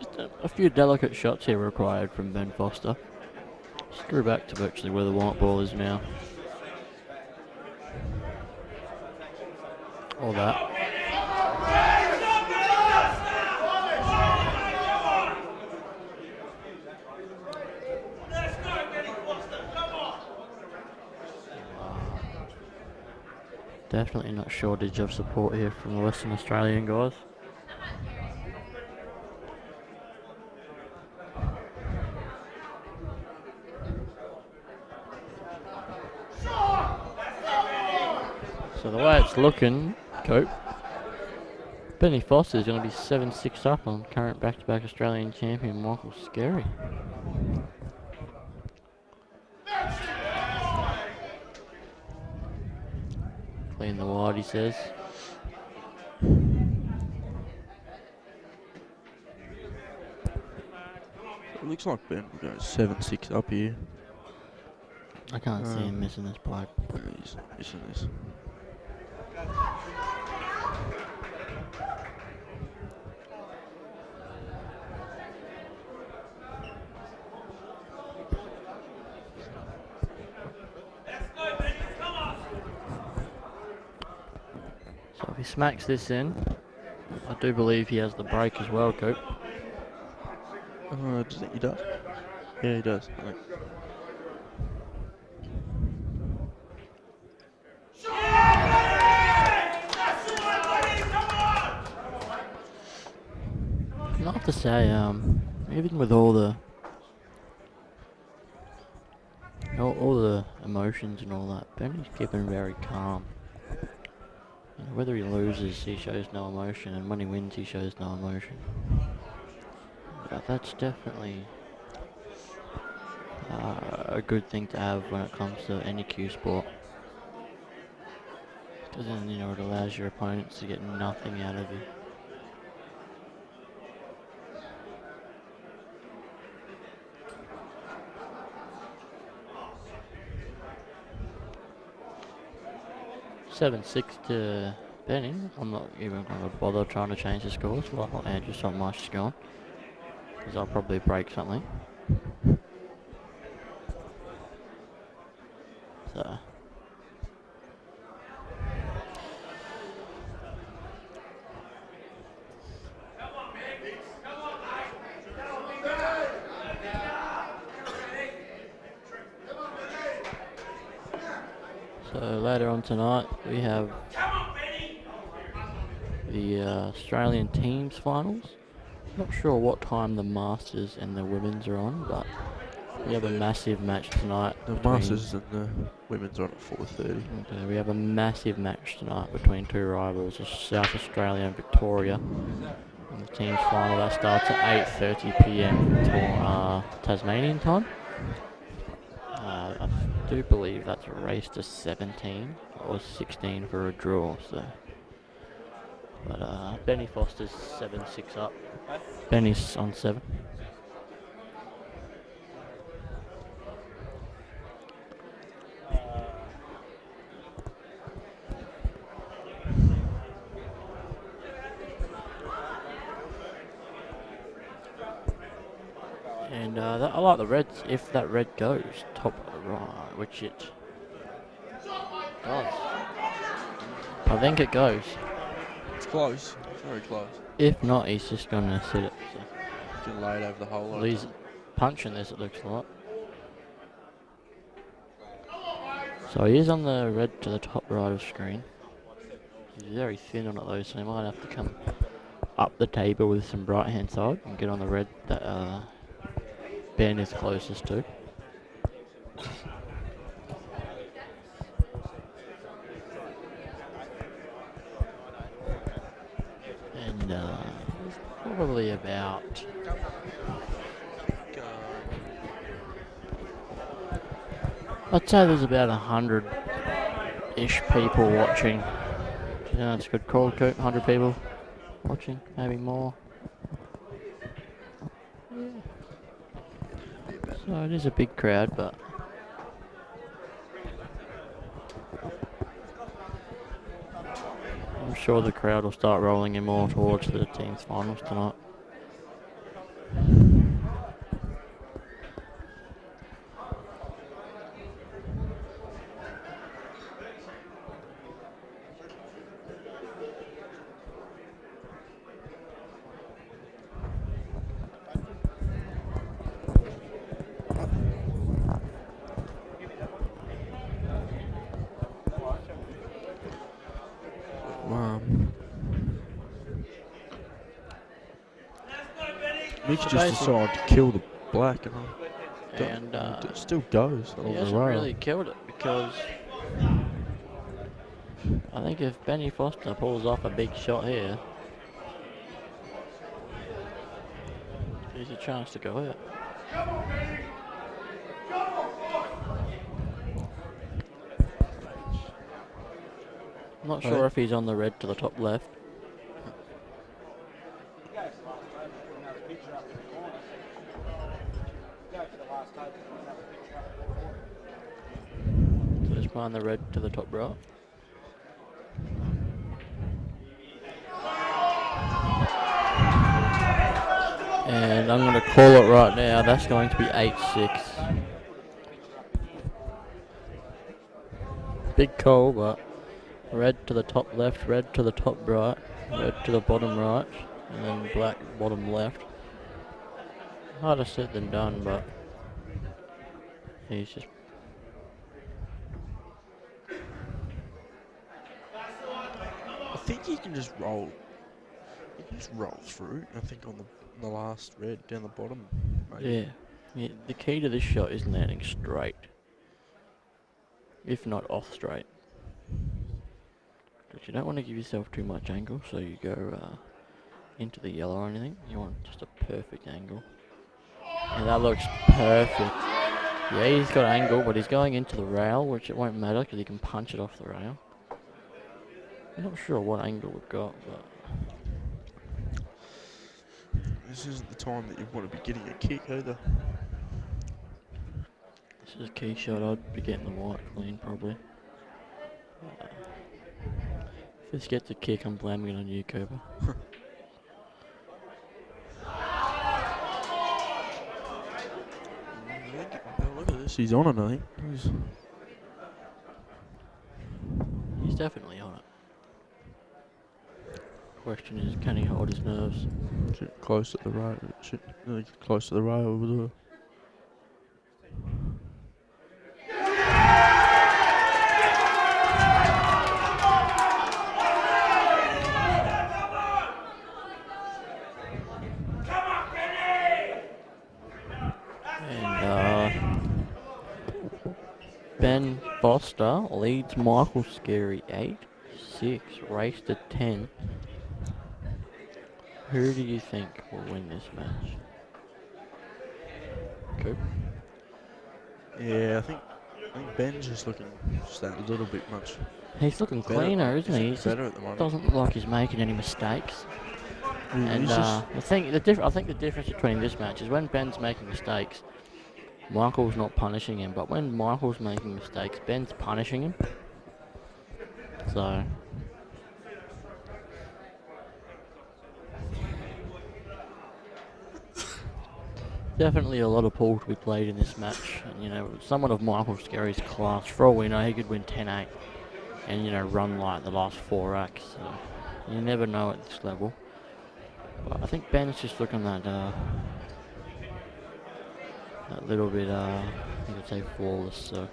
just a few delicate shots here required from Ben Foster. Screw back to virtually where the white ball is now. All that. Let's go, Benny Foster! Come on! Definitely not shortage of support here from the Western Australian guys. So the way it's looking, Cope, Benny Foster is going to be 7-6 up on current back-to-back Australian champion Michael Scarry. Clean the wide, he says. It looks like Ben will go 7-6 up here. I can't see him missing this bloke. He's not missing this. So if he smacks this in, I do believe he has the break as well, Coop. Do you think he does? Yeah, he does. Right. I have to say, even with all the emotions and all that, Benny's keeping very calm. You know, whether he loses, he shows no emotion, and when he wins, he shows no emotion. But that's definitely a good thing to have when it comes to any cue sport. Because then, you know, it allows your opponents to get nothing out of you. (7-6) to Benny. I'm not even going to bother trying to change the scores while Andrew's on my gone, because I'll probably break something. So. So later on tonight we have the Australian teams finals. Not sure what time the Masters and the Women's are on, but we have a massive match tonight. The Masters and the Women's are on at 4:30. Okay, we have a massive match tonight between two rivals, South Australia and Victoria. And the teams final that starts at 8:30 p.m. Tasmanian time. I do believe that's a race to 17 or 16 for a draw. So, but Benny Foster's 7-6 up. Benny's on 7. And I like the reds if that red goes top right, which it does. I think it goes. It's close. It's very close. If not, he's just going to sit it. So. You can lay it over the hole. Well, he's punching this, it looks like. So he is on the red to the top right of screen. He's very thin on it though, so he might have to come up the table with some right hand side and get on the red that Ben is closest to. And probably about I'd say there's about 100-ish people watching. Yeah, that's a good call, Coop. 100 people watching, maybe more. Yeah. So it is a big crowd, but I'm sure the crowd will start rolling in more towards the team's finals tonight. Nick's just decided to kill the black, And it still goes he on the hasn't rail. really killed it because I think if Benny Foster pulls off a big shot here, there's a chance to go out. I'm not sure if he's on the red to the top left. find the red to the top right. And I'm going to call it right now. That's going to be 8-6. Big call, but red to the top left, red to the top right, red to the bottom right, and then black bottom left. Harder said than done, but he's just... I think he can just roll. He can just roll through. I think on the last red down the bottom. Maybe. Yeah, the key to this shot is landing straight, if not off straight. But you don't want to give yourself too much angle, so you go into the yellow or anything. You want just a perfect angle. And that looks perfect. Yeah, he's got angle, but he's going into the rail, which it won't matter because he can punch it off the rail. I'm not sure what angle we've got, but... This isn't the time that you want to be getting a kick either. This is a key shot. I'd be getting the white clean probably. If this gets a kick, I'm blaming it on you, Cooper. Look at this, he's on it, I think. He's definitely on it. Question is, can he hold his nerves? Shit, close to the rail. Shit, really close to the rail over there. Ben Foster leads Michael Scary 8-6, race to 10. Who do you think will win this match? Coop? Yeah, I think Ben's just looking that little bit much. He's looking cleaner, isn't he? He's better at the moment. Doesn't look like he's making any mistakes. And I think the difference between this match is when Ben's making mistakes, Michael's not punishing him, but when Michael's making mistakes, Ben's punishing him. So definitely a lot of pool to be played in this match. And, you know, someone of Michael Scary's class, for all we know, he could win 10-8 and, you know, run like the last 4 acts. So you never know at this level. But I think Ben's just looking that little bit, you could say flawless, so.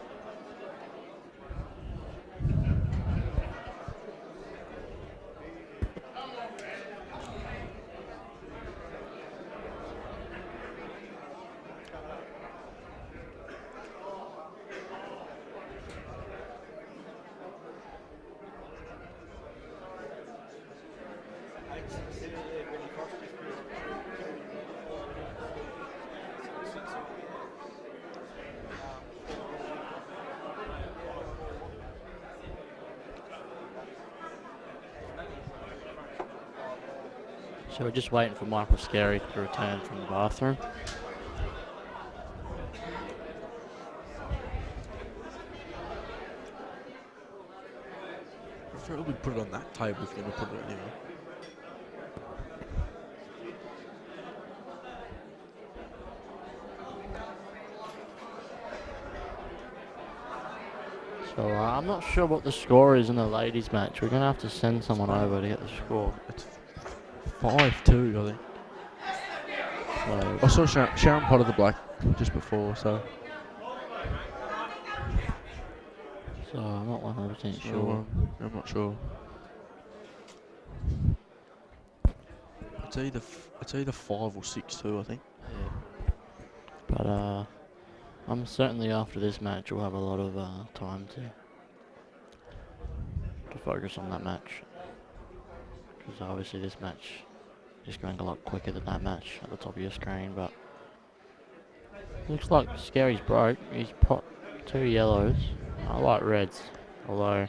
So we're just waiting for Michael Scary to return from the bathroom. I prefer we put it on that table if you're going to put it anywhere. So I'm not sure what the score is in the ladies' match. We're going to have to send someone over to get the score. It's 5-2, I think. So I saw Sharon potted the black just before, so I'm not 100% sure. I'm not sure. It's either 5 or 6-2, I think. Yeah. But I'm certainly after this match we'll have a lot of time to focus on that match. Because obviously this match is going a lot quicker than that match at the top of your screen, but looks like Scary's broke. He's pot 2 yellows. I like reds, although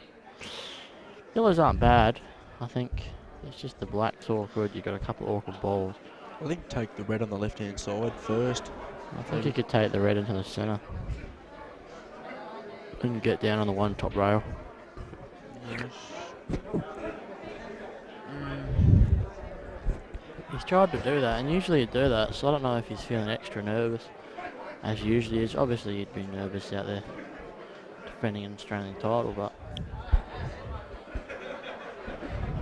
yellows aren't bad. I think it's just the black's awkward. You've got a couple of awkward balls. I think take the red on the left hand side first. I think you could take the red into the centre. Couldn't get down on the one top rail. Yes. He's tried to do that, and usually he'd do that, so I don't know if he's feeling extra nervous, as he usually is. Obviously he'd be nervous out there defending an Australian title, but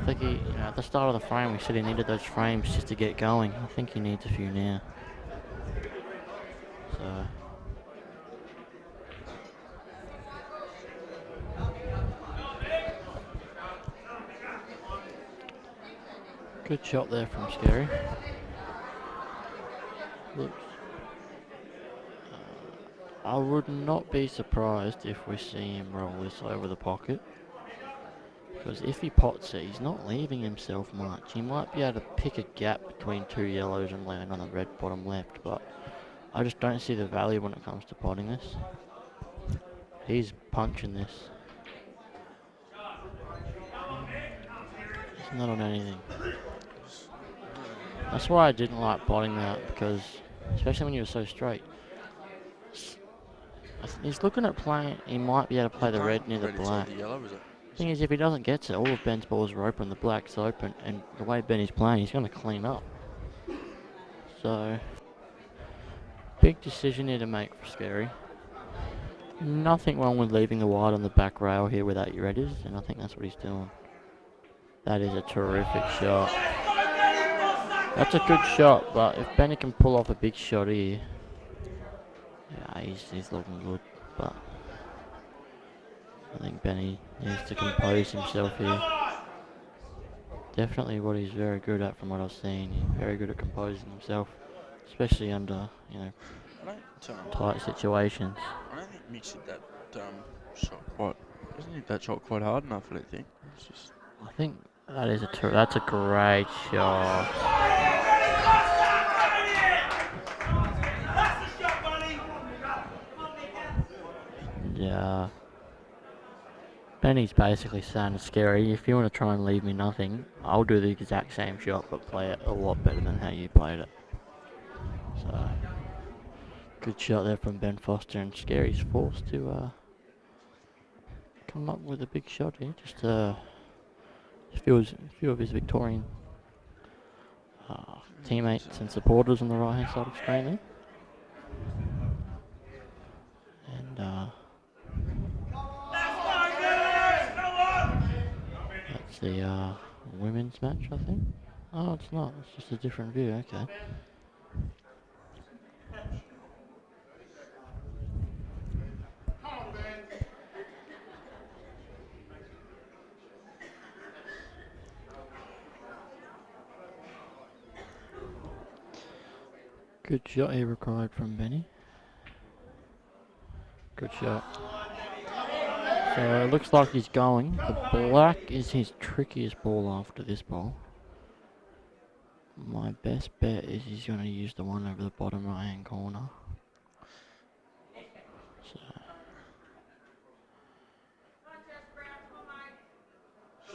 I think he, at the start of the frame, we said he needed those frames just to get going. I think he needs a few now. So good shot there from Scary. Looks. I would not be surprised if we see him roll this over the pocket. Because if he pots it, he's not leaving himself much. He might be able to pick a gap between two yellows and land on the red bottom left, but I just don't see the value when it comes to potting this. He's punching this. It's not on anything. That's why I didn't like potting that, because especially when you were so straight. He's looking at playing. He might be able to play the red near the black. The yellow, is it? Thing is, if he doesn't get it, all of Ben's balls are open, the black's open, and the way Ben is playing, he's going to clean up. So, big decision here to make for Scary. Nothing wrong with leaving the wide on the back rail here without your edges, and I think that's what he's doing. That is a terrific shot. That's a good shot, but if Benny can pull off a big shot here, yeah, he's looking good, but I think Benny needs to compose himself here. Definitely what he's very good at from what I've seen. He's very good at composing himself, especially under, tight situations. I don't think Mitch hit that shot quite. Doesn't hit that shot quite hard enough, I don't think. It's just. I think that is that's a great shot. Yeah. Benny's basically saying to Scary, if you want to try and leave me nothing, I'll do the exact same shot, but play it a lot better than how you played it. So, good shot there from Ben Foster, and Scary's forced to come up with a big shot here. Just a few of his Victorian teammates and supporters on the right hand side of the screen there. And that's the women's match, I think. Oh, it's not. It's just a different view. Okay. Good shot here required from Benny. Good shot. So it looks like he's going. The black is his trickiest ball after this ball. My best bet is he's going to use the one over the bottom right hand corner. So.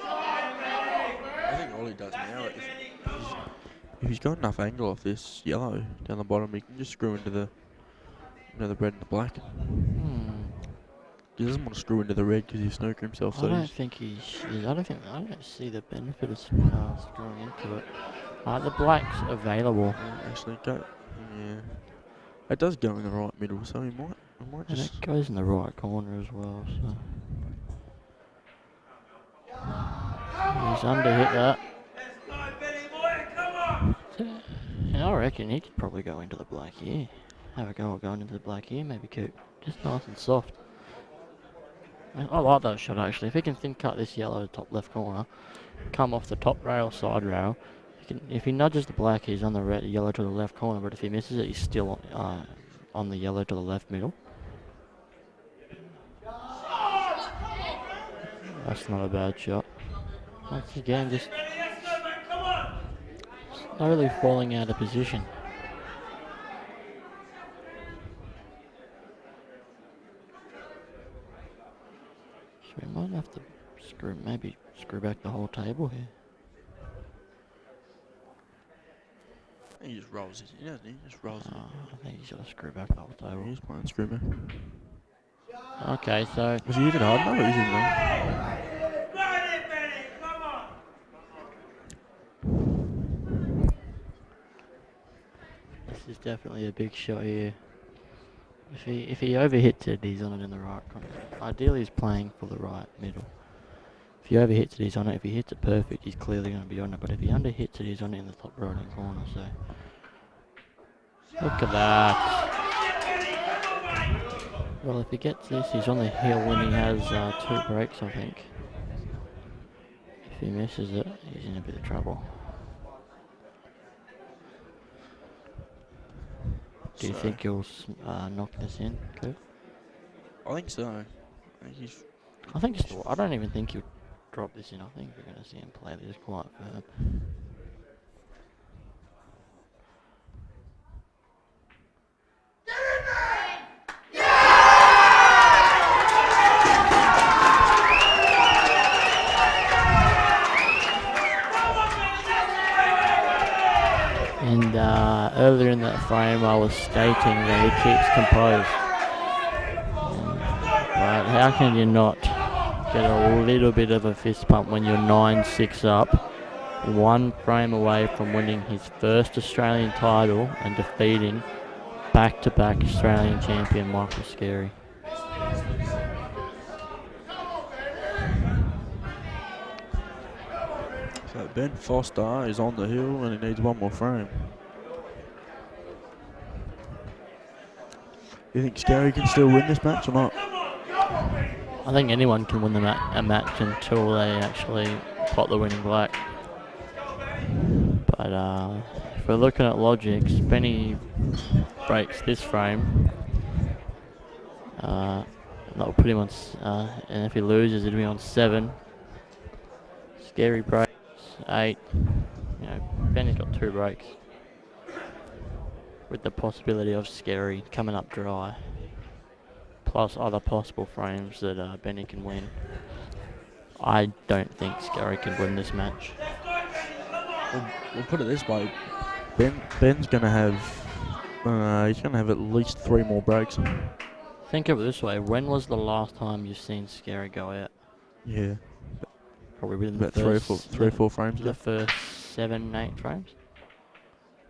I think all he does now, if he's got enough angle off this yellow down the bottom, he can just screw into the red and the black. He doesn't want to screw into the red because he'll snooker himself. I don't think he is. I don't see the benefit of screwing into it. The black's available. Actually, yeah. It does go in the right middle, so he might And just. it goes in the right corner as well. So he's underhit that. And I reckon he could probably go into the black here. Have a go at going into the black here, maybe Coop. Just nice and soft. I like that shot actually. If he can thin cut this yellow top left corner, come off the top rail, side rail, if he nudges the black, he's on the yellow to the left corner, but if he misses it, he's still on the yellow to the left middle. That's not a bad shot. Once again, just slowly falling out of position. So we might have to screw back the whole table here. I think he just rolls it. He just rolls it. I think he's got to screw back the whole table. He's playing screw, man. Okay, so Was he even hard? No, he didn't. Run it, Benny! Come on! this is definitely a big shot here. If he overhits it, he's on it in the right corner. Ideally, he's playing for the right middle. If he overhits it, he's on it. If he hits it perfect, he's clearly going to be on it. But if he underhits it, he's on it in the top right hand corner. So look at that. Well, if he gets this, he's on the hill when he has 2 breaks, I think. If he misses it, he's in a bit of trouble. Do you think he'll knock this in, Kurt? I think so. I think he's. I don't even think he'll drop this in. I think we're going to see him play this quite firm. And earlier in that frame, I was stating that he keeps composed. But how can you not get a little bit of a fist pump when you're 9-6 up, 1 frame away from winning his first Australian title and defeating back-to-back Australian champion Michael Scarry? So Ben Foster is on the hill and he needs 1 more frame. You think Scarry can still win this match or not? I think anyone can win a match until they actually pot the winning black. But if we're looking at logics, Benny breaks this frame. That'll put him on, and if he loses, it'll be on 7. Scarry breaks 8. You know, Benny's got 2 breaks, with the possibility of Scarry coming up dry, plus other possible frames that Benny can win. I don't think Scarry can win this match. We'll put it this way: Ben's gonna have he's gonna have at least 3 more breaks. Think of it this way: when was the last time you've seen Scarry go out? Yeah, Probably within about the first 3 or 4 frames. the first 7-8 frames.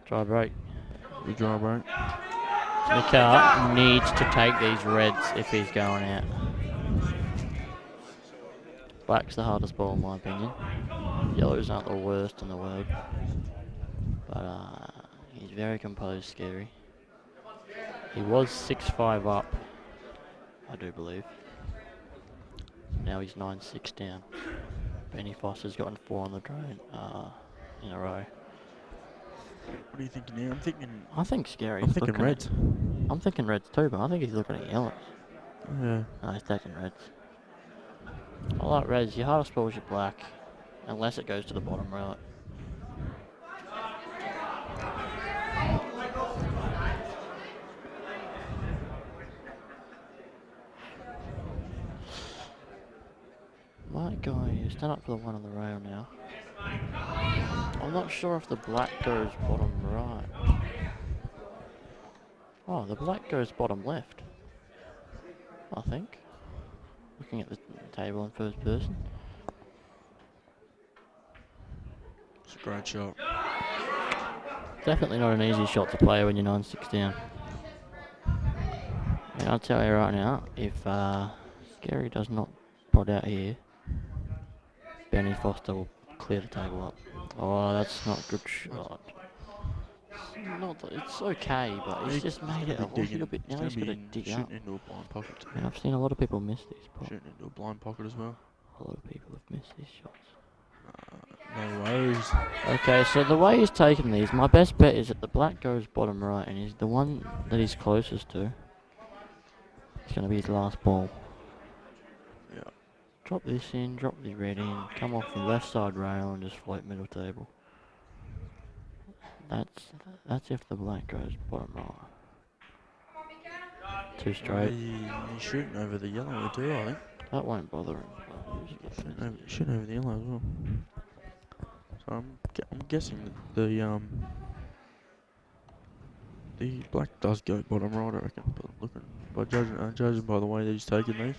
Dry break. The dry break. McCart needs to take these reds if he's going out. Black's the hardest ball in my opinion. Yellows aren't the worst in the world. But he's very composed, Scarry. He was 6-5 up, I do believe. Now he's 9-6 down. Benny Foster's gotten 4 on the drain in a row. What are you thinking here? I think Scarry's I'm thinking looking reds. I'm thinking reds too, but I think he's looking at yellows. Yeah. No, he's taking reds. I like reds. Your hardest ball is your black, unless it goes to the bottom right. Might go, stand up for the one on the rail now. I'm not sure if the black goes bottom right. Oh, the black goes bottom left, I think. Looking at the table in first person. It's a great shot. Definitely not an easy shot to play when you're 9-6 down. And I'll tell you right now, if Scarry does not pot out here, Benny Foster will clear the table up. Oh, that's not a good shot. It's okay, but he's just made it a little bit. Now he's got to dig up. Shooting into a blind pocket. And I've seen a lot of people miss these pots. Shooting into a blind pocket as well. A lot of people have missed these shots. No worries. Okay, so the way he's taking these, my best bet is that the black goes bottom right, and he's the one that he's closest to. It's going to be his last ball. Yeah. Drop this in, drop the red in, come off the left side rail and just float middle table. That's if the black goes bottom right. 2 straight. He's shooting over the yellow too, I think. That won't bother him. Shooting over the yellow as well. So I'm guessing that the black does go bottom right, I reckon. But looking by judging by the way that he's taking these.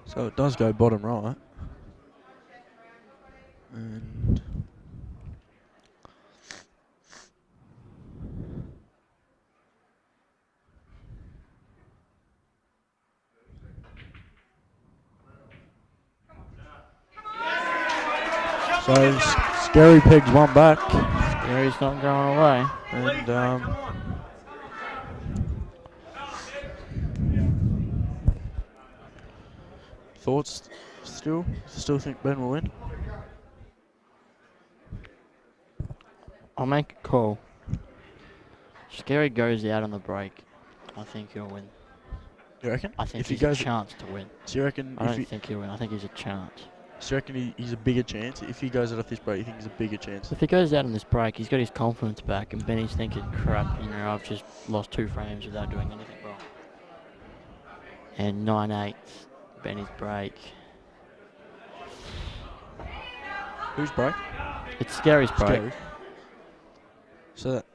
So it does go bottom right. And so Scary pegs one back. Scary's not going away. And thoughts still think Ben will win? I'll make a call. Scary goes out on the break. I think he'll win. You reckon? I think If he's he a goes, chance to win. so you reckon? I If don't he, think he'll win. I think he's a chance. so you reckon he's a bigger chance if he goes out off this break? You think he's a bigger chance? If he goes out on this break, he's got his confidence back, and Benny's thinking, crap, you know, I've just lost 2 frames without doing anything wrong. And 9-8, Benny's break. Whose break? It's Scary's break. Scary.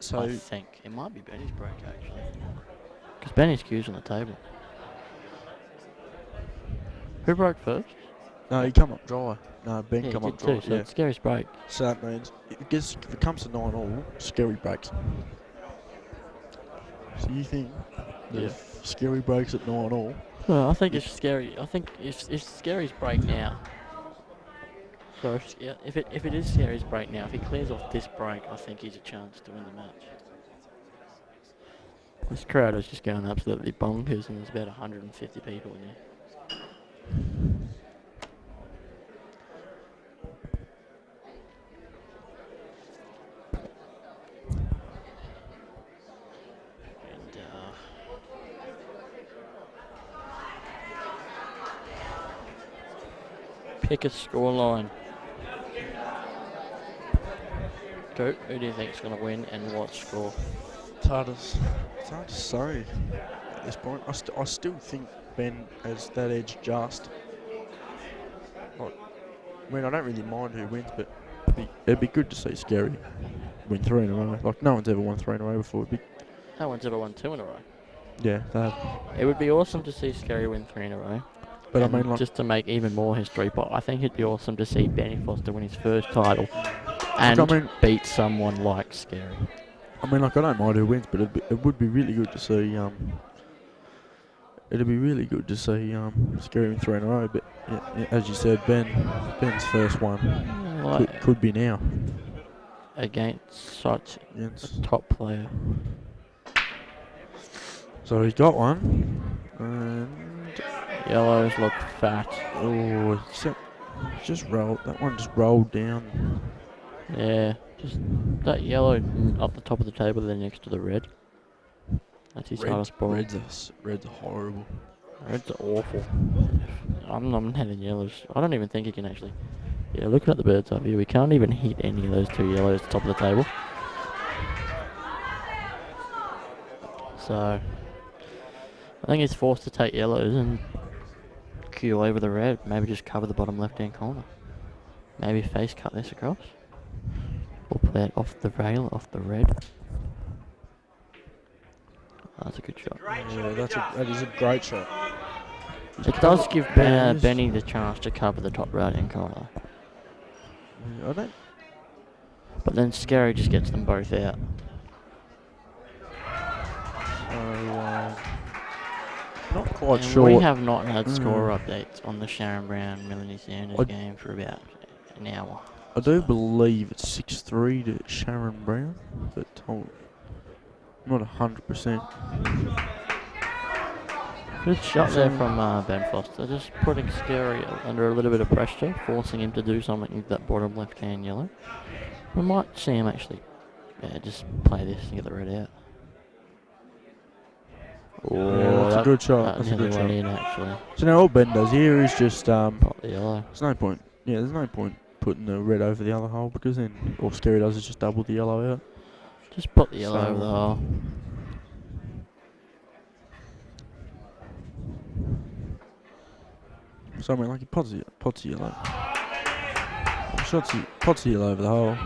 So I think it might be Benny's break actually, because Benny's cues on the table. Who broke first? no, he come up dry. No, Ben Yeah, come he up did dry. too. So it's Scary's break. So that means if it comes to 9-all, Scary breaks. So you think that Yeah. if Scary breaks at 9-all, No, I think it's Scary. I think it's Scary's break now. So if it is Scary's break now, if he clears off this break, I think he's a chance to win the match. This crowd is just going absolutely bonkers, and there's about 150 people in there. And pick a scoreline. Go. Who do you think's going to win, and what score? it's hard to say at this point. I still think Ben has that edge just. Like, I mean, I don't really mind who wins, but it'd be good to see Scary win 3 in a row. Like, no one's ever won 3 in a row before. No one's ever won 2 in a row. Yeah, that. It would be awesome to see Scary win 3 in a row. But I And mean, like, just to make even more history, but I think it'd be awesome to see Benny Foster win his first title and I mean- beat someone like Scary. I don't mind who wins, but it would be really good to see. It'd be really good to see Scary win 3 in a row. But yeah, as you said, Ben's first one Like, could be now. against such Yes. a top player. So he's got one, and Yellows look fat. oh, just rolled. That one just rolled down. Yeah, just that yellow up the top of the table there next to the red. That's his hardest ball. Reds are horrible. Reds are awful. I'm hitting yellows. I don't even think he can actually. Yeah, looking at the bird's eye view, we can't even hit any of those 2 yellows at the top of the table. So, I think he's forced to take yellows and cue over the red. Maybe just cover the bottom left-hand corner. Maybe face cut this across. Or play it off the rail, off the red. Oh, that's a good shot. Yeah, that is a great shot. It does give Benny Benny the chance to cover the top right-hand corner. Yeah, I don't. But then Scary just gets them both out. So, not quite And sure. we have not had score updates on the Sharon Brown Melanie Sanders game for about an hour. I do believe it's 6-3 to Sharon Brown, but I'm not 100%. Good shot there from Ben Foster, just putting Scary under a little bit of pressure, forcing him to do something with that bottom left-hand yellow. We might see him actually just play this and get the red out. Oh, Yeah, that's a good shot. That That's a good nearly went shot. in actually. So now all Ben does here is just Pop the yellow. there's no point. Yeah, there's no point putting the red over the other hole because then all Scary does is just double the yellow out. Just put the yellow So- over the hole. So I mean, like he pots the yellow. Pots the yellow over the hole.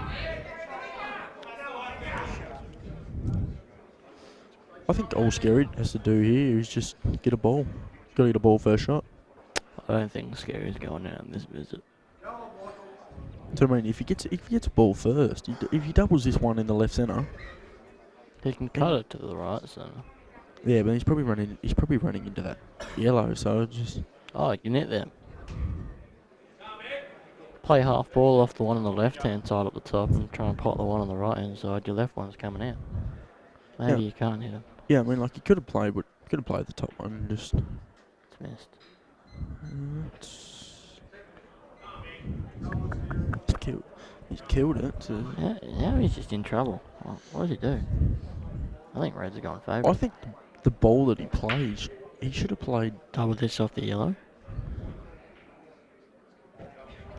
I think all Scary has to do here is just get a ball. Got to get a ball first shot. I don't think Scary's going down this visit. So I mean, if he gets a ball first, if he doubles this one in the left centre, He can cut it to the right centre. yeah, but he's probably running into that yellow. So just Oh, you net them. Play half ball off the one on the left hand side up the top and try and pot the one on the right hand side. Your left one's coming out. Maybe Yeah. you can't hit him. yeah, I mean, like he could have played the top one and just. It's missed. He's killed it. So. Yeah, now he's just in trouble. What does he do? I think Reds are going favourite. I think the ball that he plays, he should have played. Double this off the yellow.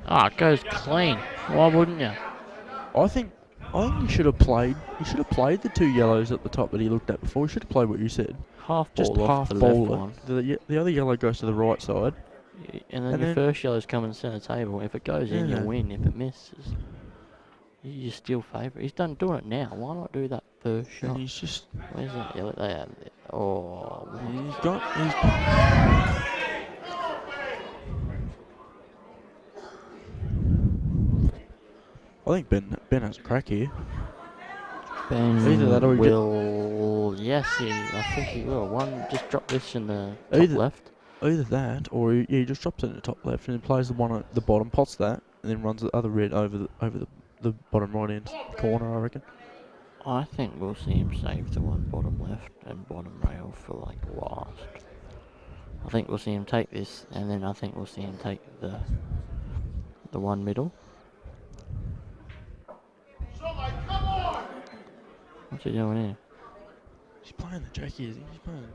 Ah, it goes clean. Why wouldn't you? I think he should have played. He should have played the 2 yellows at the top that he looked at before. He should have played what you said. Half Just ball off half the ball left it. one. The other yellow goes to the right side. And then And your then- first yellow's coming centre table. If it goes in, you Yeah. win. If it misses, you're still favourite. He's doing it now. Why not do that first And shot? he's just. Where's that yellow? They have it. Oh, He's got. He's, I think Ben has a crack here. Ben Either that or he will. Yes, I think he will. One, just drop this in the top Either- left. Either that, or he just drops it in the top left and then plays the one at the bottom, pots that, and then runs the other red over the bottom right hand corner, I reckon. I think we'll see him save the one bottom left and bottom rail for like last. I think we'll see him take this, and then I think we'll see him take the one middle. What's he doing here? He's playing the Jackie, is he? He's playing.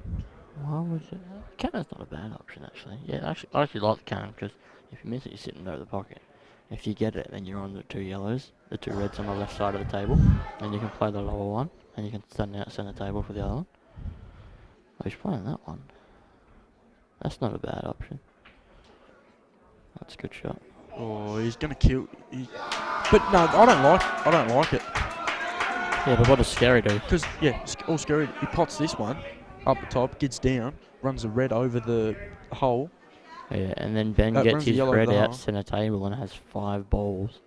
Why was it? Cannon's not a bad option actually. Yeah, I actually like the cannon because if you miss it, you're sitting over the pocket. If you get it, then you're on the 2 yellows, the 2 reds on the left side of the table, and you can play the lower one, and you can stand out centre table for the other one. Oh, he's playing that one. That's not a bad option. That's a good shot. Oh, he's gonna kill. But no, I don't like it. Yeah, but what does Scary do? Because all Scary, he pots this one up the top, gets down, runs the red over the hole. Yeah, and then Ben That gets runs the his yellow red over the out hole. centre table and has 5 balls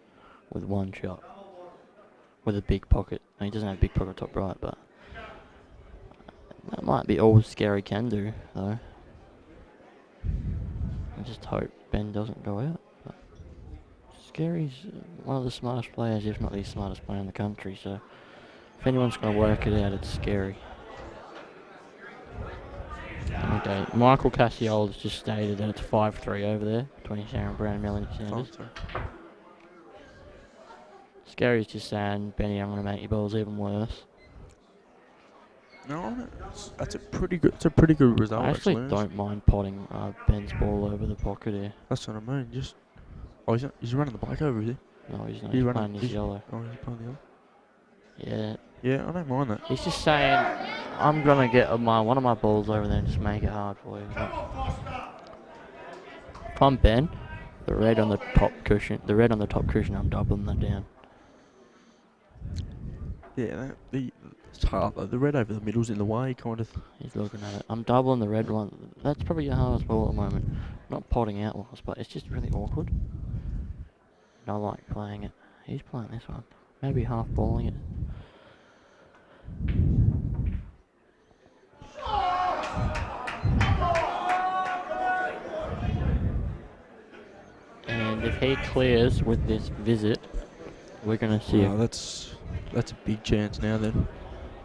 with 1 shot. With a big pocket. He doesn't have a big pocket top right, but that might be all Scary can do, though. I just hope Ben doesn't go out. But Scary's one of the smartest players, if not the smartest player in the country, so if anyone's going to work it out, it's Scary. Okay, Michael Cassiol has just stated that it's 5-3 over there between Sharon Brown and Melanie Sanders. Scary's just saying, Benny, I'm going to make your balls even worse. No, that's a pretty good. It's a pretty good result. I actually actually. don't mind potting Ben's ball over the pocket here. That's what I mean. Just. Oh, he's running the black over, is he? No, he's not. He's He's running- playing his he's- yellow. Oh, he's playing the other. Yeah. Yeah, I don't mind that. He's just saying, I'm going to get one of my balls over there and just make it hard for you. If I'm Ben, the red on the top cushion, I'm doubling that down. Yeah, it's hard though. The red over the middle's in the way, kind of. He's looking at it. I'm doubling the red one. That's probably your hardest ball at the moment. Not potting out lost, but it's just really awkward. And I like playing it. He's playing this one. Maybe half balling it. And if he clears with this visit, we're going to see Oh, that's a big chance now then.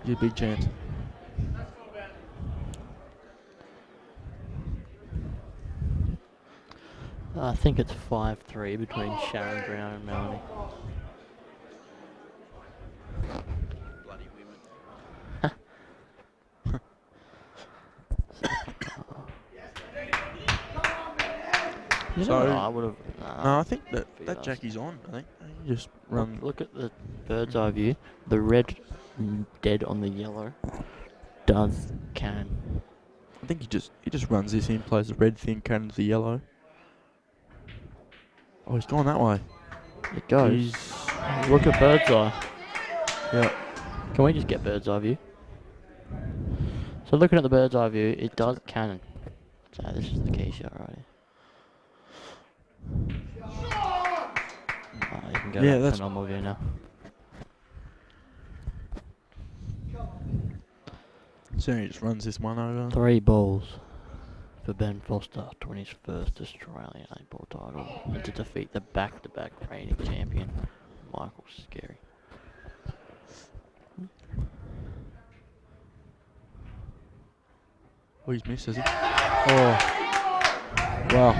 Yeah, big chance. I think it's 5-3 between Sharon Brown and Melanie. Bloody women. You So- know, I would have. No, I think that Figure that us. Jackie's on. I think you just run. Look at the bird's eye view. The red dead on the yellow does can. I think he just runs this in, plays the red thin, cannons the yellow. Oh, he's gone that way. It goes. He's Look at bird's eye. yeah. Can we just get bird's eye view? So looking at the bird's eye view, it does cannon. So this is the key shot right here. Oh, you can go Yeah, back that's- to normal view now. So he just runs this one over. 3 balls for Ben Foster to win his first Australian 8-ball title and to defeat the back-to-back reigning champion, Michael Scary. Oh, he's missed, has he? Oh, wow.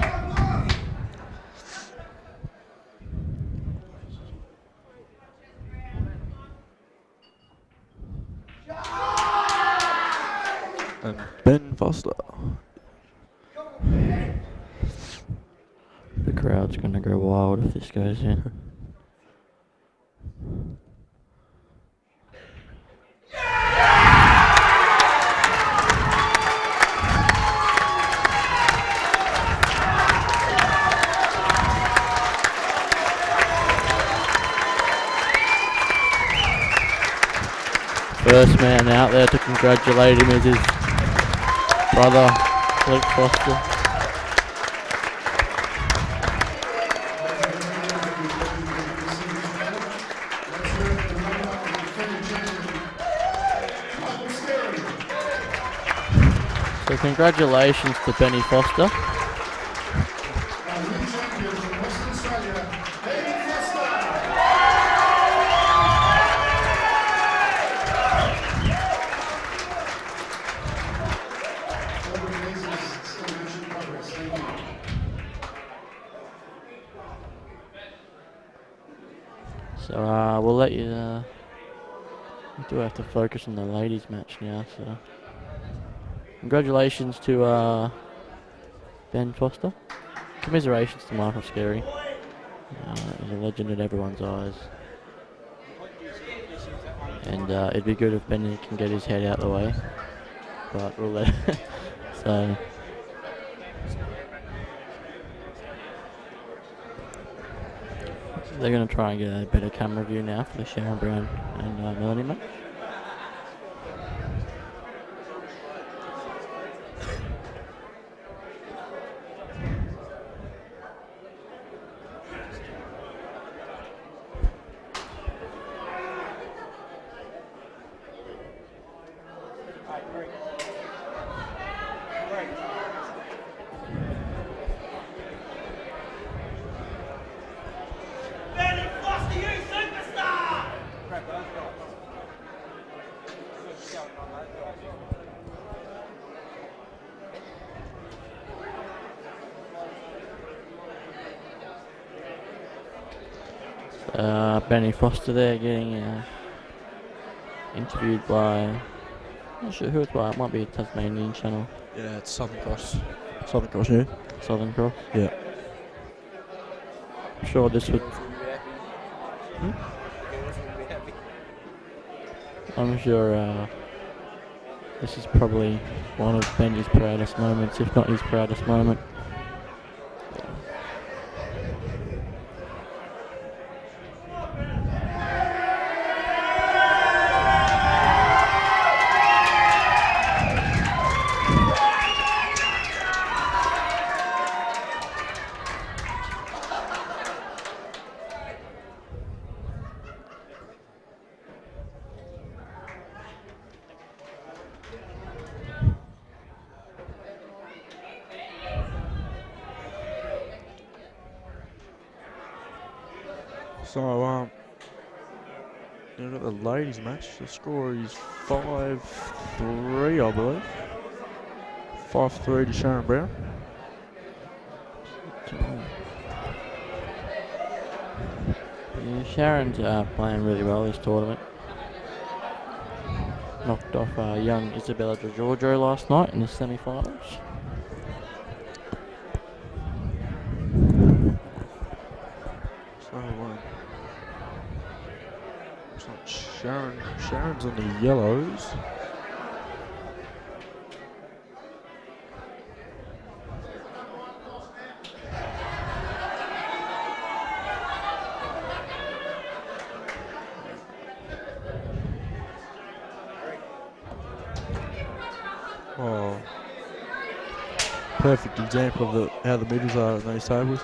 And Ben Foster. The crowd's gonna go wild if this goes in. First man out there to congratulate him is his brother, Luke Foster. So congratulations to Benny Foster. Our new champion from Western Australia, Benny Foster. So we'll let you. We do have to focus on the ladies' match now. So congratulations to Ben Foster. Commiserations to Michael Scary. He's a legend in everyone's eyes. And it'd be good if Benny can get his head out of the way. But we'll let. So. They're going to try and get a better camera view now for the Sharon Brown and Melanie match. Benny Foster, you superstar! Benny Foster there getting interviewed by, I'm not sure who it's by, it might be a Tasmanian channel, Yeah, it's Southern Cross. Southern Cross, yeah. Southern Cross. Yeah. I'm sure this would, I'm sure this is probably one of Benny's proudest moments, if not his proudest moment. So, you've got the ladies' match. The score is 5-3, I believe. 5-3 to Sharon Brown. Yeah, Sharon's playing really well this tournament. Knocked off young Isabella Giorgio last night in the semi-finals. So, looks like Sharon's on the yellows. perfect example of how the middles are in those tables.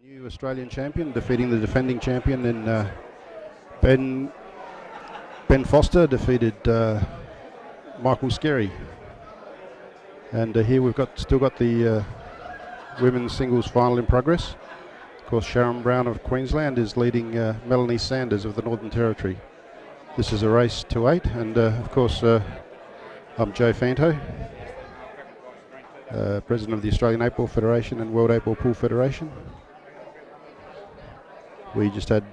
New Australian champion, defeating the defending champion in Ben Foster, defeated Michael Skerry. And here we've still got the women's singles final in progress. Of course, Sharon Brown of Queensland is leading Melanie Sanders of the Northern Territory. This is a race to 8, and of course I'm Joe Fanto, President of the Australian 8-Ball Federation and World 8-Ball Pool Federation. We just had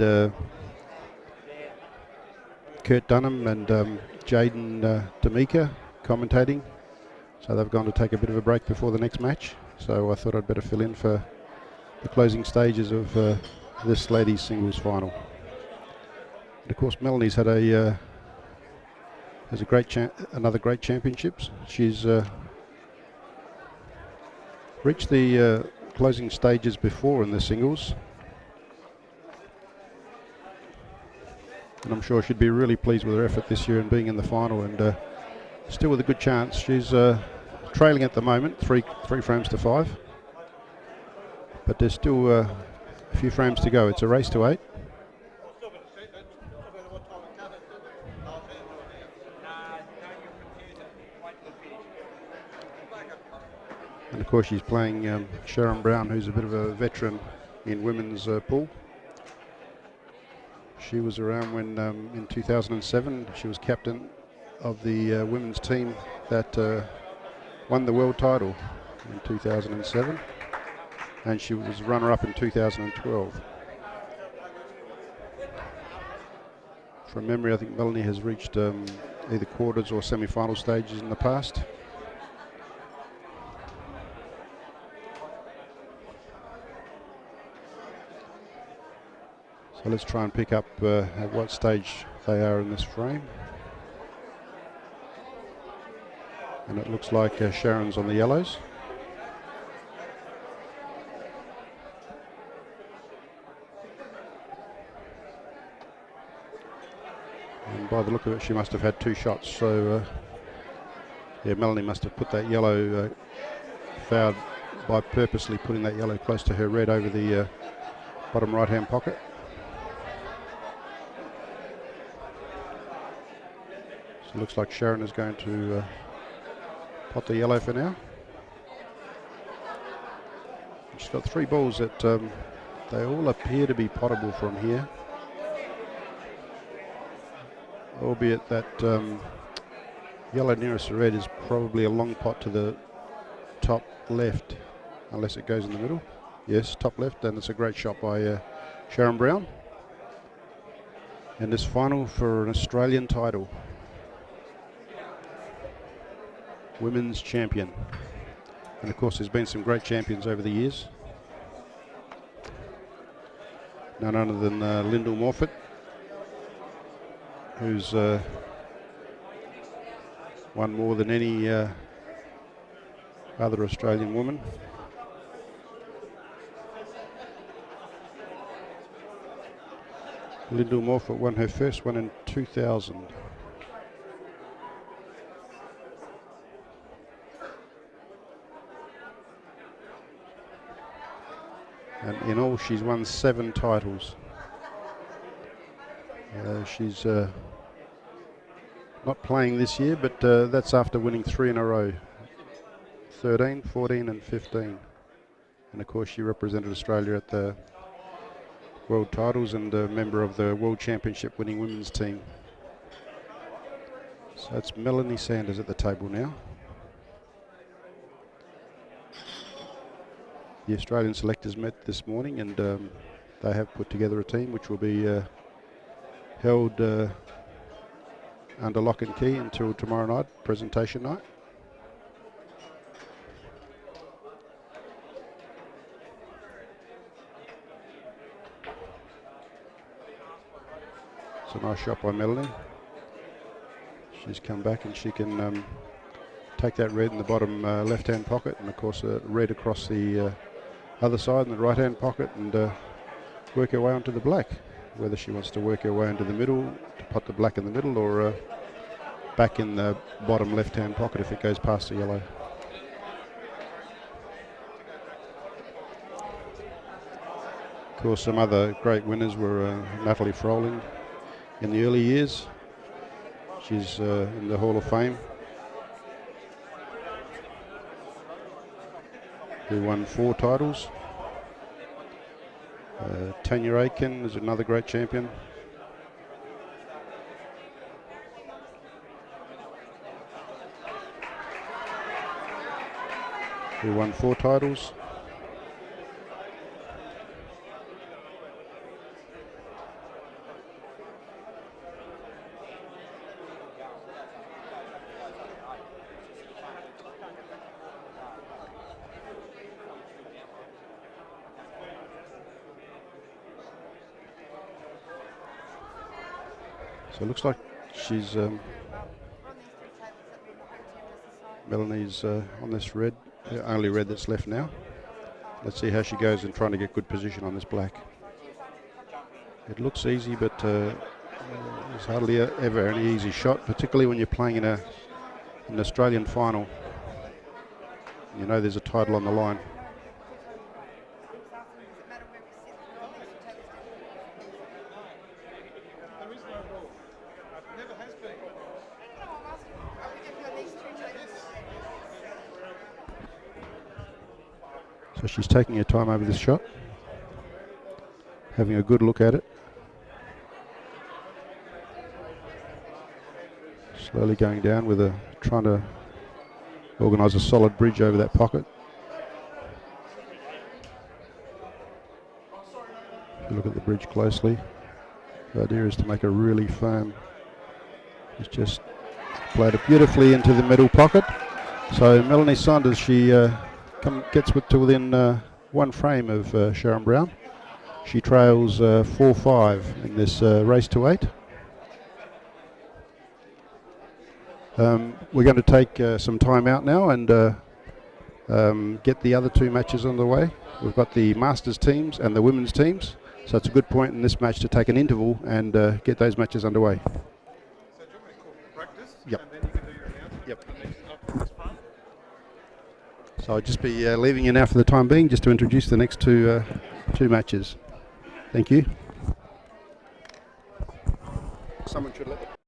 Kurt Dunham and Jaden D'Amica commentating, so they've gone to take a bit of a break before the next match, so I thought I'd better fill in for the closing stages of this ladies singles final. And of course Melanie's had has another great championships. She's reached the closing stages before in the singles, and I'm sure she'd be really pleased with her effort this year and being in the final, and still with a good chance. She's trailing at the moment, three frames to 5, but there's still a few frames to go. It's a race to 8. And of course she's playing Sharon Brown, who's a bit of a veteran in women's pool. She was around when in 2007 she was captain of the women's team that won the world title in 2007, and she was runner-up in 2012. From memory, I think Melanie has reached either quarters or semi-final stages in the past. So let's try and pick up at what stage they are in this frame. And it looks like Sharon's on the yellows. And by the look of it, she must have had 2 shots. So yeah, Melanie must have put that yellow fouled by purposely putting that yellow close to her red over the bottom right-hand pocket. So it looks like Sharon is going to pot the yellow for now. She's got 3 balls that they all appear to be pottable from here, albeit that yellow nearest the red is probably a long pot to the top left, unless it goes in the middle. Yes, top left, and it's a great shot by Sharon Brown. And this final for an Australian title. Women's champion. And of course there's been some great champions over the years. None other than Lyndall Morfitt, who's won more than any other Australian woman. Lyndall Morfitt won her first one in 2000. And in all, she's won 7 titles. She's not playing this year, but that's after winning 3 in a row. 13, 14 and 15. And of course she represented Australia at the World Titles and a member of the World Championship winning women's team. So it's Melanie Sanders at the table now. The Australian selectors met this morning and they have put together a team which will be held under lock and key until tomorrow night, presentation night. It's a nice shot by Melanie. She's come back and she can take that red in the bottom left-hand pocket, and of course red across the other side in the right-hand pocket, and work her way onto the black. Whether she wants to work her way into the middle, to put the black in the middle, or back in the bottom left-hand pocket if it goes past the yellow. Of course, some other great winners were Natalie Froling in the early years. She's in the Hall of Fame. Who won 4 titles. Tanya Aiken is another great champion. Who won 4 titles. So it looks like she's Melanie's on this red, the only red that's left now. Let's see how she goes in trying to get good position on this black. It looks easy, but there's hardly ever any easy shot, particularly when you're playing in an Australian final. You know there's a title on the line. So she's taking her time over this shot, having a good look at it. Slowly going down with trying to organise a solid bridge over that pocket. If you look at the bridge closely, the idea is to make a really firm. It's just played it beautifully into the middle pocket. So Melanie Sanders, she gets to within 1 frame of Sharon Brown. She trails 4-5 in this race to 8. We're going to take some time out now and get the other 2 matches on the way. We've got the Masters teams and the women's teams, so it's a good point in this match to take an interval and get those matches underway. So do you want me to call practice? Yep. And then you can do your announcement? Yep. After this part? So I'll just be leaving you now for the time being, just to introduce the next 2 matches. Thank you. Someone should let